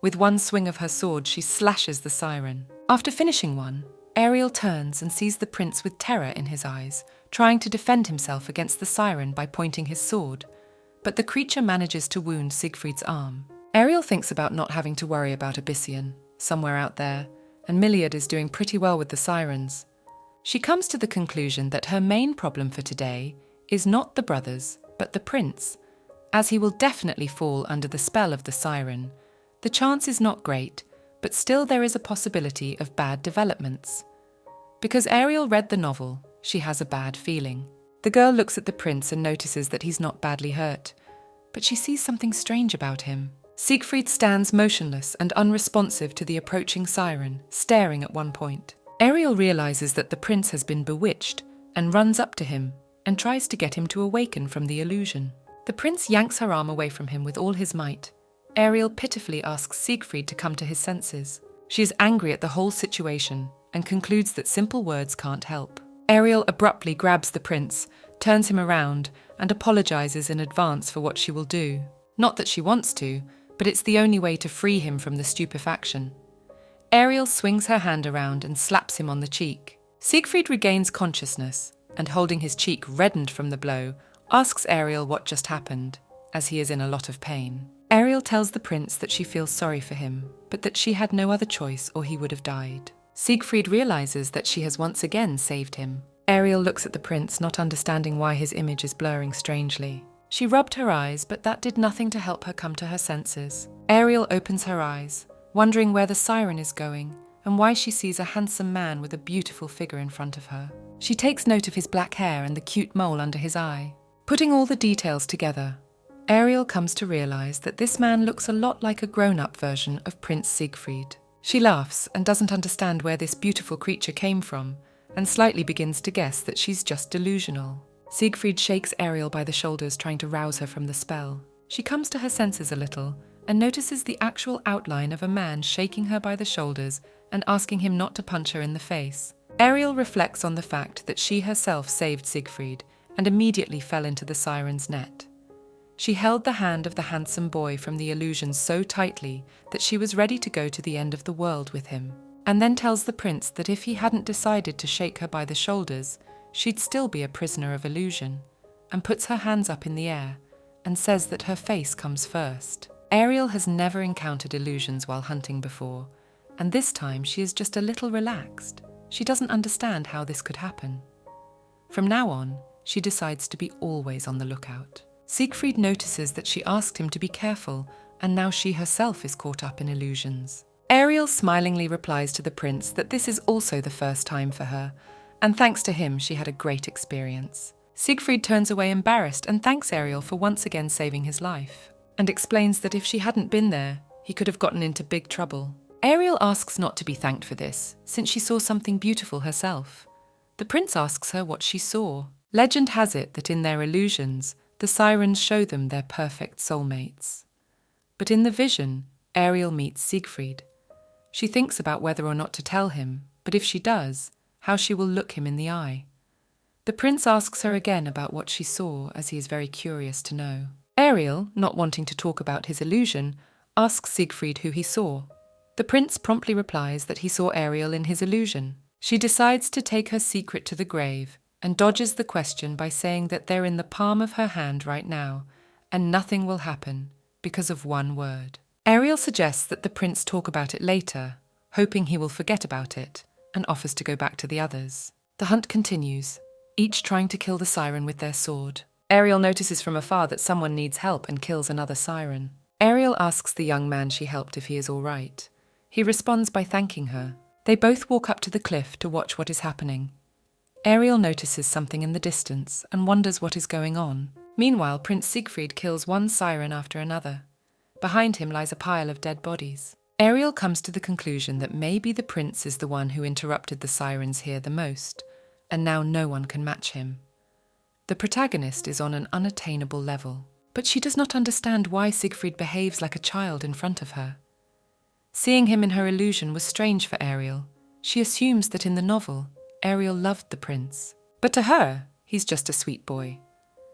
With one swing of her sword, she slashes the siren. After finishing one, Ariel turns and sees the prince with terror in his eyes, trying to defend himself against the siren by pointing his sword, but the creature manages to wound Siegfried's arm. Ariel thinks about not having to worry about Abyssinian, somewhere out there, and Miliad is doing pretty well with the sirens. She comes to the conclusion that her main problem for today is not the brothers, but the prince, as he will definitely fall under the spell of the siren. The chance is not great, but still there is a possibility of bad developments. Because Ariel read the novel, she has a bad feeling. The girl looks at the prince and notices that he's not badly hurt, but she sees something strange about him. Siegfried stands motionless and unresponsive to the approaching siren, staring at one point. Ariel realizes that the prince has been bewitched and runs up to him and tries to get him to awaken from the illusion. The prince yanks her arm away from him with all his might. Ariel pitifully asks Siegfried to come to his senses. She is angry at the whole situation and concludes that simple words can't help. Ariel abruptly grabs the prince, turns him around, and apologizes in advance for what she will do. Not that she wants to, but it's the only way to free him from the stupefaction. Ariel swings her hand around and slaps him on the cheek. Siegfried regains consciousness, and holding his cheek reddened from the blow, asks Ariel what just happened, as he is in a lot of pain. Ariel tells the prince that she feels sorry for him, but that she had no other choice or he would have died. Siegfried realizes that she has once again saved him. Ariel looks at the prince, not understanding why his image is blurring strangely. She rubbed her eyes, but that did nothing to help her come to her senses. Ariel opens her eyes, wondering where the siren is going and why she sees a handsome man with a beautiful figure in front of her. She takes note of his black hair and the cute mole under his eye. Putting all the details together, Ariel comes to realize that this man looks a lot like a grown-up version of Prince Siegfried. She laughs and doesn't understand where this beautiful creature came from, and slightly begins to guess that she's just delusional. Siegfried shakes Ariel by the shoulders, trying to rouse her from the spell. She comes to her senses a little and notices the actual outline of a man shaking her by the shoulders and asking him not to punch her in the face. Ariel reflects on the fact that she herself saved Siegfried and immediately fell into the siren's net. She held the hand of the handsome boy from the illusion so tightly that she was ready to go to the end of the world with him, and then tells the prince that if he hadn't decided to shake her by the shoulders, she'd still be a prisoner of illusion, and puts her hands up in the air and says that her face comes first. Ariel has never encountered illusions while hunting before, and this time she is just a little relaxed. She doesn't understand how this could happen. From now on, she decides to be always on the lookout. Siegfried notices that she asked him to be careful, and now she herself is caught up in illusions. Ariel smilingly replies to the prince that this is also the first time for her, and thanks to him she had a great experience. Siegfried turns away embarrassed and thanks Ariel for once again saving his life, and explains that if she hadn't been there, he could have gotten into big trouble. Ariel asks not to be thanked for this, since she saw something beautiful herself. The prince asks her what she saw. Legend has it that in their illusions, the sirens show them their perfect soulmates. But in the vision, Ariel meets Siegfried. She thinks about whether or not to tell him, but if she does, how she will look him in the eye. The prince asks her again about what she saw, as he is very curious to know. Ariel, not wanting to talk about his illusion, asks Siegfried who he saw. The prince promptly replies that he saw Ariel in his illusion. She decides to take her secret to the grave and dodges the question by saying that they're in the palm of her hand right now, and nothing will happen because of one word. Ariel suggests that the prince talk about it later, hoping he will forget about it, and offers to go back to the others. The hunt continues, each trying to kill the siren with their sword. Ariel notices from afar that someone needs help and kills another siren. Ariel asks the young man she helped if he is all right. He responds by thanking her. They both walk up to the cliff to watch what is happening. Ariel notices something in the distance and wonders what is going on. Meanwhile, Prince Siegfried kills one siren after another. Behind him lies a pile of dead bodies. Ariel comes to the conclusion that maybe the prince is the one who interrupted the sirens here the most, and now no one can match him. The protagonist is on an unattainable level, but she does not understand why Siegfried behaves like a child in front of her. Seeing him in her illusion was strange for Ariel. She assumes that in the novel, Ariel loved the prince, but to her, he's just a sweet boy.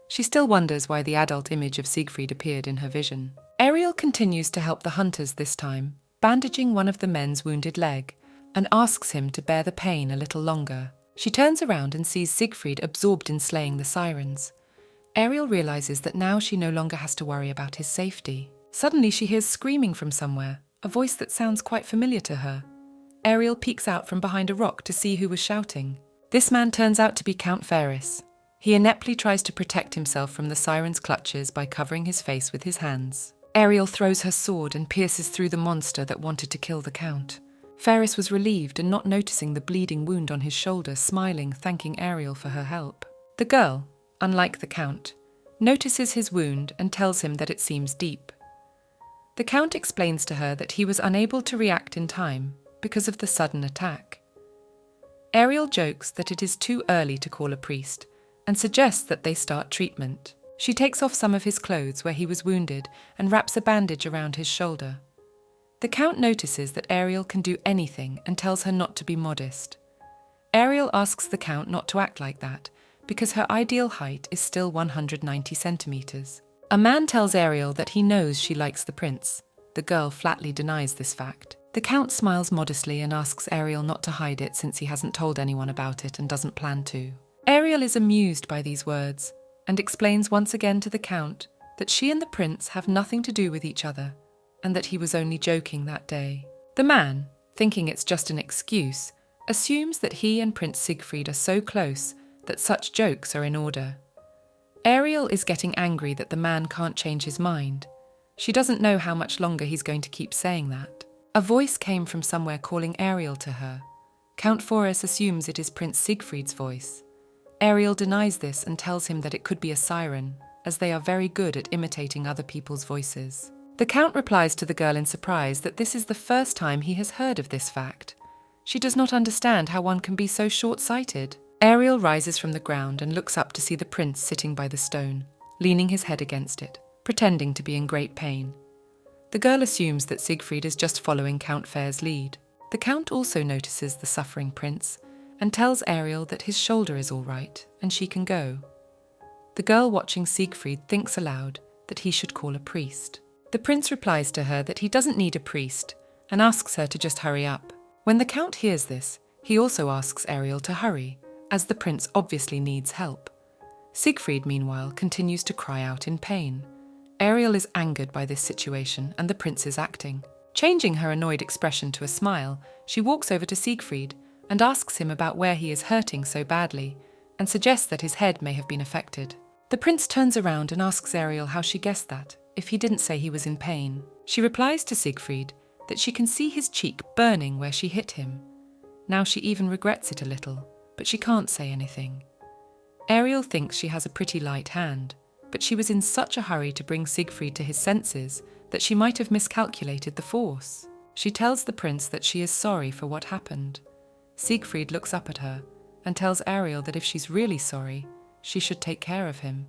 She still wonders why the adult image of Siegfried appeared in her vision. Ariel continues to help the hunters this time, bandaging one of the men's wounded leg, and asks him to bear the pain a little longer. She turns around and sees Siegfried absorbed in slaying the sirens. Ariel realizes that now she no longer has to worry about his safety. Suddenly she hears screaming from somewhere, a voice that sounds quite familiar to her. Ariel peeks out from behind a rock to see who was shouting. This man turns out to be Count Ferris. He ineptly tries to protect himself from the siren's clutches by covering his face with his hands. Ariel throws her sword and pierces through the monster that wanted to kill the Count. Ferris was relieved and not noticing the bleeding wound on his shoulder, smiling, thanking Ariel for her help. The girl, unlike the Count, notices his wound and tells him that it seems deep. The Count explains to her that he was unable to react in time because of the sudden attack. Ariel jokes that it is too early to call a priest and suggests that they start treatment. She takes off some of his clothes where he was wounded and wraps a bandage around his shoulder. The Count notices that Ariel can do anything and tells her not to be modest. Ariel asks the Count not to act like that because her ideal height is still 190 centimeters. A man tells Ariel that he knows she likes the prince. The girl flatly denies this fact. The Count smiles modestly and asks Ariel not to hide it since he hasn't told anyone about it and doesn't plan to. Ariel is amused by these words and explains once again to the Count that she and the prince have nothing to do with each other and that he was only joking that day. The man, thinking it's just an excuse, assumes that he and Prince Siegfried are so close that such jokes are in order. Ariel is getting angry that the man can't change his mind. She doesn't know how much longer he's going to keep saying that. A voice came from somewhere calling Ariel to her. Count Forus assumes it is Prince Siegfried's voice. Ariel denies this and tells him that it could be a siren, as they are very good at imitating other people's voices. The Count replies to the girl in surprise that this is the first time he has heard of this fact. She does not understand how one can be so short-sighted. Ariel rises from the ground and looks up to see the prince sitting by the stone, leaning his head against it, pretending to be in great pain. The girl assumes that Siegfried is just following Count Fair's lead. The Count also notices the suffering prince and tells Ariel that his shoulder is all right and she can go. The girl watching Siegfried thinks aloud that he should call a priest. The prince replies to her that he doesn't need a priest and asks her to just hurry up. When the Count hears this, he also asks Ariel to hurry, as the prince obviously needs help. Siegfried, meanwhile, continues to cry out in pain. Ariel is angered by this situation and the prince is acting. Changing her annoyed expression to a smile, she walks over to Siegfried and asks him about where he is hurting so badly, and suggests that his head may have been affected. The prince turns around and asks Ariel how she guessed that, if he didn't say he was in pain. She replies to Siegfried that she can see his cheek burning where she hit him. Now she even regrets it a little, but she can't say anything. Ariel thinks she has a pretty light hand, but she was in such a hurry to bring Siegfried to his senses that she might have miscalculated the force. She tells the prince that she is sorry for what happened. Siegfried looks up at her and tells Ariel that if she's really sorry, she should take care of him.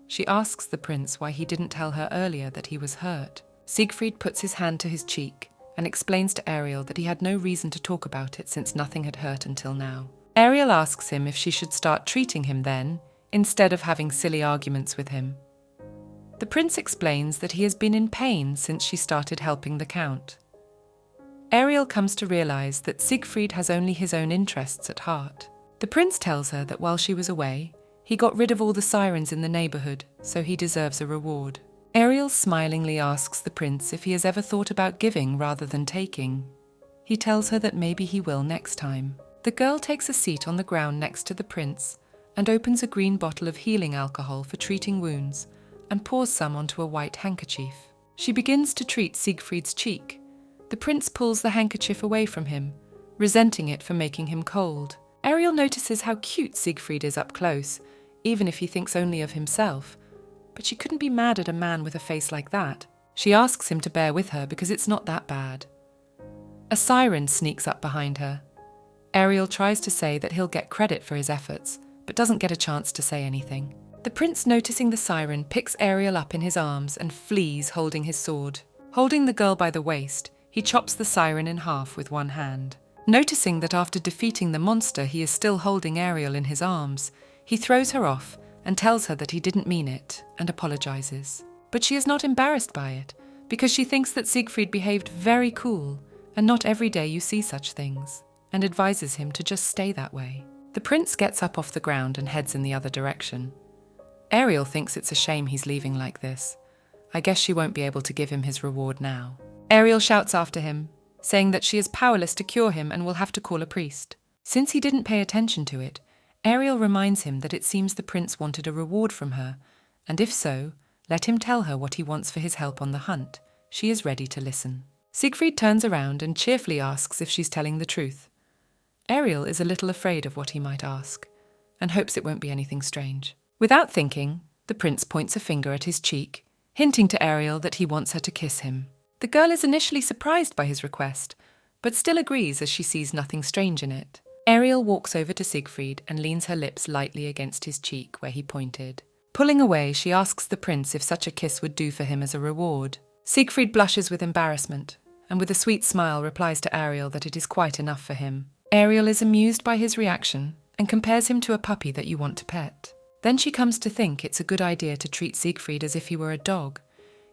She asks the prince why he didn't tell her earlier that he was hurt. Siegfried puts his hand to his cheek and explains to Ariel that he had no reason to talk about it since nothing had hurt until now. Ariel asks him if she should start treating him then, instead of having silly arguments with him. The prince explains that he has been in pain since she started helping the Count. Ariel comes to realize that Siegfried has only his own interests at heart. The prince tells her that while she was away, he got rid of all the sirens in the neighborhood, so he deserves a reward. Ariel smilingly asks the prince if he has ever thought about giving rather than taking. He tells her that maybe he will next time. The girl takes a seat on the ground next to the prince and opens a green bottle of healing alcohol for treating wounds and pours some onto a white handkerchief. She begins to treat Siegfried's cheek. The prince pulls the handkerchief away from him, resenting it for making him cold. Ariel notices how cute Siegfried is up close, even if he thinks only of himself. But she couldn't be mad at a man with a face like that. She asks him to bear with her because it's not that bad. A siren sneaks up behind her. Ariel tries to say that he'll get credit for his efforts, but doesn't get a chance to say anything. The prince, noticing the siren, picks Ariel up in his arms and flees holding his sword. Holding the girl by the waist, he chops the siren in half with one hand. Noticing that after defeating the monster he is still holding Ariel in his arms, he throws her off and tells her that he didn't mean it and apologizes. But she is not embarrassed by it, because she thinks that Siegfried behaved very cool, and not every day you see such things, and advises him to just stay that way. The prince gets up off the ground and heads in the other direction. Ariel thinks it's a shame he's leaving like this. I guess she won't be able to give him his reward now. Ariel shouts after him, saying that she is powerless to cure him and will have to call a priest. Since he didn't pay attention to it, Ariel reminds him that it seems the prince wanted a reward from her, and if so, let him tell her what he wants for his help on the hunt. She is ready to listen. Siegfried turns around and cheerfully asks if she's telling the truth. Ariel is a little afraid of what he might ask, and hopes it won't be anything strange. Without thinking, the prince points a finger at his cheek, hinting to Ariel that he wants her to kiss him. The girl is initially surprised by his request, but still agrees as she sees nothing strange in it. Ariel walks over to Siegfried and leans her lips lightly against his cheek where he pointed. Pulling away, she asks the prince if such a kiss would do for him as a reward. Siegfried blushes with embarrassment, and with a sweet smile replies to Ariel that it is quite enough for him. Ariel is amused by his reaction and compares him to a puppy that you want to pet. Then she comes to think it's a good idea to treat Siegfried as if he were a dog.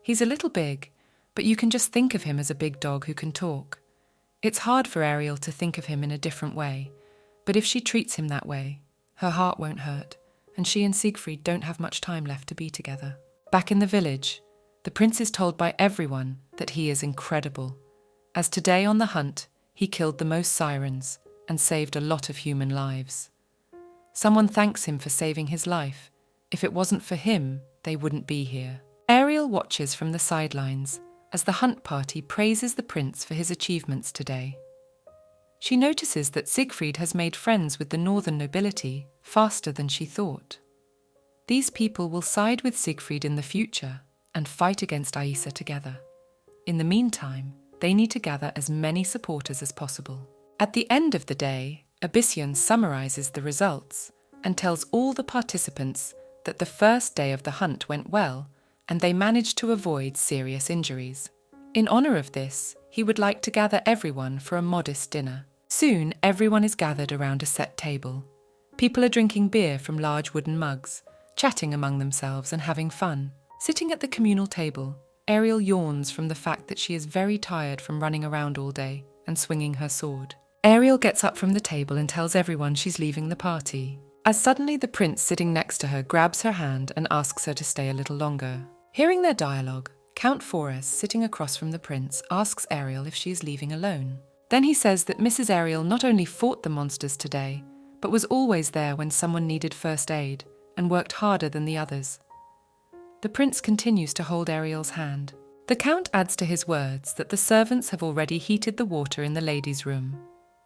He's a little big, but you can just think of him as a big dog who can talk. It's hard for Ariel to think of him in a different way, but if she treats him that way, her heart won't hurt, and she and Siegfried don't have much time left to be together. Back in the village, the prince is told by everyone that he is incredible, as today on the hunt he killed the most sirens and saved a lot of human lives. Someone thanks him for saving his life. If it wasn't for him, they wouldn't be here. Ariel watches from the sidelines as the hunt party praises the prince for his achievements today. She notices that Siegfried has made friends with the northern nobility faster than she thought. These people will side with Siegfried in the future and fight against Aisa together. In the meantime, they need to gather as many supporters as possible. At the end of the day, Abyssion summarizes the results and tells all the participants that the first day of the hunt went well and they managed to avoid serious injuries. In honor of this, he would like to gather everyone for a modest dinner. Soon, everyone is gathered around a set table. People are drinking beer from large wooden mugs, chatting among themselves and having fun. Sitting at the communal table, Ariel yawns from the fact that she is very tired from running around all day and swinging her sword. Ariel gets up from the table and tells everyone she's leaving the party, as suddenly the prince sitting next to her grabs her hand and asks her to stay a little longer. Hearing their dialogue, Count Forres, sitting across from the prince, asks Ariel if she is leaving alone. Then he says that Mrs. Ariel not only fought the monsters today, but was always there when someone needed first aid and worked harder than the others. The prince continues to hold Ariel's hand. The count adds to his words that the servants have already heated the water in the ladies' room,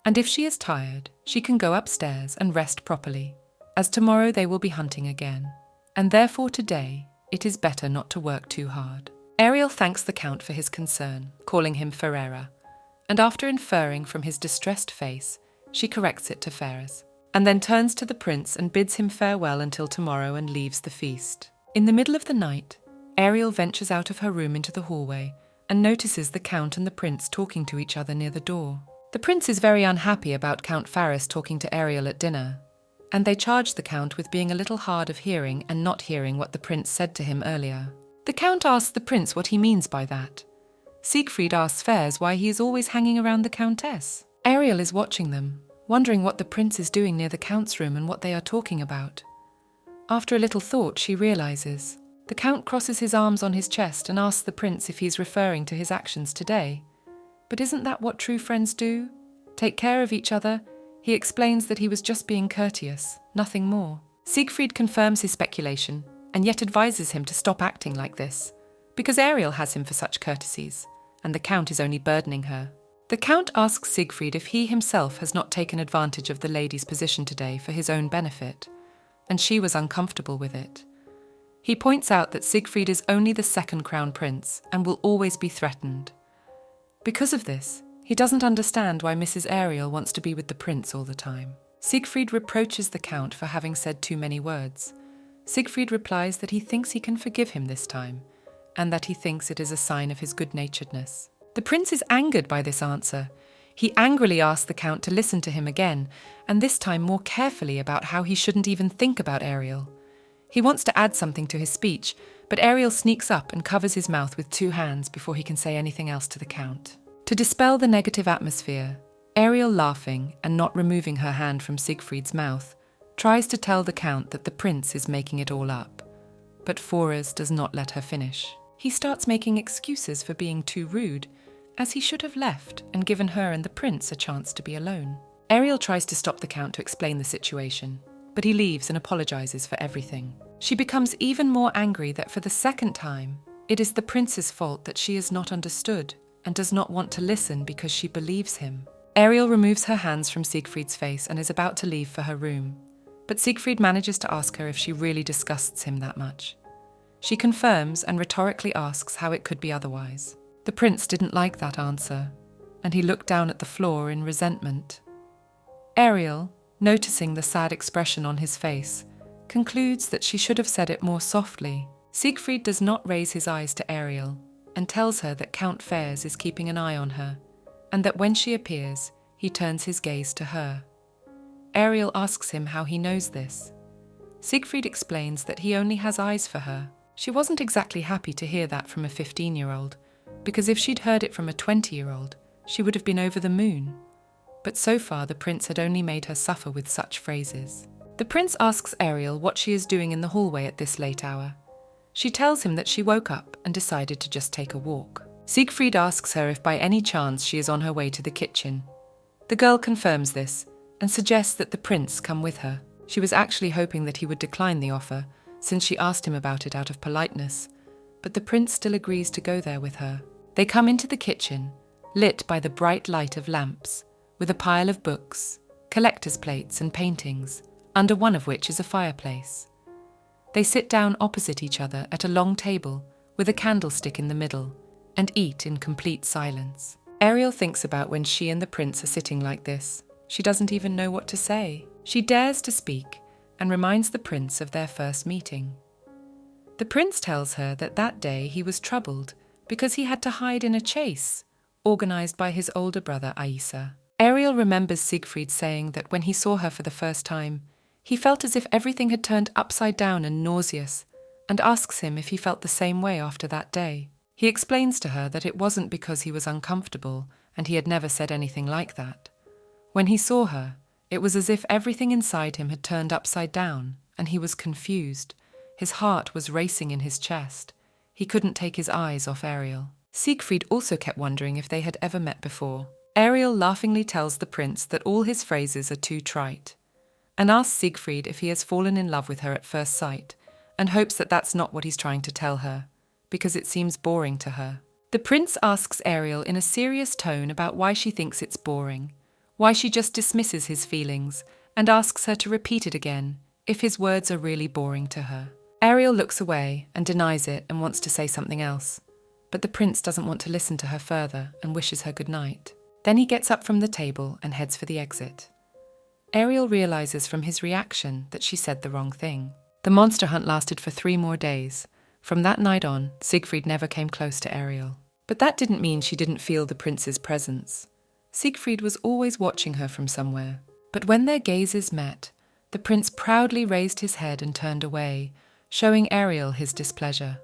and if she is tired, she can go upstairs and rest properly, as tomorrow they will be hunting again, and therefore today it is better not to work too hard. Ariel thanks the count for his concern, calling him Ferreira, and after inferring from his distressed face, she corrects it to Ferres, and then turns to the prince and bids him farewell until tomorrow and leaves the feast. In the middle of the night, Ariel ventures out of her room into the hallway and notices the count and the prince talking to each other near the door. The prince is very unhappy about Count Ferres talking to Ariel at dinner, and they charge the count with being a little hard of hearing and not hearing what the prince said to him earlier. The count asks the prince what he means by that. Siegfried asks Ferres why he is always hanging around the countess. Ariel is watching them, wondering what the prince is doing near the count's room and what they are talking about. After a little thought, she realizes. The count crosses his arms on his chest and asks the prince if he's referring to his actions today. But isn't that what true friends do? Take care of each other? He explains that he was just being courteous, nothing more. Siegfried confirms his speculation, and yet advises him to stop acting like this, because Ariel has him for such courtesies, and the count is only burdening her. The count asks Siegfried if he himself has not taken advantage of the lady's position today for his own benefit, and she was uncomfortable with it. He points out that Siegfried is only the second crown prince and will always be threatened. Because of this, he doesn't understand why Mrs. Ariel wants to be with the prince all the time. Siegfried reproaches the count for having said too many words. Siegfried replies that he thinks he can forgive him this time, and that he thinks it is a sign of his good-naturedness. The prince is angered by this answer. He angrily asks the count to listen to him again, and this time more carefully about how he shouldn't even think about Ariel. He wants to add something to his speech, but Ariel sneaks up and covers his mouth with 2 hands before he can say anything else to the count. To dispel the negative atmosphere, Ariel, laughing and not removing her hand from Siegfried's mouth, tries to tell the count that the prince is making it all up. But Forres does not let her finish. He starts making excuses for being too rude, as he should have left and given her and the prince a chance to be alone. Ariel tries to stop the count to explain the situation, but he leaves and apologizes for everything. She becomes even more angry that for the second time, it is the prince's fault that she is not understood and does not want to listen because she believes him. Ariel removes her hands from Siegfried's face and is about to leave for her room, but Siegfried manages to ask her if she really disgusts him that much. She confirms and rhetorically asks how it could be otherwise. The prince didn't like that answer, and he looked down at the floor in resentment. Ariel, noticing the sad expression on his face, concludes that she should have said it more softly. Siegfried does not raise his eyes to Ariel and tells her that Count Ferres is keeping an eye on her, and that when she appears, he turns his gaze to her. Ariel asks him how he knows this. Siegfried explains that he only has eyes for her. She wasn't exactly happy to hear that from a 15-year-old, because if she'd heard it from a 20-year-old, she would have been over the moon. But so far the prince had only made her suffer with such phrases. The prince asks Ariel what she is doing in the hallway at this late hour. She tells him that she woke up and decided to just take a walk. Siegfried asks her if by any chance she is on her way to the kitchen. The girl confirms this and suggests that the prince come with her. She was actually hoping that he would decline the offer, since she asked him about it out of politeness, but the prince still agrees to go there with her. They come into the kitchen, lit by the bright light of lamps, with a pile of books, collector's plates and paintings, under one of which is a fireplace. They sit down opposite each other at a long table with a candlestick in the middle and eat in complete silence. Ariel thinks about when she and the prince are sitting like this. She doesn't even know what to say. She dares to speak and reminds the prince of their first meeting. The prince tells her that that day he was troubled because he had to hide in a chase organized by his older brother Aisa. Ariel remembers Siegfried saying that when he saw her for the first time, he felt as if everything had turned upside down and nauseous, and asks him if he felt the same way after that day. He explains to her that it wasn't because he was uncomfortable, and he had never said anything like that. When he saw her, it was as if everything inside him had turned upside down, and he was confused. His heart was racing in his chest. He couldn't take his eyes off Ariel. Siegfried also kept wondering if they had ever met before. Ariel laughingly tells the prince that all his phrases are too trite, and asks Siegfried if he has fallen in love with her at first sight, and hopes that that's not what he's trying to tell her, because it seems boring to her. The prince asks Ariel in a serious tone about why she thinks it's boring, why she just dismisses his feelings, and asks her to repeat it again, if his words are really boring to her. Ariel looks away and denies it and wants to say something else, but the prince doesn't want to listen to her further and wishes her good night. Then he gets up from the table and heads for the exit. Ariel realizes from his reaction that she said the wrong thing. The monster hunt lasted for 3 more days. From that night on, Siegfried never came close to Ariel. But that didn't mean she didn't feel the prince's presence. Siegfried was always watching her from somewhere. But when their gazes met, the prince proudly raised his head and turned away, showing Ariel his displeasure.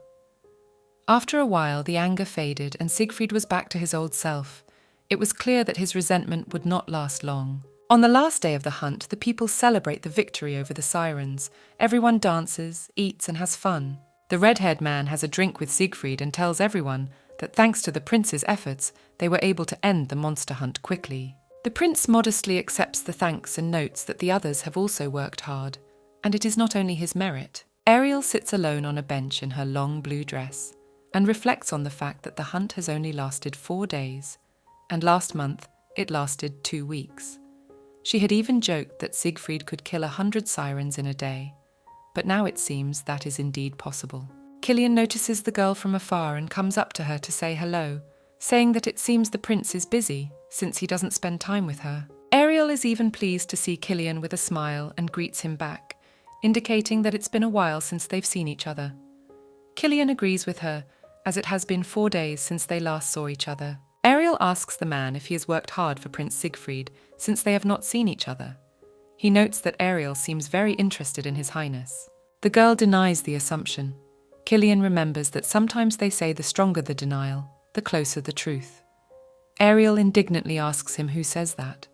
After a while, the anger faded and Siegfried was back to his old self. It was clear that his resentment would not last long. On the last day of the hunt, the people celebrate the victory over the sirens. Everyone dances, eats, and has fun. The red-haired man has a drink with Siegfried and tells everyone that thanks to the prince's efforts, they were able to end the monster hunt quickly. The prince modestly accepts the thanks and notes that the others have also worked hard, and it is not only his merit. Ariel sits alone on a bench in her long blue dress and reflects on the fact that the hunt has only lasted 4 days, and last month it lasted 2 weeks. She had even joked that Siegfried could kill 100 sirens in a day, but now it seems that is indeed possible. Kilian notices the girl from afar and comes up to her to say hello, saying that it seems the prince is busy, since he doesn't spend time with her. Ariel is even pleased to see Kilian with a smile and greets him back, indicating that it's been a while since they've seen each other. Kilian agrees with her, as it has been 4 days since they last saw each other. Ariel asks the man if he has worked hard for Prince Siegfried, since they have not seen each other. He notes that Ariel seems very interested in his highness. The girl denies the assumption. Kilian remembers that sometimes they say the stronger the denial, the closer the truth. Ariel indignantly asks him who says that.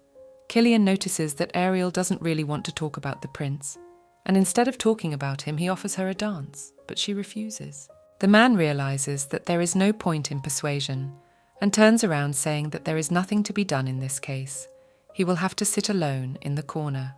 Kilian notices that Ariel doesn't really want to talk about the prince, and instead of talking about him, he offers her a dance, but she refuses. The man realizes that there is no point in persuasion, and turns around saying that there is nothing to be done in this case. He will have to sit alone in the corner.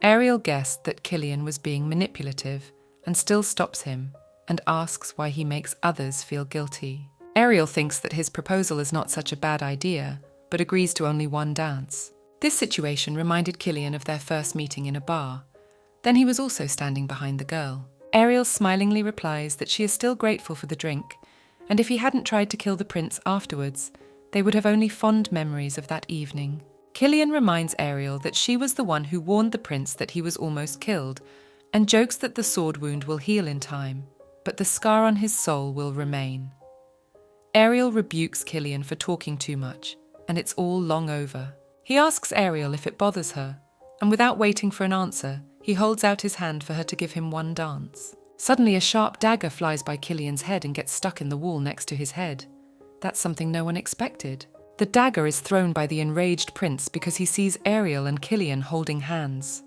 Ariel guessed that Kilian was being manipulative and still stops him and asks why he makes others feel guilty. Ariel thinks that his proposal is not such a bad idea, but agrees to only 1 dance. This situation reminded Kilian of their first meeting in a bar. Then he was also standing behind the girl. Ariel smilingly replies that she is still grateful for the drink, and if he hadn't tried to kill the prince afterwards, they would have only fond memories of that evening. Kilian reminds Ariel that she was the one who warned the prince that he was almost killed, and jokes that the sword wound will heal in time, but the scar on his soul will remain. Ariel rebukes Kilian for talking too much, and it's all long over. He asks Ariel if it bothers her, and without waiting for an answer, he holds out his hand for her to give him 1 dance. Suddenly a sharp dagger flies by Kilian's head and gets stuck in the wall next to his head. That's something no one expected. The dagger is thrown by the enraged prince because he sees Ariel and Kilian holding hands.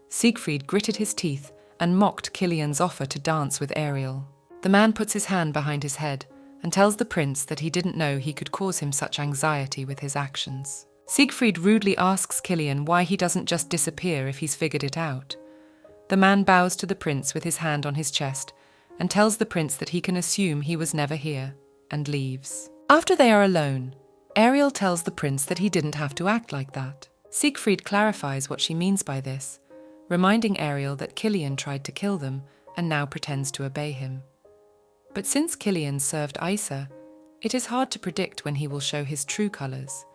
Siegfried gritted his teeth and mocked Kilian's offer to dance with Ariel. The man puts his hand behind his head and tells the prince that he didn't know he could cause him such anxiety with his actions. Siegfried rudely asks Kilian why he doesn't just disappear if he's figured it out. The man bows to the prince with his hand on his chest and tells the prince that he can assume he was never here, and leaves. After they are alone, Ariel tells the prince that he didn't have to act like that. Siegfried clarifies what she means by this, reminding Ariel that Kilian tried to kill them and now pretends to obey him. But since Kilian served Isa, it is hard to predict when he will show his true colours,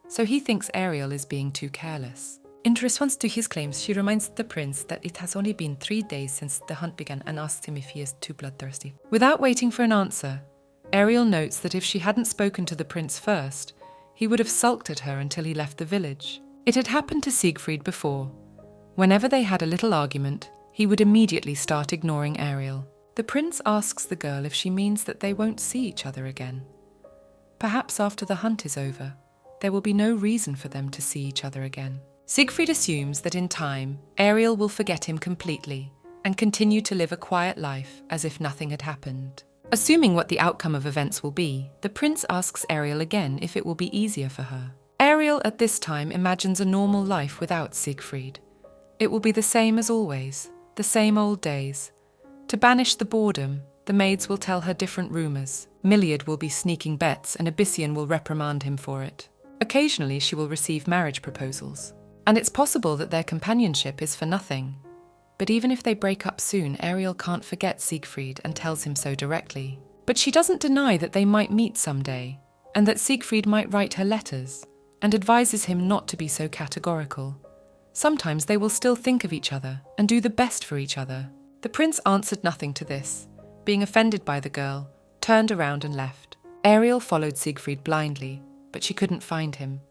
so he thinks Ariel is being too careless. In response to his claims, she reminds the prince that it has only been 3 days since the hunt began and asks him if he is too bloodthirsty. Without waiting for an answer, Ariel notes that if she hadn't spoken to the prince first, he would have sulked at her until he left the village. It had happened to Siegfried before. Whenever they had a little argument, he would immediately start ignoring Ariel. The prince asks the girl if she means that they won't see each other again. Perhaps after the hunt is over, there will be no reason for them to see each other again. Siegfried assumes that in time, Ariel will forget him completely and continue to live a quiet life as if nothing had happened. Assuming what the outcome of events will be, the prince asks Ariel again if it will be easier for her. Ariel at this time imagines a normal life without Siegfried. It will be the same as always, the same old days. To banish the boredom, the maids will tell her different rumours. Miliad will be sneaking bets and Abyssian will reprimand him for it. Occasionally she will receive marriage proposals. And it's possible that their companionship is for nothing. But even if they break up soon, Ariel can't forget Siegfried and tells him so directly. But she doesn't deny that they might meet someday, and that Siegfried might write her letters, and advises him not to be so categorical. Sometimes they will still think of each other and do the best for each other. The prince answered nothing to this, being offended by the girl, turned around and left. Ariel followed Siegfried blindly, but she couldn't find him.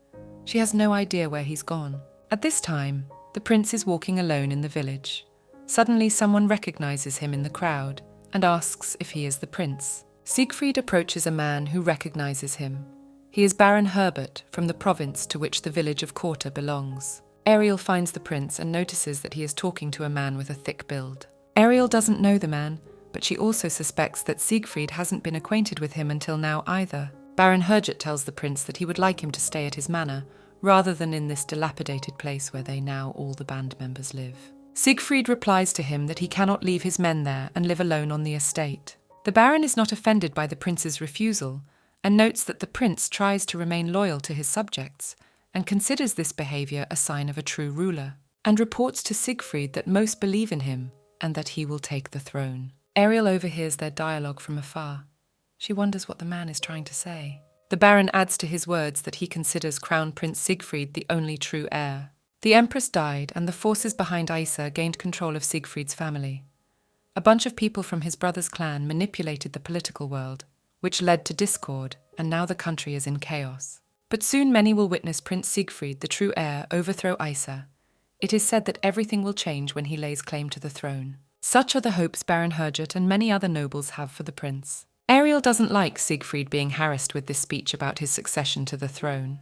She has no idea where he's gone. At this time, the prince is walking alone in the village. Suddenly someone recognizes him in the crowd and asks if he is the prince. Siegfried approaches a man who recognizes him. He is Baron Herbert from the province to which the village of Korta belongs. Ariel finds the prince and notices that he is talking to a man with a thick build. Ariel doesn't know the man, but she also suspects that Siegfried hasn't been acquainted with him until now either. Baron Herbert tells the prince that he would like him to stay at his manor, rather than in this dilapidated place where all the band members live. Siegfried replies to him that he cannot leave his men there and live alone on the estate. The Baron is not offended by the prince's refusal, and notes that the prince tries to remain loyal to his subjects, and considers this behaviour a sign of a true ruler, and reports to Siegfried that most believe in him, and that he will take the throne. Ariel overhears their dialogue from afar. She wonders what the man is trying to say. The Baron adds to his words that he considers Crown Prince Siegfried the only true heir. The Empress died, and the forces behind Isa gained control of Siegfried's family. A bunch of people from his brother's clan manipulated the political world, which led to discord, and now the country is in chaos. But soon many will witness Prince Siegfried, the true heir, overthrow Isa. It is said that everything will change when he lays claim to the throne. Such are the hopes Baron Herbert and many other nobles have for the prince. Ariel doesn't like Siegfried being harassed with this speech about his succession to the throne.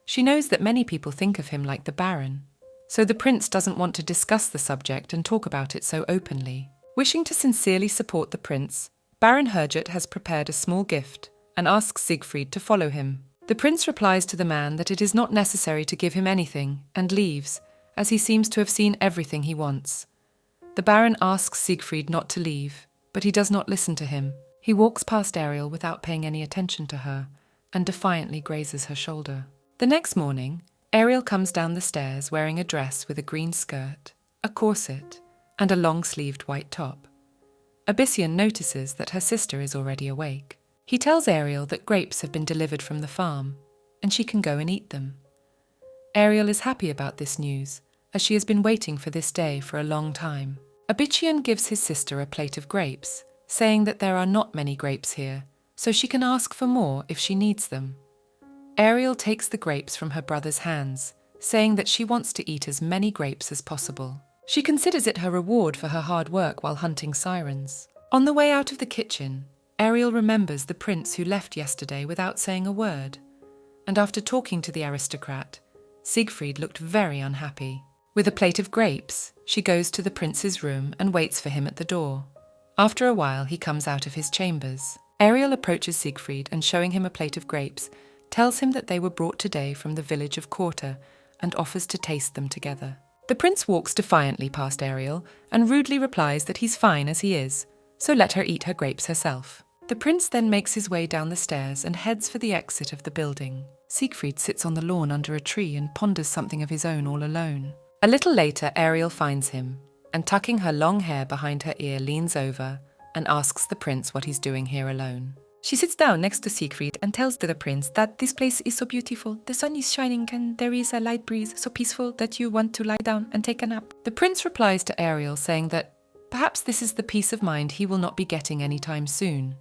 She knows that many people think of him like the Baron, so the prince doesn't want to discuss the subject and talk about it so openly. Wishing to sincerely support the prince, Baron Herbert has prepared a small gift and asks Siegfried to follow him. The prince replies to the man that it is not necessary to give him anything and leaves, as he seems to have seen everything he wants. The Baron asks Siegfried not to leave, but he does not listen to him. He walks past Ariel without paying any attention to her and defiantly grazes her shoulder. The next morning, Ariel comes down the stairs wearing a dress with a green skirt, a corset, and a long-sleeved white top. Abyssian notices that her sister is already awake. He tells Ariel that grapes have been delivered from the farm, and she can go and eat them. Ariel is happy about this news, as she has been waiting for this day for a long time. Abyssian gives his sister a plate of grapes, saying that there are not many grapes here, so she can ask for more if she needs them. Ariel takes the grapes from her brother's hands, saying that she wants to eat as many grapes as possible. She considers it her reward for her hard work while hunting sirens. On the way out of the kitchen, Ariel remembers the prince who left yesterday without saying a word, and after talking to the aristocrat, Siegfried looked very unhappy. With a plate of grapes, she goes to the prince's room and waits for him at the door. After a while, he comes out of his chambers. Ariel approaches Siegfried and, showing him a plate of grapes, tells him that they were brought today from the village of Korta and offers to taste them together. The prince walks defiantly past Ariel and rudely replies that he's fine as he is, so let her eat her grapes herself. The prince then makes his way down the stairs and heads for the exit of the building. Siegfried sits on the lawn under a tree and ponders something of his own all alone. A little later, Ariel finds him, and tucking her long hair behind her ear leans over and asks the prince what he's doing here alone. She sits down next to Siegfried and tells the prince that this place is so beautiful, the sun is shining and there is a light breeze so peaceful that you want to lie down and take a nap. The prince replies to Ariel saying that perhaps this is the peace of mind he will not be getting anytime soon.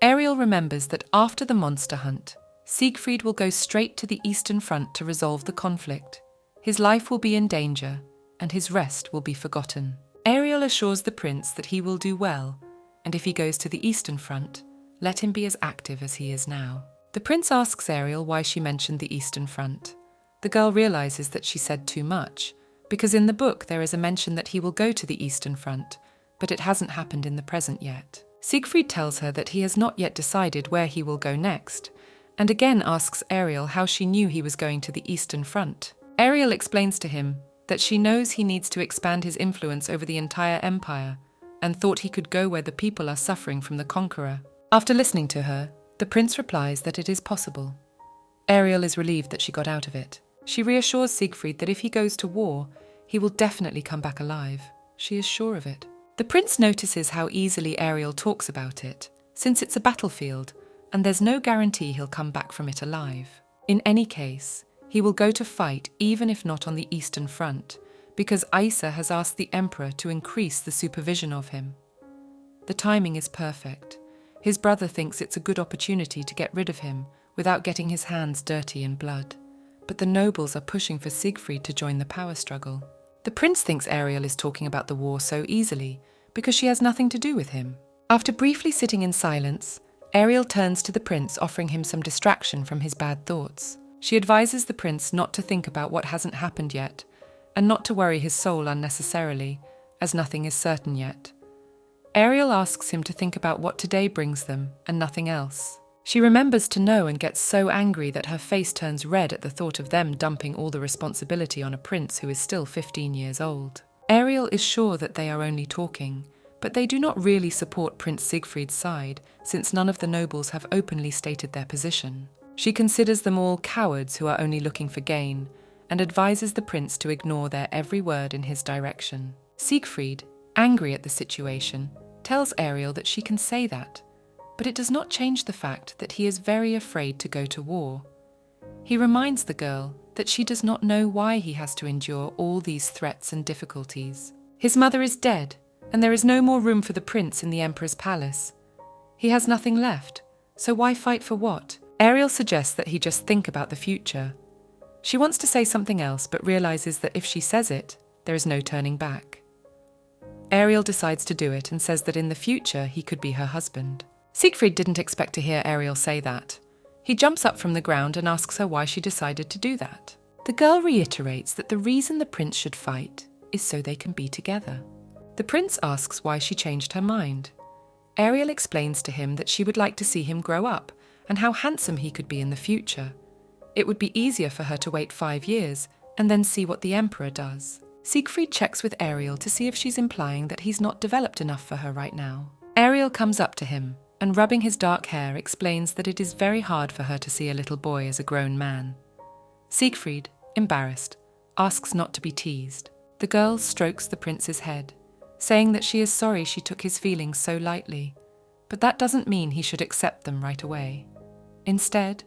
Ariel remembers that after the monster hunt, Siegfried will go straight to the Eastern Front to resolve the conflict. His life will be in danger, and his rest will be forgotten. Ariel assures the prince that he will do well, and if he goes to the Eastern Front, let him be as active as he is now. The prince asks Ariel why she mentioned the Eastern Front. The girl realizes that she said too much, because in the book there is a mention that he will go to the Eastern Front, but it hasn't happened in the present yet. Siegfried tells her that he has not yet decided where he will go next, and again asks Ariel how she knew he was going to the Eastern Front. Ariel explains to him that she knows he needs to expand his influence over the entire empire, and thought he could go where the people are suffering from the conqueror. After listening to her, the prince replies that it is possible. Ariel is relieved that she got out of it. She reassures Siegfried that if he goes to war, he will definitely come back alive. She is sure of it. The prince notices how easily Ariel talks about it, since it's a battlefield, and there's no guarantee he'll come back from it alive. In any case, he will go to fight even if not on the Eastern Front, because Aisa has asked the Emperor to increase the supervision of him. The timing is perfect. His brother thinks it's a good opportunity to get rid of him without getting his hands dirty in blood. But the nobles are pushing for Siegfried to join the power struggle. The prince thinks Ariel is talking about the war so easily because she has nothing to do with him. After briefly sitting in silence, Ariel turns to the prince, offering him some distraction from his bad thoughts. She advises the prince not to think about what hasn't happened yet, and not to worry his soul unnecessarily, as nothing is certain yet. Ariel asks him to think about what today brings them, and nothing else. She remembers to know and gets so angry that her face turns red at the thought of them dumping all the responsibility on a prince who is still 15 years old. Ariel is sure that they are only talking, but they do not really support Prince Siegfried's side, since none of the nobles have openly stated their position. She considers them all cowards who are only looking for gain, and advises the prince to ignore their every word in his direction. Siegfried, angry at the situation, tells Ariel that she can say that, but it does not change the fact that he is very afraid to go to war. He reminds the girl that she does not know why he has to endure all these threats and difficulties. His mother is dead, and there is no more room for the prince in the emperor's palace. He has nothing left, so why fight for what? Ariel suggests that he just think about the future. She wants to say something else, but realizes that if she says it, there is no turning back. Ariel decides to do it and says that in the future he could be her husband. Siegfried didn't expect to hear Ariel say that. He jumps up from the ground and asks her why she decided to do that. The girl reiterates that the reason the prince should fight is so they can be together. The prince asks why she changed her mind. Ariel explains to him that she would like to see him grow up and how handsome he could be in the future. It would be easier for her to wait 5 years and then see what the emperor does. Siegfried checks with Ariel to see if she's implying that he's not developed enough for her right now. Ariel comes up to him and, rubbing his dark hair, explains that it is very hard for her to see a little boy as a grown man. Siegfried, embarrassed, asks not to be teased. The girl strokes the prince's head, saying that she is sorry she took his feelings so lightly, but that doesn't mean he should accept them right away. Instead,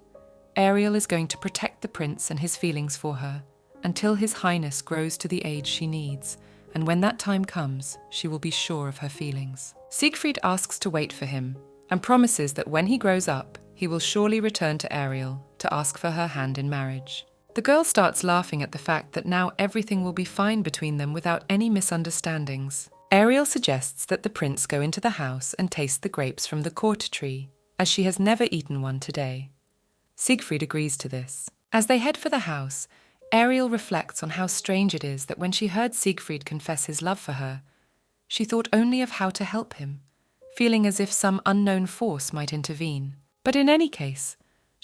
Ariel is going to protect the prince and his feelings for her until his highness grows to the age she needs, and when that time comes, she will be sure of her feelings. Siegfried asks to wait for him and promises that when he grows up, he will surely return to Ariel to ask for her hand in marriage. The girl starts laughing at the fact that now everything will be fine between them without any misunderstandings. Ariel suggests that the prince go into the house and taste the grapes from the Korta tree, as she has never eaten one today. Siegfried agrees to this. As they head for the house, Ariel reflects on how strange it is that when she heard Siegfried confess his love for her, she thought only of how to help him, feeling as if some unknown force might intervene. But in any case,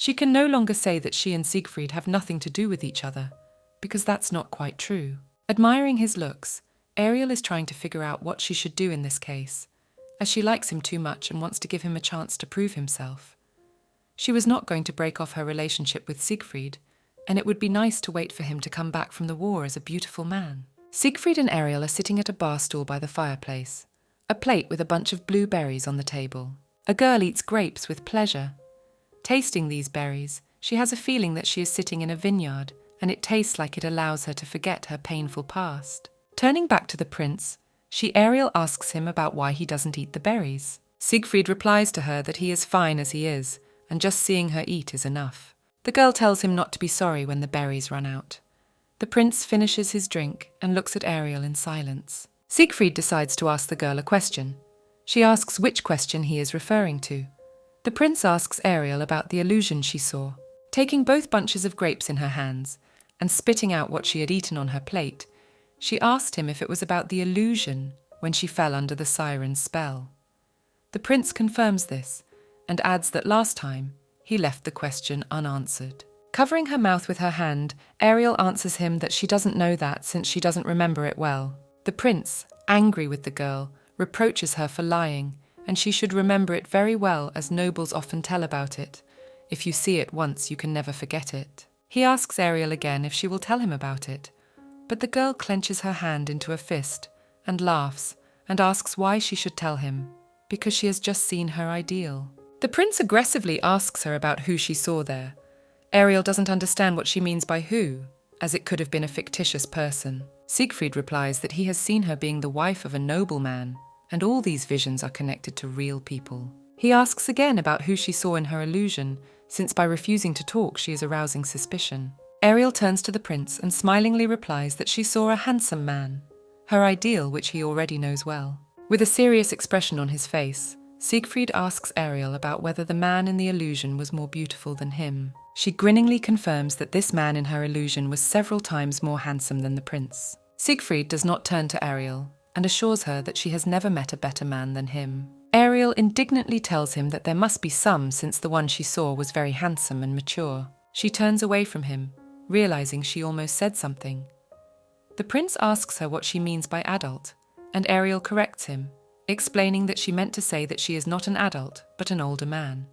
She can no longer say that she and Siegfried have nothing to do with each other, because that's not quite true. Admiring his looks, Ariel is trying to figure out what she should do in this case, as she likes him too much and wants to give him a chance to prove himself. She was not going to break off her relationship with Siegfried, and it would be nice to wait for him to come back from the war as a beautiful man. Siegfried and Ariel are sitting at a bar stool by the fireplace, a plate with a bunch of blue berries on the table. A girl eats grapes with pleasure. Tasting these berries, she has a feeling that she is sitting in a vineyard, and it tastes like it allows her to forget her painful past. Turning back to the prince, Ariel asks him about why he doesn't eat the berries. Siegfried replies to her that he is fine as he is, and just seeing her eat is enough. The girl tells him not to be sorry when the berries run out. The prince finishes his drink and looks at Ariel in silence. Siegfried decides to ask the girl a question. She asks which question he is referring to. The prince asks Ariel about the illusion she saw. Taking both bunches of grapes in her hands and spitting out what she had eaten on her plate, she asked him if it was about the illusion when she fell under the siren's spell. The prince confirms this and adds that last time he left the question unanswered. Covering her mouth with her hand, Ariel answers him that she doesn't know that since she doesn't remember it well. The prince, angry with the girl, reproaches her for lying, and she should remember it very well, as nobles often tell about it. If you see it once, you can never forget it. He asks Ariel again if she will tell him about it, but the girl clenches her hand into a fist and laughs and asks why she should tell him, because she has just seen her ideal. The prince aggressively asks her about who she saw there. Ariel doesn't understand what she means by who, as it could have been a fictitious person. Siegfried replies that he has seen her being the wife of a nobleman, and all these visions are connected to real people. He asks again about who she saw in her illusion, since by refusing to talk she is arousing suspicion. Ariel turns to the prince and smilingly replies that she saw a handsome man, her ideal which he already knows well. With a serious expression on his face, Siegfried asks Ariel about whether the man in the illusion was more beautiful than him. She grinningly confirms that this man in her illusion was several times more handsome than the prince. Siegfried does not turn to Ariel and assures her that she has never met a better man than him. Ariel indignantly tells him that there must be some, since the one she saw was very handsome and mature. She turns away from him, realizing she almost said something. The prince asks her what she means by adult, and Ariel corrects him, explaining that she meant to say that she is not an adult, but an older man.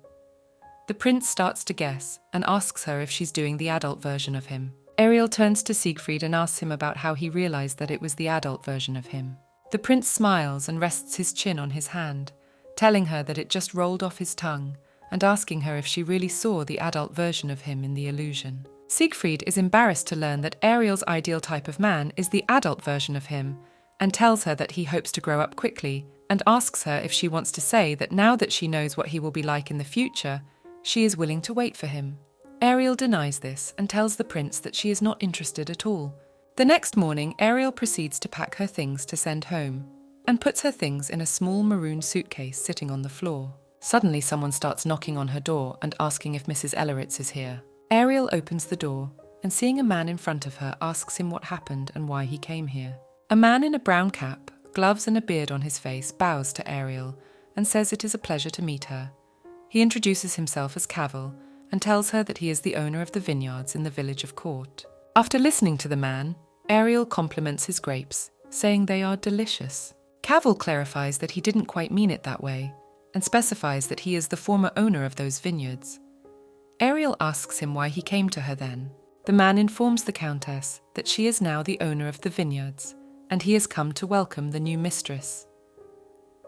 The prince starts to guess and asks her if she's doing the adult version of him. Ariel turns to Siegfried and asks him about how he realized that it was the adult version of him. The prince smiles and rests his chin on his hand, telling her that it just rolled off his tongue, and asking her if she really saw the adult version of him in the illusion. Siegfried is embarrassed to learn that Ariel's ideal type of man is the adult version of him, and tells her that he hopes to grow up quickly, and asks her if she wants to say that now that she knows what he will be like in the future, she is willing to wait for him. Ariel denies this and tells the prince that she is not interested at all. The next morning, Ariel proceeds to pack her things to send home, and puts her things in a small maroon suitcase sitting on the floor. Suddenly someone starts knocking on her door and asking if Mrs. Elleritz is here. Ariel opens the door, and seeing a man in front of her, asks him what happened and why he came here. A man in a brown cap, gloves and a beard on his face bows to Ariel and says it is a pleasure to meet her. He introduces himself as Cavil and tells her that he is the owner of the vineyards in the village of Court. After listening to the man, Ariel compliments his grapes, saying they are delicious. Cavil clarifies that he didn't quite mean it that way, and specifies that he is the former owner of those vineyards. Ariel asks him why he came to her then. The man informs the Countess that she is now the owner of the vineyards, and he has come to welcome the new mistress.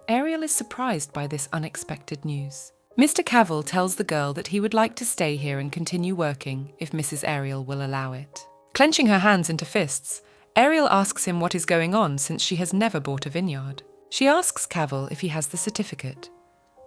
Ariel is surprised by this unexpected news. Mr. Cavil tells the girl that he would like to stay here and continue working if Mrs. Ariel will allow it. Clenching her hands into fists, Ariel asks him what is going on since she has never bought a vineyard. She asks Cavil if he has the certificate.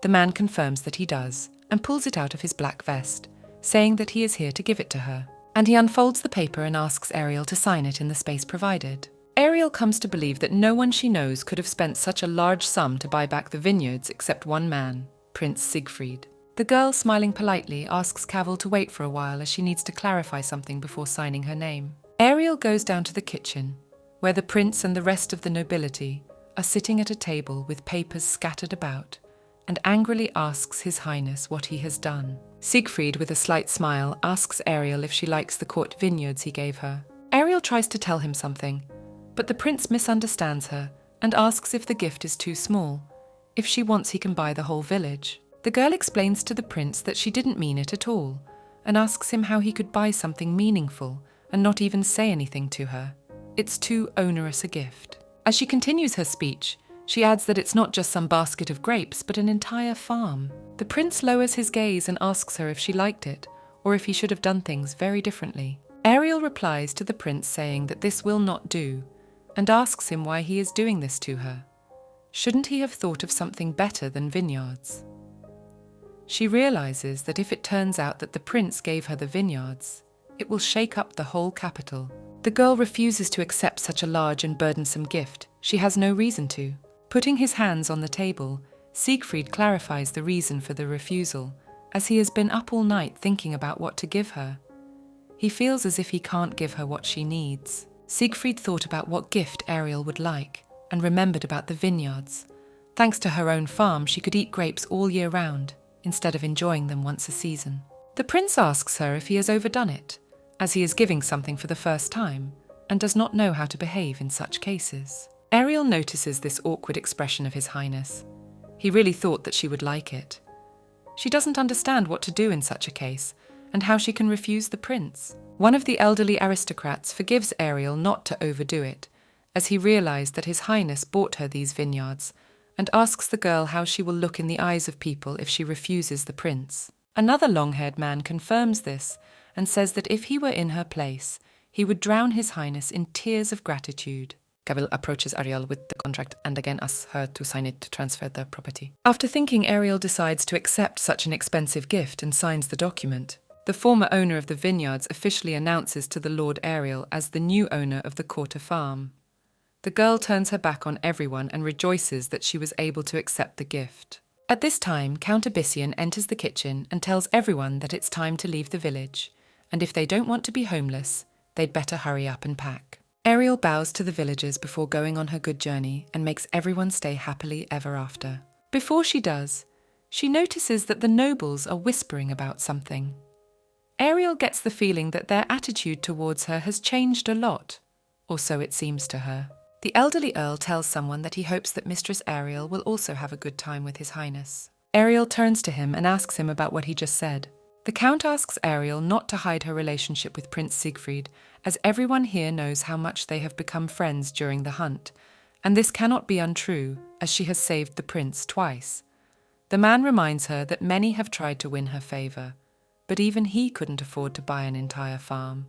The man confirms that he does and pulls it out of his black vest, saying that he is here to give it to her. And he unfolds the paper and asks Ariel to sign it in the space provided. Ariel comes to believe that no one she knows could have spent such a large sum to buy back the vineyards except one man, Prince Siegfried. The girl, smiling politely, asks Cavil to wait for a while as she needs to clarify something before signing her name. Ariel goes down to the kitchen, where the prince and the rest of the nobility are sitting at a table with papers scattered about, and angrily asks His Highness what he has done. Siegfried, with a slight smile, asks Ariel if she likes the court vineyards he gave her. Ariel tries to tell him something, but the prince misunderstands her and asks if the gift is too small. If she wants, he can buy the whole village. The girl explains to the prince that she didn't mean it at all, and asks him how he could buy something meaningful and not even say anything to her. It's too onerous a gift. As she continues her speech, she adds that it's not just some basket of grapes, but an entire farm. The prince lowers his gaze and asks her if she liked it, or if he should have done things very differently. Ariel replies to the prince saying that this will not do, and asks him why he is doing this to her. Shouldn't he have thought of something better than vineyards? She realizes that if it turns out that the prince gave her the vineyards, it will shake up the whole capital. The girl refuses to accept such a large and burdensome gift. She has no reason to. Putting his hands on the table, Siegfried clarifies the reason for the refusal, as he has been up all night thinking about what to give her. He feels as if he can't give her what she needs. Siegfried thought about what gift Ariel would like, and remembered about the vineyards. Thanks to her own farm, she could eat grapes all year round, instead of enjoying them once a season. The prince asks her if he has overdone it, as he is giving something for the first time, and does not know how to behave in such cases. Ariel notices this awkward expression of His Highness. He really thought that she would like it. She doesn't understand what to do in such a case, and how she can refuse the prince. One of the elderly aristocrats forgives Ariel not to overdo it, as he realized that His Highness bought her these vineyards, and asks the girl how she will look in the eyes of people if she refuses the prince. Another long-haired man confirms this, and says that if he were in her place, he would drown His Highness in tears of gratitude. Gabriel approaches Ariel with the contract and again asks her to sign it to transfer the property. After thinking, Ariel decides to accept such an expensive gift and signs the document. The former owner of the vineyards officially announces to the Lord Ariel as the new owner of the Courter farm. The girl turns her back on everyone and rejoices that she was able to accept the gift. At this time, Count Abyssian enters the kitchen and tells everyone that it's time to leave the village, and if they don't want to be homeless, they'd better hurry up and pack. Ariel bows to the villagers before going on her good journey and makes everyone stay happily ever after. Before she does, she notices that the nobles are whispering about something. Ariel gets the feeling that their attitude towards her has changed a lot, or so it seems to her. The elderly earl tells someone that he hopes that Mistress Ariel will also have a good time with His Highness. Ariel turns to him and asks him about what he just said. The Count asks Ariel not to hide her relationship with Prince Siegfried, as everyone here knows how much they have become friends during the hunt, and this cannot be untrue, as she has saved the prince twice. The man reminds her that many have tried to win her favour, but even he couldn't afford to buy an entire farm.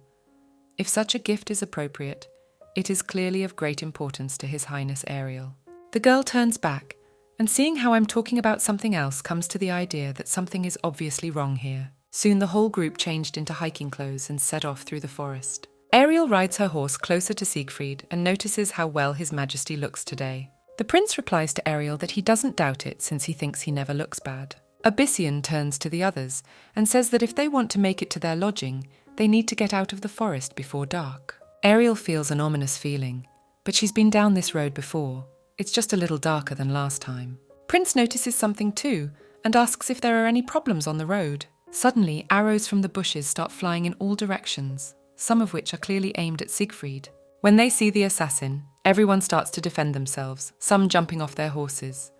If such a gift is appropriate, it is clearly of great importance to His Highness Ariel. The girl turns back, and seeing how I'm talking about something else, comes to the idea that something is obviously wrong here. Soon the whole group changed into hiking clothes and set off through the forest. Ariel rides her horse closer to Siegfried and notices how well His Majesty looks today. The prince replies to Ariel that he doesn't doubt it since he thinks he never looks bad. Abyssian turns to the others and says that if they want to make it to their lodging, they need to get out of the forest before dark. Ariel feels an ominous feeling, but she's been down this road before. It's just a little darker than last time. Prince notices something too and asks if there are any problems on the road. Suddenly, arrows from the bushes start flying in all directions, some of which are clearly aimed at Siegfried. When they see the assassin, everyone starts to defend themselves, some jumping off their horses.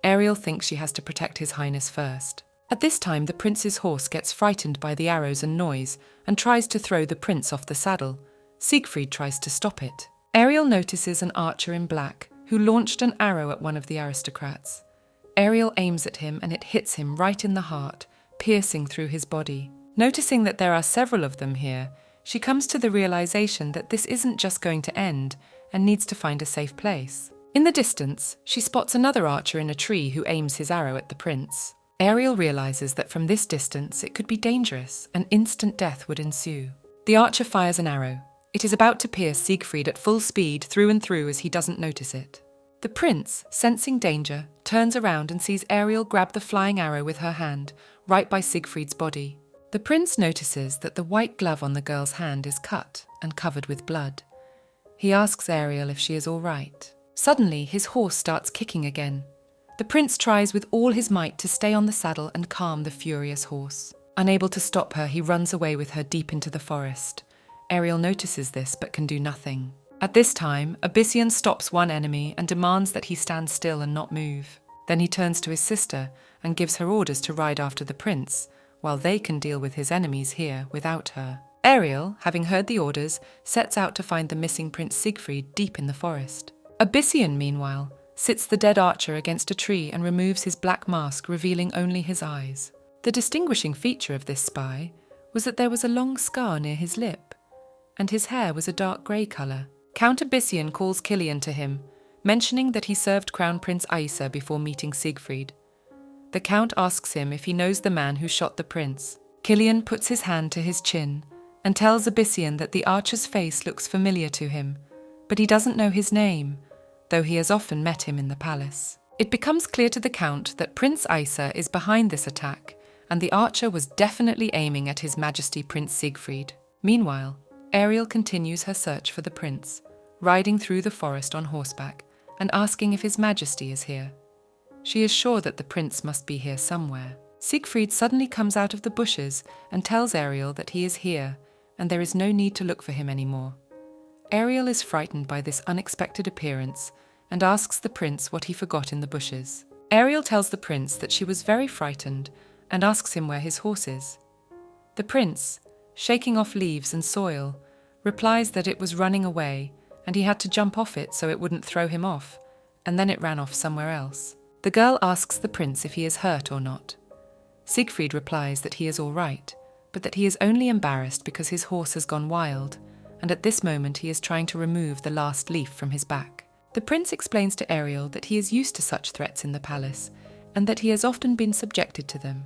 Ariel thinks she has to protect His Highness first. At this time, the prince's horse gets frightened by the arrows and noise and tries to throw the prince off the saddle. Siegfried tries to stop it. Ariel notices an archer in black who launched an arrow at one of the aristocrats. Ariel aims at him and it hits him right in the heart, piercing through his body. Noticing that there are several of them here, she comes to the realization that this isn't just going to end and needs to find a safe place. In the distance, she spots another archer in a tree who aims his arrow at the prince. Ariel realizes that from this distance it could be dangerous and instant death would ensue. The archer fires an arrow. It is about to pierce Siegfried at full speed through and through as he doesn't notice it. The prince, sensing danger, turns around and sees Ariel grab the flying arrow with her hand, right by Siegfried's body. The prince notices that the white glove on the girl's hand is cut and covered with blood. He asks Ariel if she is all right. Suddenly, his horse starts kicking again. The prince tries with all his might to stay on the saddle and calm the furious horse. Unable to stop her, he runs away with her deep into the forest. Ariel notices this but can do nothing. At this time, Abyssinian stops one enemy and demands that he stand still and not move. Then he turns to his sister and gives her orders to ride after the prince, while they can deal with his enemies here without her. Ariel, having heard the orders, sets out to find the missing Prince Siegfried deep in the forest. Abyssinian, meanwhile, sits the dead archer against a tree and removes his black mask, revealing only his eyes. The distinguishing feature of this spy was that there was a long scar near his lip, and his hair was a dark grey colour. Count Abyssinian calls Kilian to him, mentioning that he served Crown Prince Aisa before meeting Siegfried. The Count asks him if he knows the man who shot the prince. Kilian puts his hand to his chin and tells Abyssinian that the archer's face looks familiar to him, but he doesn't know his name, though he has often met him in the palace. It becomes clear to the Count that Prince Aisa is behind this attack, and the archer was definitely aiming at His Majesty Prince Siegfried. Meanwhile, Ariel continues her search for the prince, riding through the forest on horseback and asking if His Majesty is here. She is sure that the prince must be here somewhere. Siegfried suddenly comes out of the bushes and tells Ariel that he is here and there is no need to look for him anymore. Ariel is frightened by this unexpected appearance and asks the prince what he forgot in the bushes. Ariel tells the prince that she was very frightened and asks him where his horse is. The prince, shaking off leaves and soil, replies that it was running away and he had to jump off it so it wouldn't throw him off, and then it ran off somewhere else. The girl asks the prince if he is hurt or not. Siegfried replies that he is all right, but that he is only embarrassed because his horse has gone wild, and at this moment he is trying to remove the last leaf from his back. The prince explains to Ariel that he is used to such threats in the palace, and that he has often been subjected to them.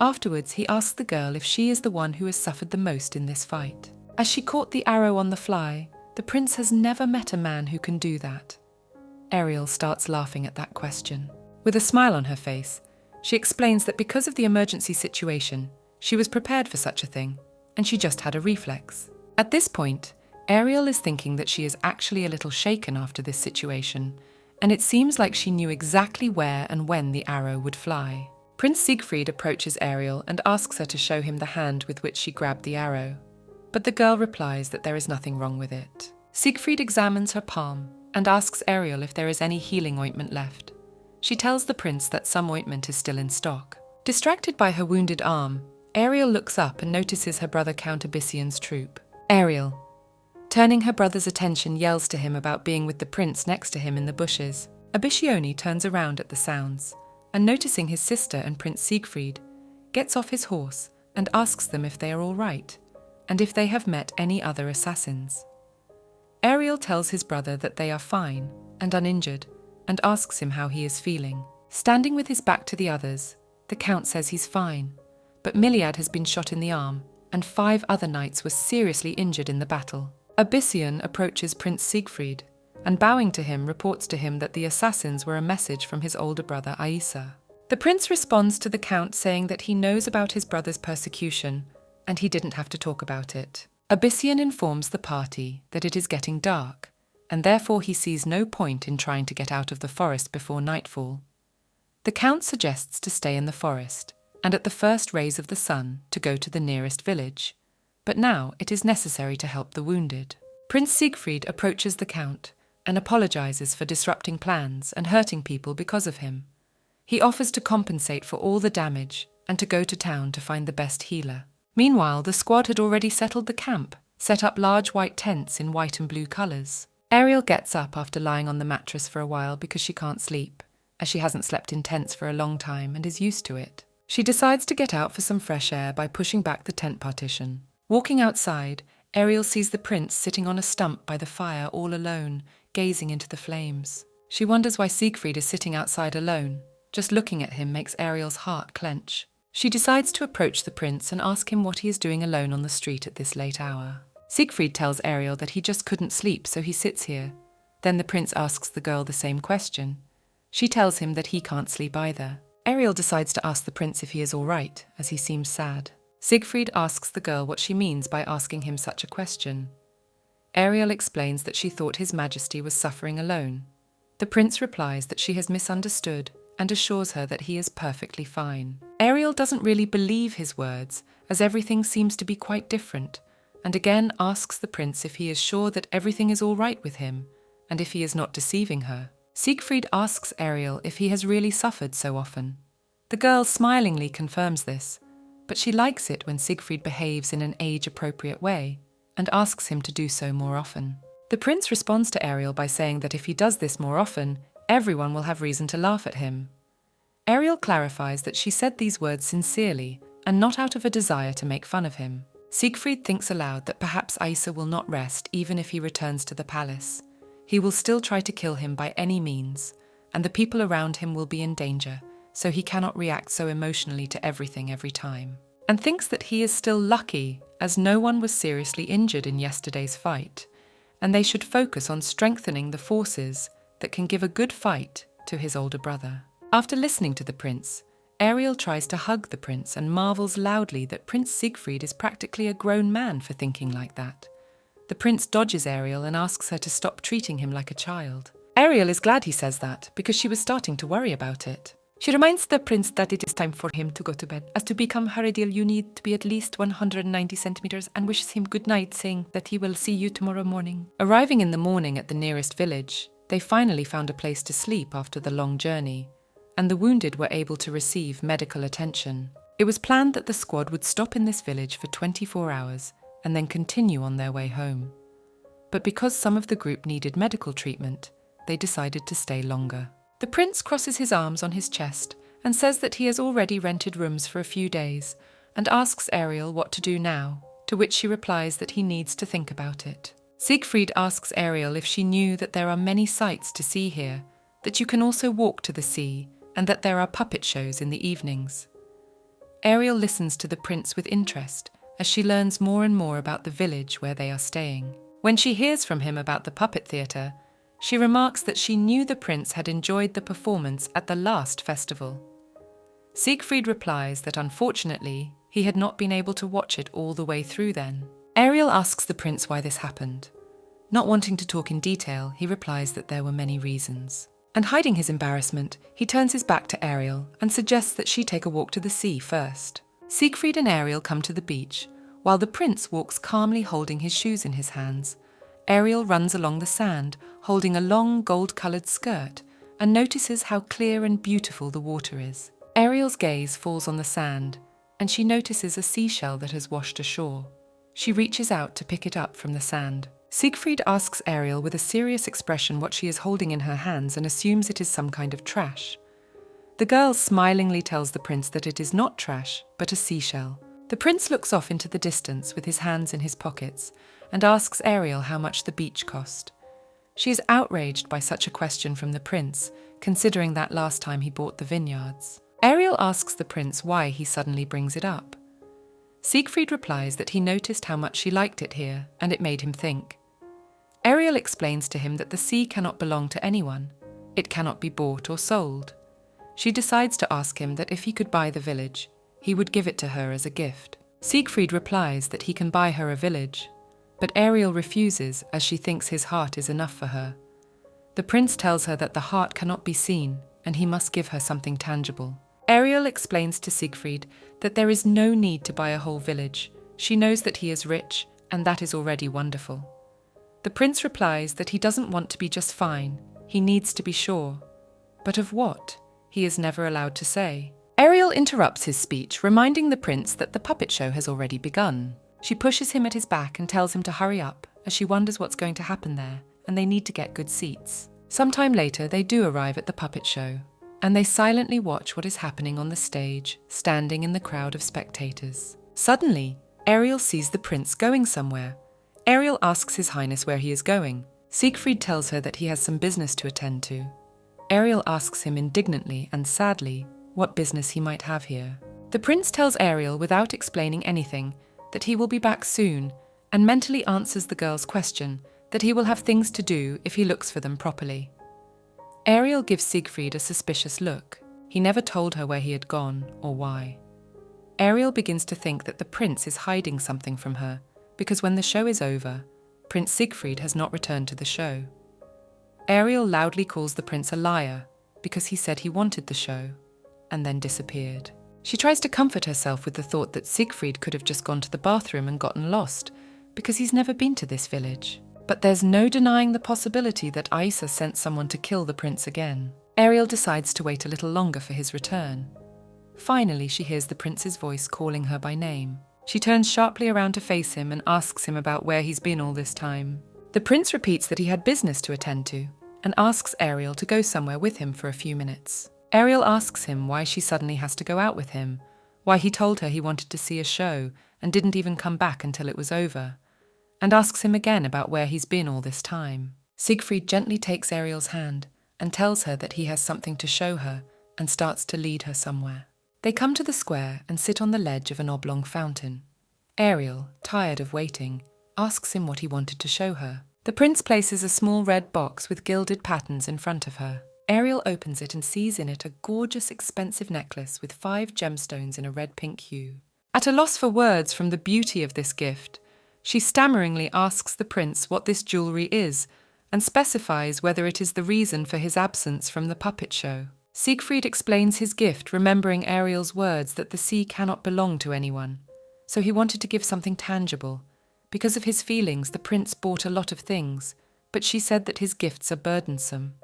Afterwards, he asks the girl if she is the one who has suffered the most in this fight. As she caught the arrow on the fly, the prince has never met a man who can do that. Ariel starts laughing at that question. With a smile on her face, she explains that because of the emergency situation, she was prepared for such a thing, and she just had a reflex. At this point, Ariel is thinking that she is actually a little shaken after this situation, and it seems like she knew exactly where and when the arrow would fly. Prince Siegfried approaches Ariel and asks her to show him the hand with which she grabbed the arrow, but the girl replies that there is nothing wrong with it. Siegfried examines her palm and asks Ariel if there is any healing ointment left. She tells the prince that some ointment is still in stock. Distracted by her wounded arm, Ariel looks up and notices her brother Count Abyssinian's troop. Ariel, turning her brother's attention, yells to him about being with the prince next to him in the bushes. Abyssinian turns around at the sounds, and noticing his sister and Prince Siegfried, gets off his horse and asks them if they are all right, and if they have met any other assassins. Ariel tells his brother that they are fine and uninjured, and asks him how he is feeling. Standing with his back to the others, the Count says he's fine, but Miliad has been shot in the arm, and 5 other knights were seriously injured in the battle. Abyssinian approaches Prince Siegfried, and bowing to him reports to him that the assassins were a message from his older brother Aisa. The prince responds to the Count saying that he knows about his brother's persecution, and he didn't have to talk about it. Abyssinian informs the party that it is getting dark, and therefore he sees no point in trying to get out of the forest before nightfall. The Count suggests to stay in the forest, and at the first rays of the sun to go to the nearest village, but now it is necessary to help the wounded. Prince Siegfried approaches the Count and apologizes for disrupting plans and hurting people because of him. He offers to compensate for all the damage and to go to town to find the best healer. Meanwhile, the squad had already settled the camp, set up large white tents in white and blue colours. Ariel gets up after lying on the mattress for a while because she can't sleep, as she hasn't slept in tents for a long time and is used to it. She decides to get out for some fresh air by pushing back the tent partition. Walking outside, Ariel sees the prince sitting on a stump by the fire all alone, gazing into the flames. She wonders why Siegfried is sitting outside alone. Just looking at him makes Ariel's heart clench. She decides to approach the prince and ask him what he is doing alone on the street at this late hour. Siegfried tells Ariel that he just couldn't sleep, so he sits here. Then the prince asks the girl the same question. She tells him that he can't sleep either. Ariel decides to ask the prince if he is all right, as he seems sad. Siegfried asks the girl what she means by asking him such a question. Ariel explains that she thought His Majesty was suffering alone. The prince replies that she has misunderstood and assures her that he is perfectly fine. Ariel doesn't really believe his words, as everything seems to be quite different, and again asks the prince if he is sure that everything is all right with him, and if he is not deceiving her. Siegfried asks Ariel if he has really suffered so often. The girl smilingly confirms this, but she likes it when Siegfried behaves in an age-appropriate way, and asks him to do so more often. The prince responds to Ariel by saying that if he does this more often, everyone will have reason to laugh at him. Ariel clarifies that she said these words sincerely and not out of a desire to make fun of him. Siegfried thinks aloud that perhaps Aisa will not rest even if he returns to the palace. He will still try to kill him by any means, and the people around him will be in danger, so he cannot react so emotionally to everything every time. And thinks that he is still lucky, as no one was seriously injured in yesterday's fight, and they should focus on strengthening the forces that can give a good fight to his older brother. After listening to the prince, Ariel tries to hug the prince and marvels loudly that Prince Siegfried is practically a grown man for thinking like that. The prince dodges Ariel and asks her to stop treating him like a child. Ariel is glad he says that, because she was starting to worry about it. She reminds the prince that it is time for him to go to bed, as to become Haredil you need to be at least 190 centimeters, and wishes him good night, saying that he will see you tomorrow morning. Arriving in the morning at the nearest village, they finally found a place to sleep after the long journey, and the wounded were able to receive medical attention. It was planned that the squad would stop in this village for 24 hours and then continue on their way home. But because some of the group needed medical treatment, they decided to stay longer. The prince crosses his arms on his chest and says that he has already rented rooms for a few days and asks Ariel what to do now, to which she replies that he needs to think about it. Siegfried asks Ariel if she knew that there are many sights to see here, that you can also walk to the sea, and that there are puppet shows in the evenings. Ariel listens to the prince with interest as she learns more and more about the village where they are staying. When she hears from him about the puppet theatre, she remarks that she knew the prince had enjoyed the performance at the last festival. Siegfried replies that unfortunately he had not been able to watch it all the way through then. Ariel asks the prince why this happened. Not wanting to talk in detail, he replies that there were many reasons. And hiding his embarrassment, he turns his back to Ariel and suggests that she take a walk to the sea first. Siegfried and Ariel come to the beach, while the prince walks calmly holding his shoes in his hands. Ariel runs along the sand, holding a long gold-coloured skirt, and notices how clear and beautiful the water is. Ariel's gaze falls on the sand, and she notices a seashell that has washed ashore. She reaches out to pick it up from the sand. Siegfried asks Ariel with a serious expression what she is holding in her hands and assumes it is some kind of trash. The girl smilingly tells the prince that it is not trash, but a seashell. The prince looks off into the distance with his hands in his pockets and asks Ariel how much the beach cost. She is outraged by such a question from the prince, considering that last time he bought the vineyards. Ariel asks the prince why he suddenly brings it up. Siegfried replies that he noticed how much she liked it here, and it made him think. Ariel explains to him that the sea cannot belong to anyone. It cannot be bought or sold. She decides to ask him that if he could buy the village, he would give it to her as a gift. Siegfried replies that he can buy her a village, but Ariel refuses as she thinks his heart is enough for her. The prince tells her that the heart cannot be seen and he must give her something tangible. Ariel explains to Siegfried that there is no need to buy a whole village. She knows that he is rich, and that is already wonderful. The prince replies that he doesn't want to be just fine, he needs to be sure. But of what? He is never allowed to say. Ariel interrupts his speech, reminding the prince that the puppet show has already begun. She pushes him at his back and tells him to hurry up, as she wonders what's going to happen there, and they need to get good seats. Sometime later, they do arrive at the puppet show, and they silently watch what is happening on the stage, standing in the crowd of spectators. Suddenly, Ariel sees the prince going somewhere. Ariel asks His Highness where he is going. Siegfried tells her that he has some business to attend to. Ariel asks him indignantly and sadly what business he might have here. The prince tells Ariel without explaining anything that he will be back soon, and mentally answers the girl's question that he will have things to do if he looks for them properly. Ariel gives Siegfried a suspicious look. He never told her where he had gone or why. Ariel begins to think that the prince is hiding something from her, because when the show is over, Prince Siegfried has not returned to the show. Ariel loudly calls the prince a liar, because he said he wanted the show, and then disappeared. She tries to comfort herself with the thought that Siegfried could have just gone to the bathroom and gotten lost, because he's never been to this village. But there's no denying the possibility that Aisa sent someone to kill the prince again. Ariel decides to wait a little longer for his return. Finally, she hears the prince's voice calling her by name. She turns sharply around to face him and asks him about where he's been all this time. The prince repeats that he had business to attend to and asks Ariel to go somewhere with him for a few minutes. Ariel asks him why she suddenly has to go out with him, why he told her he wanted to see a show and didn't even come back until it was over, and asks him again about where he's been all this time. Siegfried gently takes Ariel's hand and tells her that he has something to show her and starts to lead her somewhere. They come to the square and sit on the ledge of an oblong fountain. Ariel, tired of waiting, asks him what he wanted to show her. The prince places a small red box with gilded patterns in front of her. Ariel opens it and sees in it a gorgeous, expensive necklace with 5 gemstones in a red-pink hue. At a loss for words from the beauty of this gift, she stammeringly asks the prince what this jewellery is and specifies whether it is the reason for his absence from the puppet show. Siegfried explains his gift, remembering Ariel's words that the sea cannot belong to anyone, so he wanted to give something tangible. Because of his feelings, the prince bought a lot of things, but she said that his gifts are burdensome.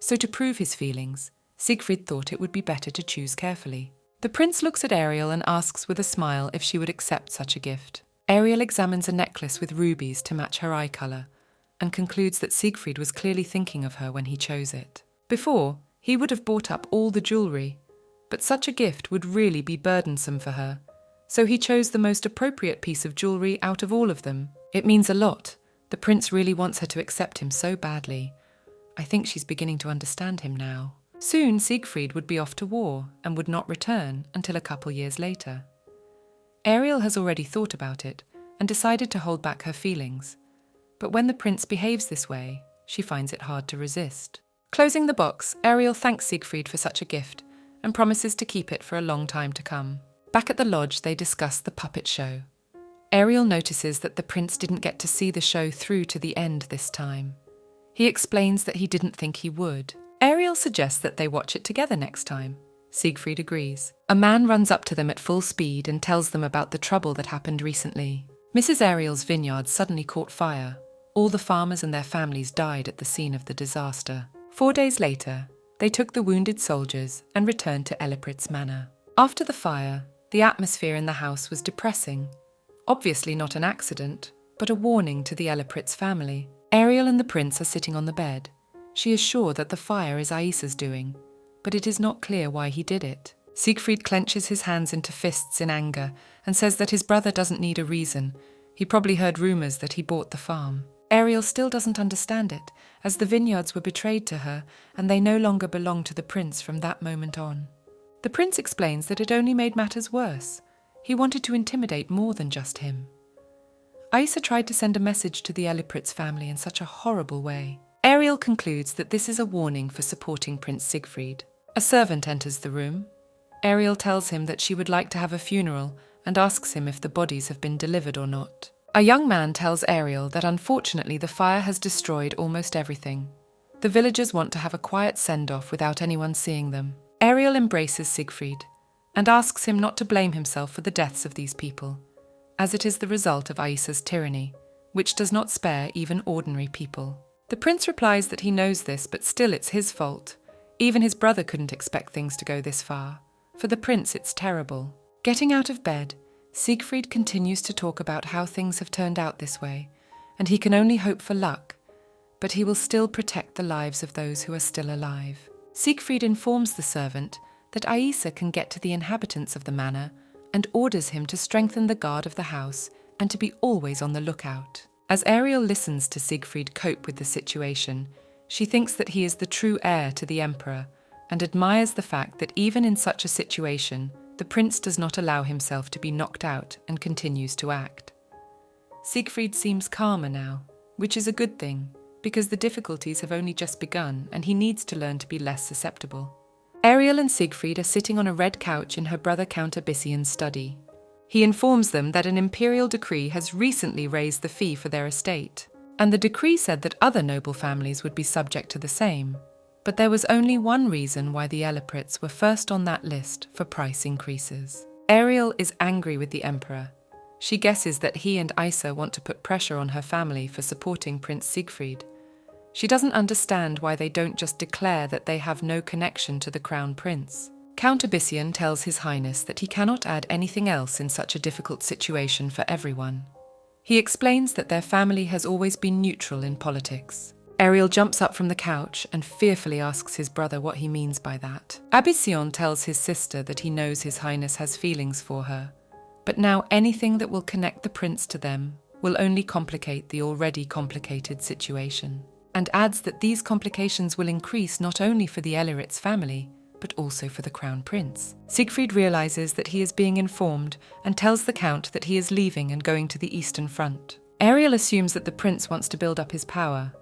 So to prove his feelings, Siegfried thought it would be better to choose carefully. The prince looks at Ariel and asks with a smile if she would accept such a gift. Ariel examines a necklace with rubies to match her eye colour and concludes that Siegfried was clearly thinking of her when he chose it. Before, he would have bought up all the jewellery, but such a gift would really be burdensome for her, so he chose the most appropriate piece of jewellery out of all of them. It means a lot. The prince really wants her to accept him so badly. I think she's beginning to understand him now. Soon Siegfried would be off to war and would not return until a couple years later. Ariel has already thought about it and decided to hold back her feelings, but when the prince behaves this way, she finds it hard to resist. Closing the box, Ariel thanks Siegfried for such a gift and promises to keep it for a long time to come. Back at the lodge, they discuss the puppet show. Ariel notices that the prince didn't get to see the show through to the end this time. He explains that he didn't think he would. Ariel suggests that they watch it together next time. Siegfried agrees. A man runs up to them at full speed and tells them about the trouble that happened recently. Mrs. Ariel's vineyard suddenly caught fire. All the farmers and their families died at the scene of the disaster. 4 days later, they took the wounded soldiers and returned to Eliprit's manor. After the fire, the atmosphere in the house was depressing. Obviously not an accident, but a warning to the Eliprit's family. Ariel and the prince are sitting on the bed. She is sure that the fire is Aisa's doing, but it is not clear why he did it. Siegfried clenches his hands into fists in anger and says that his brother doesn't need a reason. He probably heard rumours that he bought the farm. Ariel still doesn't understand it, as the vineyards were betrayed to her and they no longer belonged to the prince from that moment on. The prince explains that it only made matters worse. He wanted to intimidate more than just him. Aisa tried to send a message to the Eliprit's family in such a horrible way. Ariel concludes that this is a warning for supporting Prince Siegfried. A servant enters the room. Ariel tells him that she would like to have a funeral and asks him if the bodies have been delivered or not. A young man tells Ariel that unfortunately the fire has destroyed almost everything. The villagers want to have a quiet send-off without anyone seeing them. Ariel embraces Siegfried and asks him not to blame himself for the deaths of these people, as it is the result of Aisa's tyranny, which does not spare even ordinary people. The prince replies that he knows this, but still it's his fault. Even his brother couldn't expect things to go this far. For the prince, it's terrible. Getting out of bed, Siegfried continues to talk about how things have turned out this way, and he can only hope for luck, but he will still protect the lives of those who are still alive. Siegfried informs the servant that Aisa can get to the inhabitants of the manor and orders him to strengthen the guard of the house and to be always on the lookout. As Ariel listens to Siegfried cope with the situation, she thinks that he is the true heir to the emperor and admires the fact that even in such a situation, the prince does not allow himself to be knocked out and continues to act. Siegfried seems calmer now, which is a good thing, because the difficulties have only just begun and he needs to learn to be less susceptible. Ariel and Siegfried are sitting on a red couch in her brother Count Abyssian's study. He informs them that an imperial decree has recently raised the fee for their estate, and the decree said that other noble families would be subject to the same. But there was only one reason why the Ellipritz were first on that list for price increases. Ariel is angry with the Emperor. She guesses that he and Isa want to put pressure on her family for supporting Prince Siegfried. She doesn't understand why they don't just declare that they have no connection to the Crown Prince. Count Abyssian tells His Highness that he cannot add anything else in such a difficult situation for everyone. He explains that their family has always been neutral in politics. Ariel jumps up from the couch and fearfully asks his brother what he means by that. Abyssian tells his sister that he knows His Highness has feelings for her, but now anything that will connect the prince to them will only complicate the already complicated situation, and adds that these complications will increase not only for the Elleritz family, but also for the Crown Prince. Siegfried realizes that he is being informed and tells the Count that he is leaving and going to the Eastern Front. Ariel assumes that the prince wants to build up his power.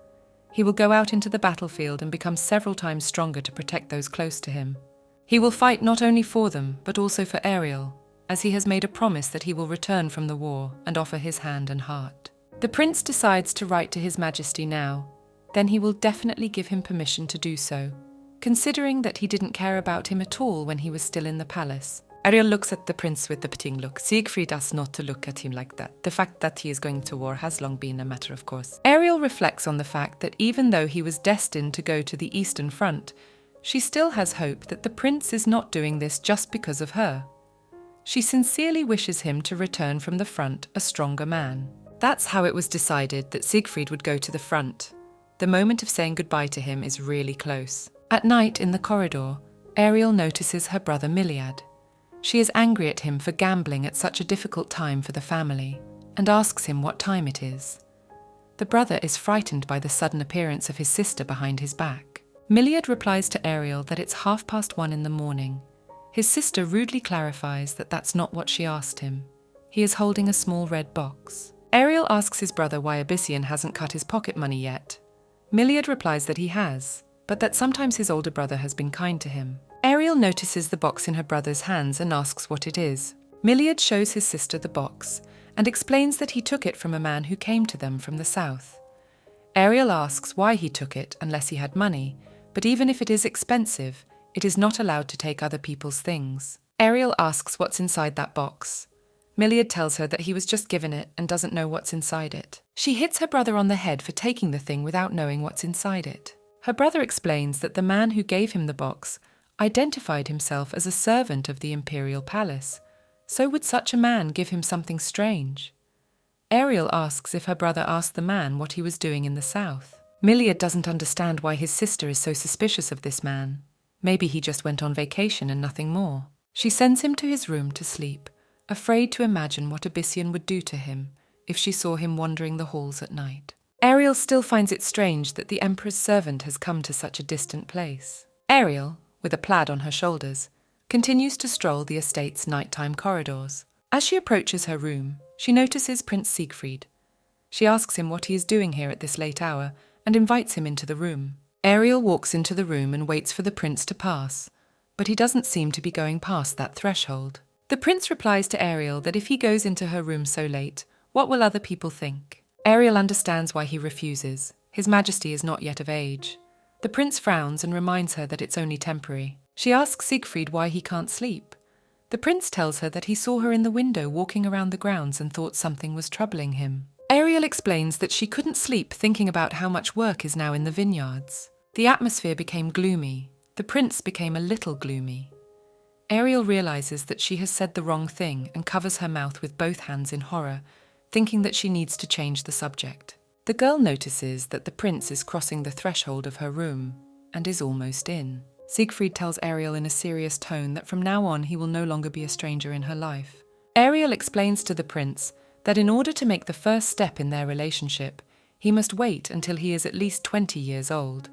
He will go out into the battlefield and become several times stronger to protect those close to him. He will fight not only for them, but also for Ariel, as he has made a promise that he will return from the war and offer his hand and heart. The prince decides to write to His Majesty now. Then he will definitely give him permission to do so, considering that he didn't care about him at all when he was still in the palace. Ariel looks at the prince with the pitying look. Siegfried asks not to look at him like that. The fact that he is going to war has long been a matter of course. Ariel reflects on the fact that even though he was destined to go to the Eastern Front, she still has hope that the prince is not doing this just because of her. She sincerely wishes him to return from the front a stronger man. That's how it was decided that Siegfried would go to the front. The moment of saying goodbye to him is really close. At night in the corridor, Ariel notices her brother Miliad. She is angry at him for gambling at such a difficult time for the family, and asks him what time it is. The brother is frightened by the sudden appearance of his sister behind his back. Miliad replies to Ariel that it's 1:30 in the morning. His sister rudely clarifies that that's not what she asked him. He is holding a small red box. Ariel asks his brother why Abyssian hasn't cut his pocket money yet. Miliad replies that he has, but that sometimes his older brother has been kind to him. Ariel notices the box in her brother's hands and asks what it is. Miliad shows his sister the box and explains that he took it from a man who came to them from the south. Ariel asks why he took it unless he had money, but even if it is expensive, it is not allowed to take other people's things. Ariel asks what's inside that box. Miliad tells her that he was just given it and doesn't know what's inside it. She hits her brother on the head for taking the thing without knowing what's inside it. Her brother explains that the man who gave him the box identified himself as a servant of the imperial palace. So would such a man give him something strange? Ariel asks if her brother asked the man what he was doing in the south. Miliad doesn't understand why his sister is so suspicious of this man. Maybe he just went on vacation and nothing more. She sends him to his room to sleep, afraid to imagine what Abyssian would do to him if she saw him wandering the halls at night. Ariel still finds it strange that the Emperor's servant has come to such a distant place. Ariel, with a plaid on her shoulders, continues to stroll the estate's nighttime corridors. As she approaches her room, she notices Prince Siegfried. She asks him what he is doing here at this late hour and invites him into the room. Ariel walks into the room and waits for the prince to pass, but he doesn't seem to be going past that threshold. The prince replies to Ariel that if he goes into her room so late, what will other people think? Ariel understands why he refuses. His Majesty is not yet of age. The prince frowns and reminds her that it's only temporary. She asks Siegfried why he can't sleep. The prince tells her that he saw her in the window walking around the grounds and thought something was troubling him. Ariel explains that she couldn't sleep thinking about how much work is now in the vineyards. The atmosphere became gloomy. The prince became a little gloomy. Ariel realizes that she has said the wrong thing and covers her mouth with both hands in horror, thinking that she needs to change the subject. The girl notices that the prince is crossing the threshold of her room and is almost in. Siegfried tells Ariel in a serious tone that from now on he will no longer be a stranger in her life. Ariel explains to the prince that in order to make the first step in their relationship, he must wait until he is at least 20 years old.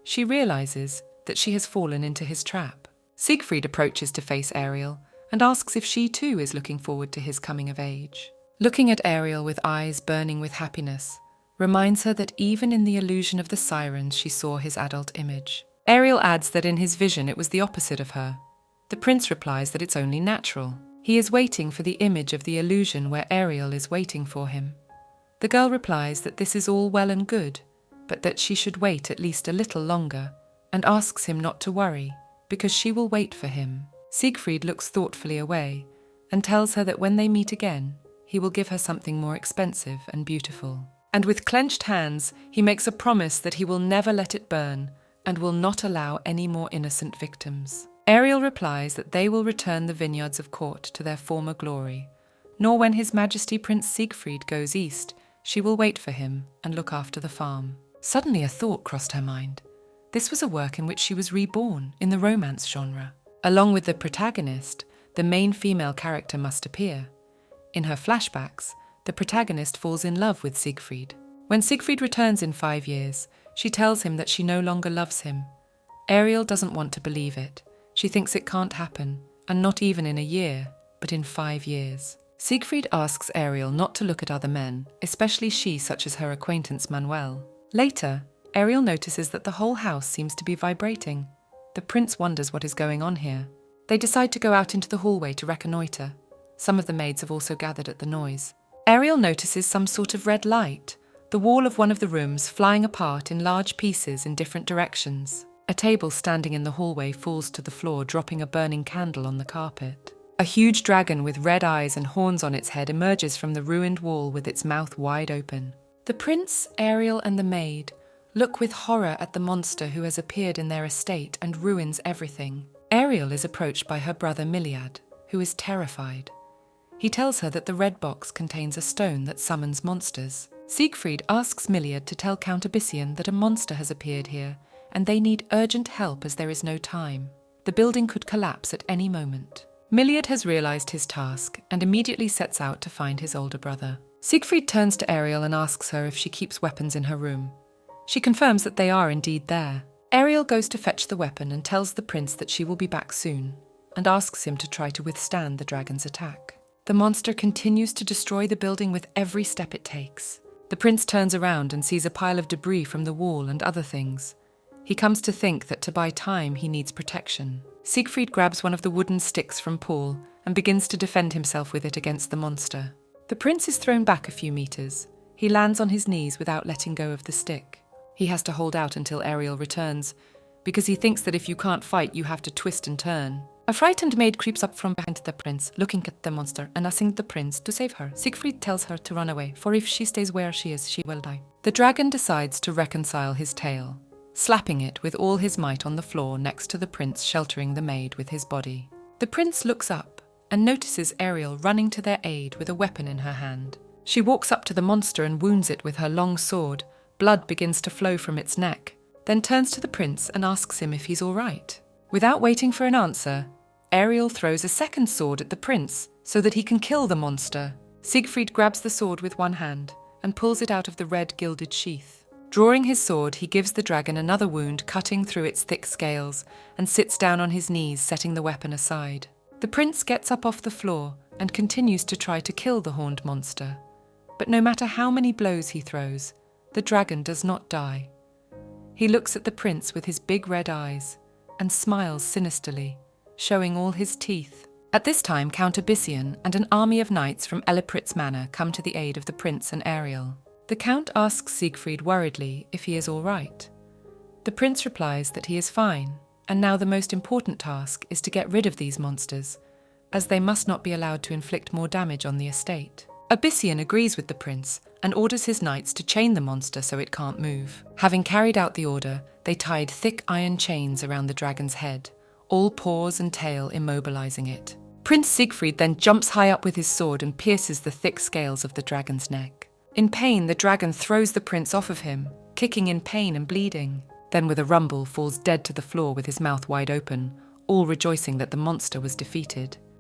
She realizes that she has fallen into his trap. Siegfried approaches to face Ariel and asks if she too is looking forward to his coming of age. Looking at Ariel with eyes burning with happiness reminds her that even in the illusion of the sirens she saw his adult image. Ariel adds that in his vision it was the opposite of her. The prince replies that it's only natural. He is waiting for the image of the illusion where Ariel is waiting for him. The girl replies that this is all well and good, but that she should wait at least a little longer, and asks him not to worry, because she will wait for him. Siegfried looks thoughtfully away and tells her that when they meet again, he will give her something more expensive and beautiful. And with clenched hands, he makes a promise that he will never let it burn and will not allow any more innocent victims. Ariel replies that they will return the vineyards of court to their former glory, nor when His Majesty Prince Siegfried goes east, she will wait for him and look after the farm. Suddenly a thought crossed her mind. This was a work in which she was reborn in the romance genre. Along with the protagonist, the main female character must appear. In her flashbacks, the protagonist falls in love with Siegfried. When Siegfried returns in 5 years, she tells him that she no longer loves him. Ariel doesn't want to believe it. She thinks it can't happen, and not even in a year, but in 5 years. Siegfried asks Ariel not to look at other men, especially she such as her acquaintance Manuel. Later, Ariel notices that the whole house seems to be vibrating. The prince wonders what is going on here. They decide to go out into the hallway to reconnoiter. Some of the maids have also gathered at the noise. Ariel notices some sort of red light, the wall of one of the rooms flying apart in large pieces in different directions. A table standing in the hallway falls to the floor, dropping a burning candle on the carpet. A huge dragon with red eyes and horns on its head emerges from the ruined wall with its mouth wide open. The prince, Ariel, and the maid look with horror at the monster who has appeared in their estate and ruins everything. Ariel is approached by her brother Miliad, who is terrified. He tells her that the red box contains a stone that summons monsters. Siegfried asks Miliad to tell Count Abyssinian that a monster has appeared here, and they need urgent help as there is no time. The building could collapse at any moment. Miliad has realized his task and immediately sets out to find his older brother. Siegfried turns to Ariel and asks her if she keeps weapons in her room. She confirms that they are indeed there. Ariel goes to fetch the weapon and tells the prince that she will be back soon, and asks him to try to withstand the dragon's attack. The monster continues to destroy the building with every step it takes. The prince turns around and sees a pile of debris from the wall and other things. He comes to think that to buy time he needs protection. Siegfried grabs one of the wooden sticks from Paul and begins to defend himself with it against the monster. The prince is thrown back a few meters. He lands on his knees without letting go of the stick. He has to hold out until Ariel returns, because he thinks that if you can't fight, you have to twist and turn. A frightened maid creeps up from behind the prince, looking at the monster and asking the prince to save her. Siegfried tells her to run away, for if she stays where she is, she will die. The dragon decides to reconcile his tail, slapping it with all his might on the floor next to the prince, sheltering the maid with his body. The prince looks up and notices Ariel running to their aid with a weapon in her hand. She walks up to the monster and wounds it with her long sword. Blood begins to flow from its neck, then turns to the prince and asks him if he's all right. Without waiting for an answer, Ariel throws a second sword at the prince so that he can kill the monster. Siegfried grabs the sword with one hand and pulls it out of the red gilded sheath. Drawing his sword, he gives the dragon another wound cutting through its thick scales and sits down on his knees, setting the weapon aside. The prince gets up off the floor and continues to try to kill the horned monster. But no matter how many blows he throws, the dragon does not die. He looks at the prince with his big red eyes and smiles sinisterly, showing all his teeth. At this time, Count Abyssinian and an army of knights from Eliprit's manor come to the aid of the prince and Ariel. The count asks Siegfried worriedly if he is all right. The prince replies that he is fine, and now the most important task is to get rid of these monsters, as they must not be allowed to inflict more damage on the estate. Abyssinian agrees with the prince and orders his knights to chain the monster so it can't move. Having carried out the order, they tied thick iron chains around the dragon's head, all paws and tail immobilizing it. Prince Siegfried then jumps high up with his sword and pierces the thick scales of the dragon's neck. In pain, the dragon throws the prince off of him, kicking in pain and bleeding. Then with a rumble falls dead to the floor with his mouth wide open, all rejoicing that the monster was defeated.